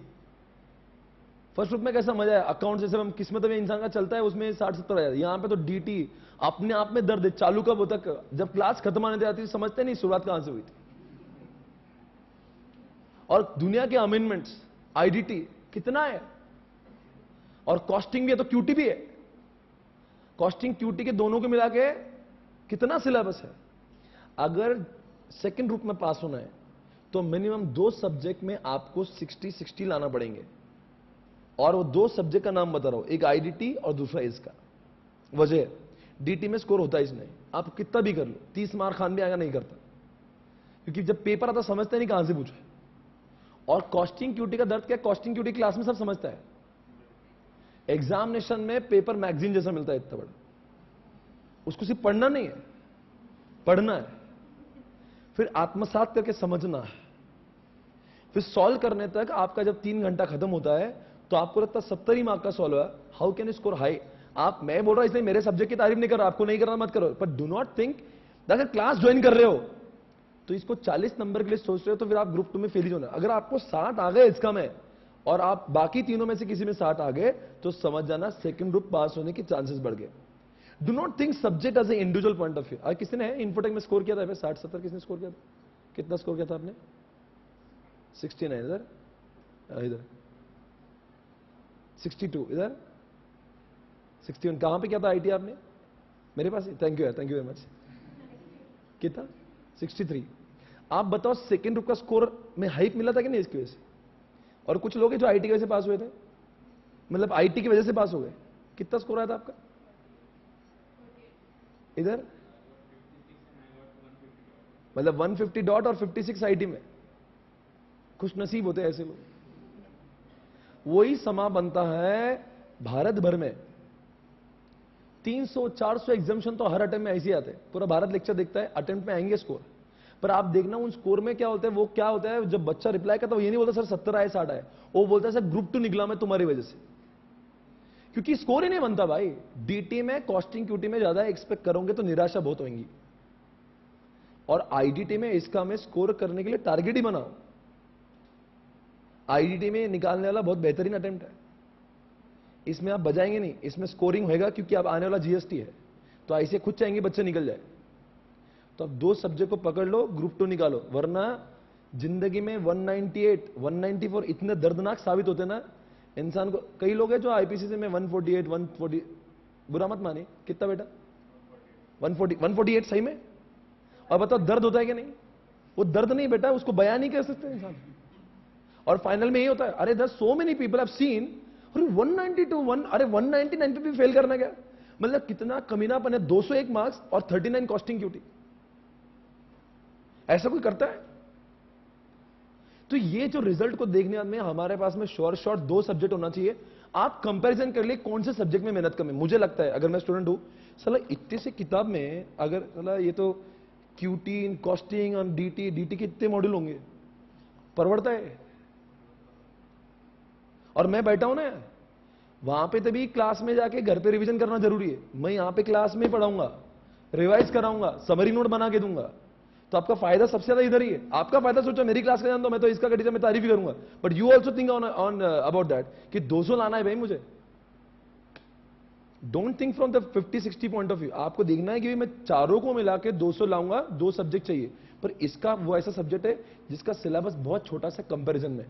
First group में कैसा मजा है? अकाउंट जैसे हम किस्मत में इंसान का चलता है उसमें 60-70 हजार। यहां पे तो डीटी अपने आप में दर्द है। चालू कब होता? जब क्लास खत्म आने जाती थी समझते नहीं शुरुआत कहां से हुई थी। और दुनिया के अमेंडमेंट्स, आईडीटी कितना है, और कॉस्टिंग भी है तो क्यूटी भी है। कॉस्टिंग क्यूटी के दोनों को मिला के कितना सिलेबस है। अगर सेकंड ग्रुप में पास होना है तो मिनिमम 2 सब्जेक्ट में आपको 60 लाना पड़ेंगे। और वो 2 सब्जेक्ट का नाम बता रहा हूं, एक आईडीटी और दूसरा इसका। वजह, डीटी में स्कोर होता है इसमें, आप कितना भी कर लो 30 मार्क खान भी आएगा नहीं करता, क्योंकि जब पेपर आता समझते नहीं कहां से पूछा। और कॉस्टिंग क्यूटी का दर्द क्या है, कॉस्टिंग क्यूटी क्लास में सब समझता है, एग्जामिनेशन में पेपर मैगजीन जैसा मिलता है इतना बड़ा, उसको सिर्फ पढ़ना नहीं है, पढ़ना है, फिर आत्मसात करके समझना है, फिर सॉल्व करने तक आपका जब 3 घंटा खत्म होता है तो आपको लगता है 70 ही मार्क का सॉल्व है। How can you score high? आप, मैं बोल रहा हूं इसलिए मेरे सब्जेक्ट की तारीफ नहीं कर रहा, आपको नहीं करना मत करो, पर डू नॉट थिंक अगर क्लास ज्वाइन कर रहे हो तो इसको 40 नंबर के लिए सोच रहे हो तो फिर आप ग्रुप 2 में फेल ही होना। अगर आपको 60 आ गए इसका में और आप बाकी तीनों में से किसी में 60 आ गए तो समझ जाना सेकंड ग्रुप पास होने के चांसेस बढ़ गए। Do not think subject as a individual point of view. अगर किसी ने इन्फोटेक में स्कोर किया था 60-70, किसने स्कोर किया था? कितना स्कोर किया था आपने? 69 इधर, इधर 62, इधर 61। कहां पे क्या था आईटी आपने? मेरे पास ही। थैंक यू यार, थैंक यू वेरी मच। कितना? 63। आप बताओ सेकेंड ग्रुप का स्कोर में हाइप मिला था कि नहीं इसकी वजह से? और कुछ लोग हैं जो आईटी की वजह से पास हुए थे, मतलब आईटी की वजह से पास हो गए। कितना स्कोर आया था आपका? इधर मतलब 150 डॉट और 56 आईटी में। खुश नसीब होते हैं ऐसे लोग। वही समा बनता है भारत भर में 300-400 एग्जामिशन तो हर अटेम्प्ट में ऐसे ही आते हैं। पूरा भारत लेक्चर देखता है, अटेम्प्ट में आएंगे स्कोर, पर आप देखना उन स्कोर में क्या होता है। वो क्या होता है, जब बच्चा रिप्लाई करता है वो ये नहीं बोलता सर 70 आए 60 आए, वो बोलता है सर ग्रुप 2 निकला मैं तुम्हारी वजह से, क्योंकि स्कोर ही नहीं बनता भाई। डीटी में, कॉस्टिंग क्यूटी में ज्यादा एक्सपेक्ट करोगे तो निराशा बहुत होगी। और आईडीटी में, इसका में स्कोर करने के लिए टारगेट ही बनाओ। आईडीटी में निकालने वाला बहुत बेहतरीन अटेम्प्ट है, इसमें आप बजाएंगे नहीं, इसमें स्कोरिंग होएगा क्योंकि अब आने वाला जीएसटी है, तो ऐसे खुद चाहेंगे बच्चे निकल जाए। तो अब 2 सब्जेक्ट को पकड़ लो, ग्रुप 2 निकालो, वरना जिंदगी में 198, 194 इतने दर्दनाक साबित होते ना इंसान को। कई लोग हैं जो आईपीसीसी में 148, 140, बुरा मत माने, कितना बेटा? 148 सही में। और बताओ दर्द होता है कि नहीं? वो दर्द नहीं बेटा, उसको बयान नहीं कर सकते इंसान। और फाइनल में यही होता है, अरे दस so many people have seen, अरे 192, अरे 199 पे भी फेल करना क्या? मतलब कितना कमीनापन है। 201 मार्क्स और 39 कॉस्टिंग क्यूटी, ऐसा कोई करता है? तो ये जो रिजल्ट को देखने में हमारे पास में शॉर्ट 2 सब्जेक्ट होना चाहिए। आप कंपैरिजन कर लिए कौन से सब्जेक्ट में मेहनत कम है। मुझे लगता है अगर मैं स्टूडेंट हूं, साला इतने से किताब में अगर साला ये तो क्यूटी, कॉस्टिंग और डीटी के इतने मॉड्यूल होंगे, परवड़ता है? और मैं बैठा हूं ना वहां पे, तभी क्लास में जाके घर पे रिवीजन करना जरूरी है। मैं यहां पे क्लास में पढ़ाऊंगा, रिवाइज कराऊंगा, समरी नोट बना के दूंगा, तो आपका फायदा सबसे ज्यादा इधर ही है। आपका फायदा सोचो, मेरी क्लास का जान दो, मैं तो इसका टीचर में तारीफ ही करूंगा, but you also think on about that कि 200 लाना है भाई मुझे। Don't think from the 50-60 point of view. आपको देखना है कि मैं चारों को मिला के 200 लाऊंगा, 2 सब्जेक्ट चाहिए, पर इसका वो ऐसा सब्जेक्ट है जिसका सिलेबस बहुत छोटा सा कंपेरिजन में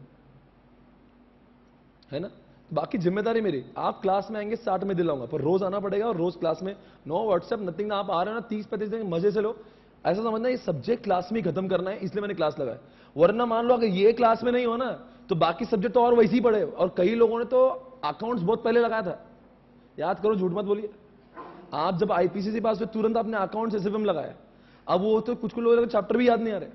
है ना। बाकी जिम्मेदारी मेरी। आप क्लास में आएंगे 60 में दिलाऊंगा, पर रोज आना पड़ेगा और रोज क्लास में, नो व्हाट्सएप नथिंग ना। आप आ रहे हो ना 30-35 दिन मजे से लो, ऐसा समझना ये सब्जेक्ट क्लास में ही खत्म करना है, इसलिए मैंने क्लास लगाया। वरना मान लो अगर ये क्लास में नहीं हो ना तो बाकी सब्जेक्ट तो और वैसे ही पड़े। और कई लोगों ने तो अकाउंट्स बहुत पहले लगाया था, याद करो, झूठ मत बोलिए। आप जब आईपीसीसी पास हुए तुरंत आपने अकाउंट्स एसएफएम लगाया, अब वो तो कुछ लोगों को चैप्टर भी याद नहीं आ रहे।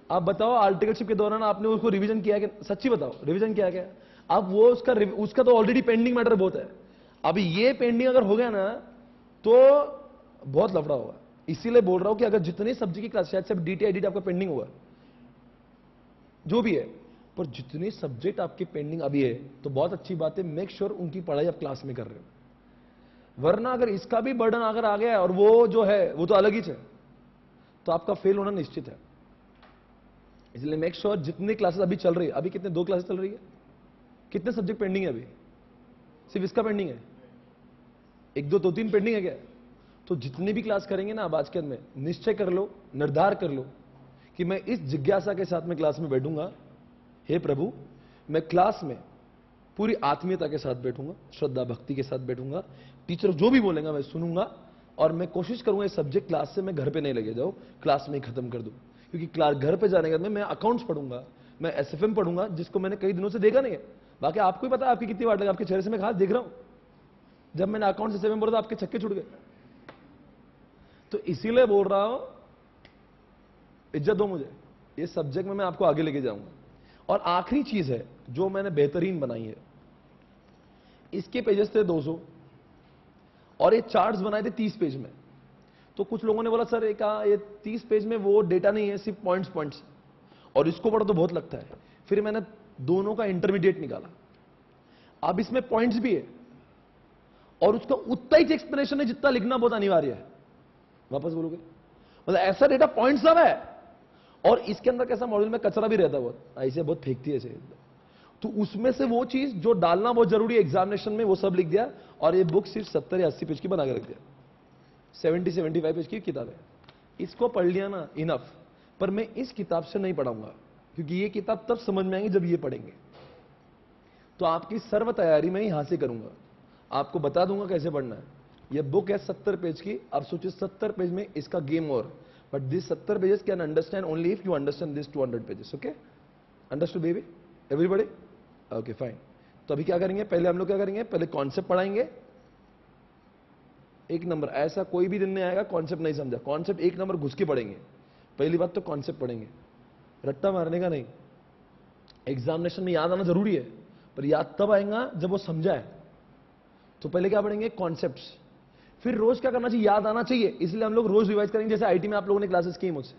आप बताओ आर्टिकलशिप के दौरान आपने उसको रिवीजन किया कि सच्ची बताओ, रिवीजन किया क्या? अब वो उसका तो ऑलरेडी पेंडिंग मैटर बहुत है। अब ये पेंडिंग अगर हो गया ना तो बहुत लफड़ा होगा। इसीलिए बोल रहा हूं कि अगर जितने सब्जेक्ट की क्लास, शायद सिर्फ डीटी आईडी आपका पेंडिंग होगा जो भी है, पर जितने सब्जेक्ट आपके पेंडिंग अभी है तो बहुत अच्छी बात है, मेक श्योर उनकी पढ़ाई आप क्लास में कर रहे हो। वरना अगर इसका भी बर्डन अगर आ गया और वो जो है वो तो अलग ही है, तो आपका फेल होना निश्चित है। इसलिए मेक श्योर जितनी क्लासेस अभी चल रही है, अभी कितने 2 क्लासेस चल रही है, कितने सब्जेक्ट पेंडिंग है अभी? सिर्फ इसका पेंडिंग है, 1, 2, 3 पेंडिंग है क्या? तो जितनी भी क्लास करेंगे ना आप आज के अंदर, निश्चय कर लो, निर्धार कर लो कि मैं इस जिज्ञासा के साथ में क्लास में बैठूंगा हे प्रभु, मैं क्लास में पूरी आत्मीयता के साथ बैठूंगा, श्रद्धा भक्ति के साथ बैठूंगा, टीचर जो भी बोलेगा मैं सुनूंगा, और मैं कोशिश करूंगा ये सब्जेक्ट क्लास से मैं घर पे नहीं लेके जाऊं, क्लास में ही खत्म कर दूं। क्योंकि क्लास घर पे जाने के बाद मैं अकाउंट्स पढ़ूंगा, मैं एसएफएम पढ़ूंगा, जिसको मैंने कई दिनों से देखा नहीं है। बाकी आपको ही पता है आपकी कितनी वाट लगे, आपके चेहरे से मैं खास देख रहा हूं। जब मैंने अकाउंट्स एसएफएम पढ़ा तो आपके छक्के छुट गए। तो इसीलिए बोल रहा हूं, इज्जत दो मुझे, ये सब्जेक्ट में मैं आपको आगे लेके जाऊंगा। और आखिरी चीज है जो मैंने बेहतरीन बनाई है, इसके पेजेस थे 200 और ये चार्ट्स बनाए थे 30 पेज में। तो कुछ लोगों ने बोला सर एक ये 30 पेज में वो डेटा नहीं है, सिर्फ पॉइंट्स, और इसको पढ़ो तो बहुत लगता है। फिर मैंने दोनों का इंटरमीडिएट निकाला। अब इसमें पॉइंट्स भी है और उसका उतना ही एक्सप्लेनेशन है जितना लिखना बहुत अनिवार्य है। वापस बोलोगे? मतलब ऐसा डेटा पॉइंट्स सब है, और इसके अंदर कैसा मॉड्यूल में कचरा भी रहता है, बहुत ऐसे बहुत फेंकती है ऐसे। तो उसमें से वो चीज जो डालना बहुत जरूरी है एग्जामिनेशन में, वो सब लिख दिया। और ये बुक सिर्फ 70 या 80 पेज की बना के रख दिया। 70-75 पेज की किताब है। इसको पढ़ लिया ना, इनफ। पर मैं इस किताब से नहीं पढ़ाऊंगा, क्योंकि ये किताब तब समझ में आएंगी जब ये पढ़ेंगे। तो आपकी सर्व तैयारी मैं यहां से करूंगा, आपको बता दूंगा कैसे पढ़ना है। ये बुक है 70 पेज की। अब सोचिए 70 पेज में इसका game over. But this 70 pages can understand only if you understand this 200 pages. Okay, understood baby, everybody? Okay fine. तो अभी क्या करेंगे, पहले हम लोग क्या करेंगे, पहले कॉन्सेप्ट पढ़ाएंगे। 1 नंबर, ऐसा कोई भी दिन नहीं आएगा कॉन्सेप्ट नहीं समझा। कॉन्सेप्ट 1 नंबर घुस के पढ़ेंगे। पहली बात तो कॉन्सेप्ट पढ़ेंगे, रट्टा मारने का नहीं। एग्जामिनेशन में याद आना जरूरी है, पर याद तब आएगा जब वो समझा है। तो पहले क्या पढ़ेंगे, कॉन्सेप्ट्स। फिर रोज क्या करना चाहिए, याद आना चाहिए, इसलिए हम लोग रोज रिवाइज करेंगे। जैसे आईटी में आप लोगों ने क्लासेस की मुझसे,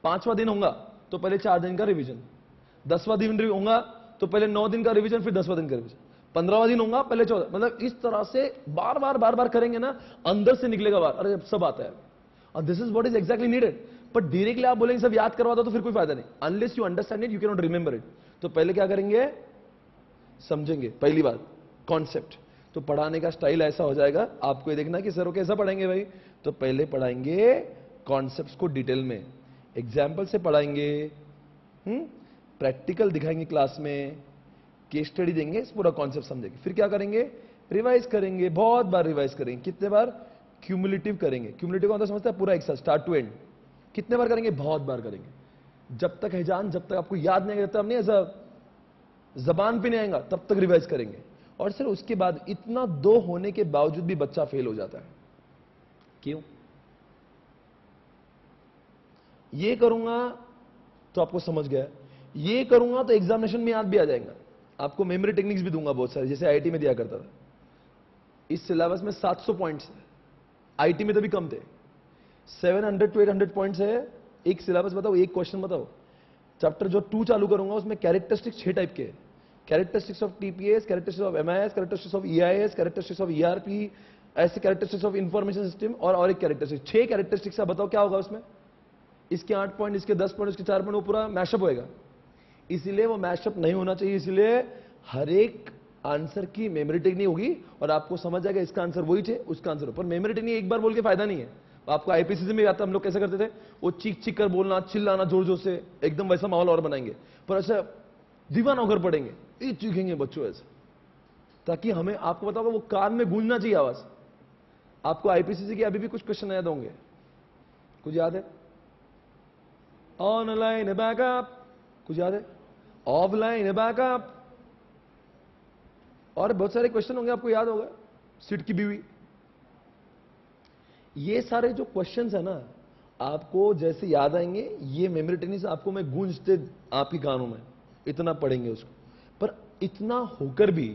5वां दिन होगा तो पहले 4 दिन का रिवीजन, 10वां दिन होगा तो पहले 9 दिन का रिवीजन, फिर 10वां दिन का रिवीजन, 15वां दिन होगा पहले 14। मतलब इस तरह से बार बार करेंगे ना, अंदर से निकलेगा बार, अरे सब आता है। और this is what is exactly needed. But directly आप बोलेंगे सब याद करवा दो तो फिर कोई फायदा नहीं, unless you understand it you can not remember it. तो पहले क्या करेंगे, समझेंगे। पहली बात कॉन्सेप्ट। तो पढ़ाने का स्टाइल ऐसा हो जाएगा, आपको ये देखना कि सर वो कैसा पढ़ाएंगे भाई। तो पहले पढ़ाएंगे कॉन्सेप्ट्स को डिटेल में, एग्जाम्पल से पढ़ाएंगे, प्रैक्टिकल दिखाएंगे क्लास में, केस स्टडी देंगे, इस पूरा कॉन्सेप्ट समझेंगे। फिर क्या करेंगे, रिवाइज करेंगे, बहुत बार रिवाइज करेंगे। कितने बार, क्यूमुलेटिव करेंगे। क्यूमुलेटिव का मतलब समझते हैं, पूरा एक साथ स्टार्ट टू एंड। कितने बार करेंगे, बहुत बार करेंगे। जब तक है जान, जब तक आपको याद नहीं आएगा, तब नहीं, ऐसा जबान पे नहीं आएगा तब तक रिवाइज करेंगे। और सर उसके बाद इतना 2 होने के बावजूद भी बच्चा फेल हो जाता है, क्यों? ये करूंगा तो आपको समझ गया, ये करूंगा तो एग्जामिनेशन में याद भी आ जाएगा। आपको मेमोरी टेक्निक्स भी दूंगा बहुत सारे, जैसे आईआईटी में दिया करता था। इस सिलेबस में 700 पॉइंट्स है, आईआईटी में तो भी कम थे। 700 to 800 पॉइंट्स है एक सिलेबस। बताओ, एक क्वेश्चन बताओ। चैप्टर जो 2 चालू करूंगा उसमें कैरेक्टरिस्टिक्स 6 टाइप के, characteristics of TPS, characteristics of MIS, characteristics of EIS, characteristics of ERP, ऐसे कैरेक्टरिस्टिक्स ऑफ इंफॉर्मेशन सिस्टम, और एक कैरेक्टरिस्टिक्स। 6 कैरेक्टरिस्टिक्स है। बताओ क्या होगा उसमें, इसके 8 पॉइंट, इसके 10 पॉइंट, इसके 4 पॉइंट, वो पूरा मैशअप होएगा। इसीलिए वो मैशअप नहीं होना चाहिए, इसलिए हर एक आंसर की मेमोरी टेक्निक होगी और आपको समझ जाएगा इसका आंसर वही थे, उसका आंसर। पर मेमोरी टेक्निक एक बार बोल के फायदा नहीं है। आपको आईपीसीसी में आता, हम लोग कैसे करते थे, वो चीख कर बोलना, चिल्लाना जोर जोर से, एकदम वैसा माहौल और बनाएंगे। पर ऐसा दीवाना होकर पढ़ेंगे, ये चीखेंगे बच्चों ऐसे, ताकि हमें, आपको बताओ, वो कान में गूंजना चाहिए आवाज। आपको आईपीसीसी के अभी भी कुछ क्वेश्चन याद होंगे, कुछ याद है? ऑनलाइन बैकअप, कुछ याद है? ऑफलाइन बैकअप, और बहुत सारे क्वेश्चन होंगे आपको याद होगा, सीट की बीवी। ये सारे जो क्वेश्चंस है ना, आपको जैसे याद आएंगे, ये मेमोरी टेक्निक आपको मैं गूंजते आपकी कानों में, इतना पढ़ेंगे उसको। पर इतना होकर भी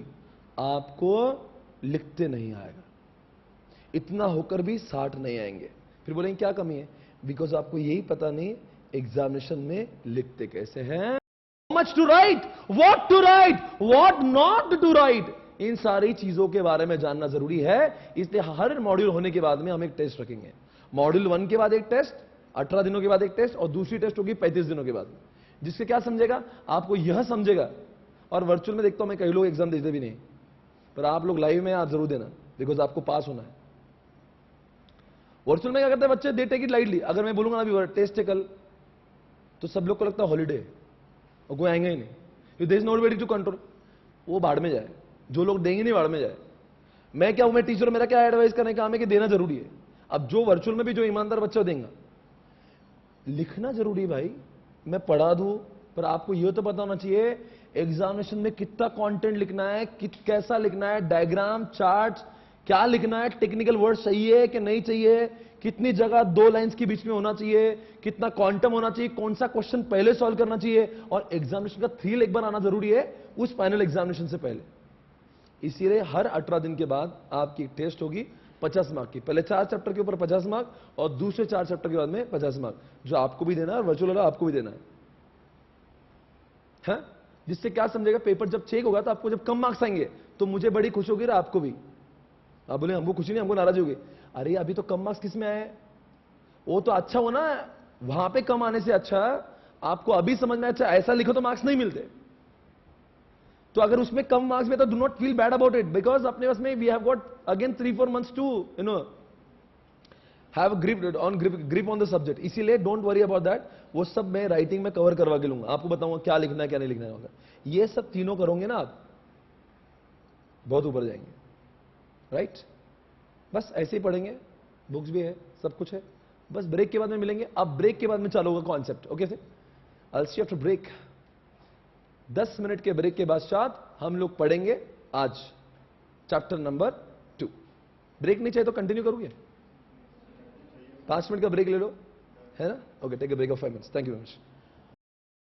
आपको लिखते नहीं आएगा, इतना होकर भी 60 नहीं आएंगे। फिर बोलेंगे क्या कमी है, बिकॉज आपको यही पता नहीं एग्जामिनेशन में लिखते कैसे हैं। Much to write, what to write, what not to write, इन सारी चीजों के बारे में जानना जरूरी है। इसलिए हर मॉड्यूल होने के बाद में हम एक टेस्ट रखेंगे। मॉड्यूल 1 के बाद एक टेस्ट, 18 दिनों के बाद एक टेस्ट, और दूसरी टेस्ट होगी 35 दिनों के बाद। जिससे क्या समझेगा, आपको यह समझेगा। और वर्चुअल में देखता हूं मैं, कई लोग एग्जाम देते भी नहीं, पर आप लोग लाइव में आप जरूर देना, बिकॉज आपको पास होना है। वर्चुअल में क्या करते हैं बच्चे, दे टेक इट लाइटली। अगर मैं बोलूंगा अभी टेस्ट है कल, तो सब लोग को लगता है हॉलीडे और कोई आएंगे ही नहीं। There is nobody to control. वो बाढ़ में जाए, जो लोग देंगे नहीं बाढ़ में जाए। मैं क्या हूं, मैं टीचर, मेरा क्या एडवाइस करने का काम है कि देना जरूरी है। अब जो वर्चुअल में भी जो ईमानदार बच्चा देगा, लिखना जरूरी है भाई। मैं पढ़ा दूं, पर आपको यह तो पता होना चाहिए एग्जामिनेशन में कितना कंटेंट लिखना है, कैसा लिखना है, डायग्राम, चार्ट, क्या लिखना है, टेक्निकल वर्ड चाहिए कि नहीं चाहिए, कितनी जगह 2 लाइंस के बीच में होना चाहिए, कितना क्वांटम होना चाहिए, कौन सा क्वेश्चन पहले सॉल्व करना चाहिए, और एग्जामिनेशन का थ्रिल एक बार आना जरूरी है उस फाइनल एग्जामिनेशन से पहले। इसीलिए हर 18 दिन के बाद आपकी टेस्ट होगी 50 मार्क की। पहले 4 चैप्टर के ऊपर 50 मार्क और दूसरे 4 चैप्टर के बाद में 50 मार्क, जो आपको भी देना है और वर्चुअल वाला आपको भी देना है? जिससे क्या समझेगा, पेपर जब चेक होगा तो आपको जब कम मार्क्स आएंगे तो मुझे बड़ी खुशी होगी और आपको भी। आप बोले हमको खुशी नहीं, हमको नाराज होगी। अरे अभी तो कम मार्क्स किस में आए, वो तो अच्छा हो ना, वहां पे कम आने से अच्छा आपको अभी समझ में, अच्छा ऐसा लिखो तो मार्क्स नहीं मिलते। तो अगर उसमें कम मार्क्स में, तो do not feel bad about it, because अपने पास में we have got again 3-4 months to have grip on the subject. इसीलिए डोंट वरी अबाउट दैट। वो सब मैं राइटिंग में कवर करवा के लूंगा, आपको बताऊंगा क्या लिखना है क्या नहीं लिखना है। ये सब तीनों करोगे ना आप, बहुत ऊपर जाएंगे। राइट? बस ऐसे ही पढ़ेंगे, बुक्स भी है, सब कुछ है। बस ब्रेक के बाद में मिलेंगे। अब ब्रेक के बाद में चालू होगा कॉन्सेप्ट। ओके से I will see after break. 10 minute के ब्रेक के पश्चात हम लोग पढ़ेंगे आज चैप्टर नंबर 2। ब्रेक नहीं चाहिए तो कंटिन्यू करोगे? 5 मिनट का ब्रेक ले लो, है ना? Okay, take a break of 5 minutes. Thank you very much.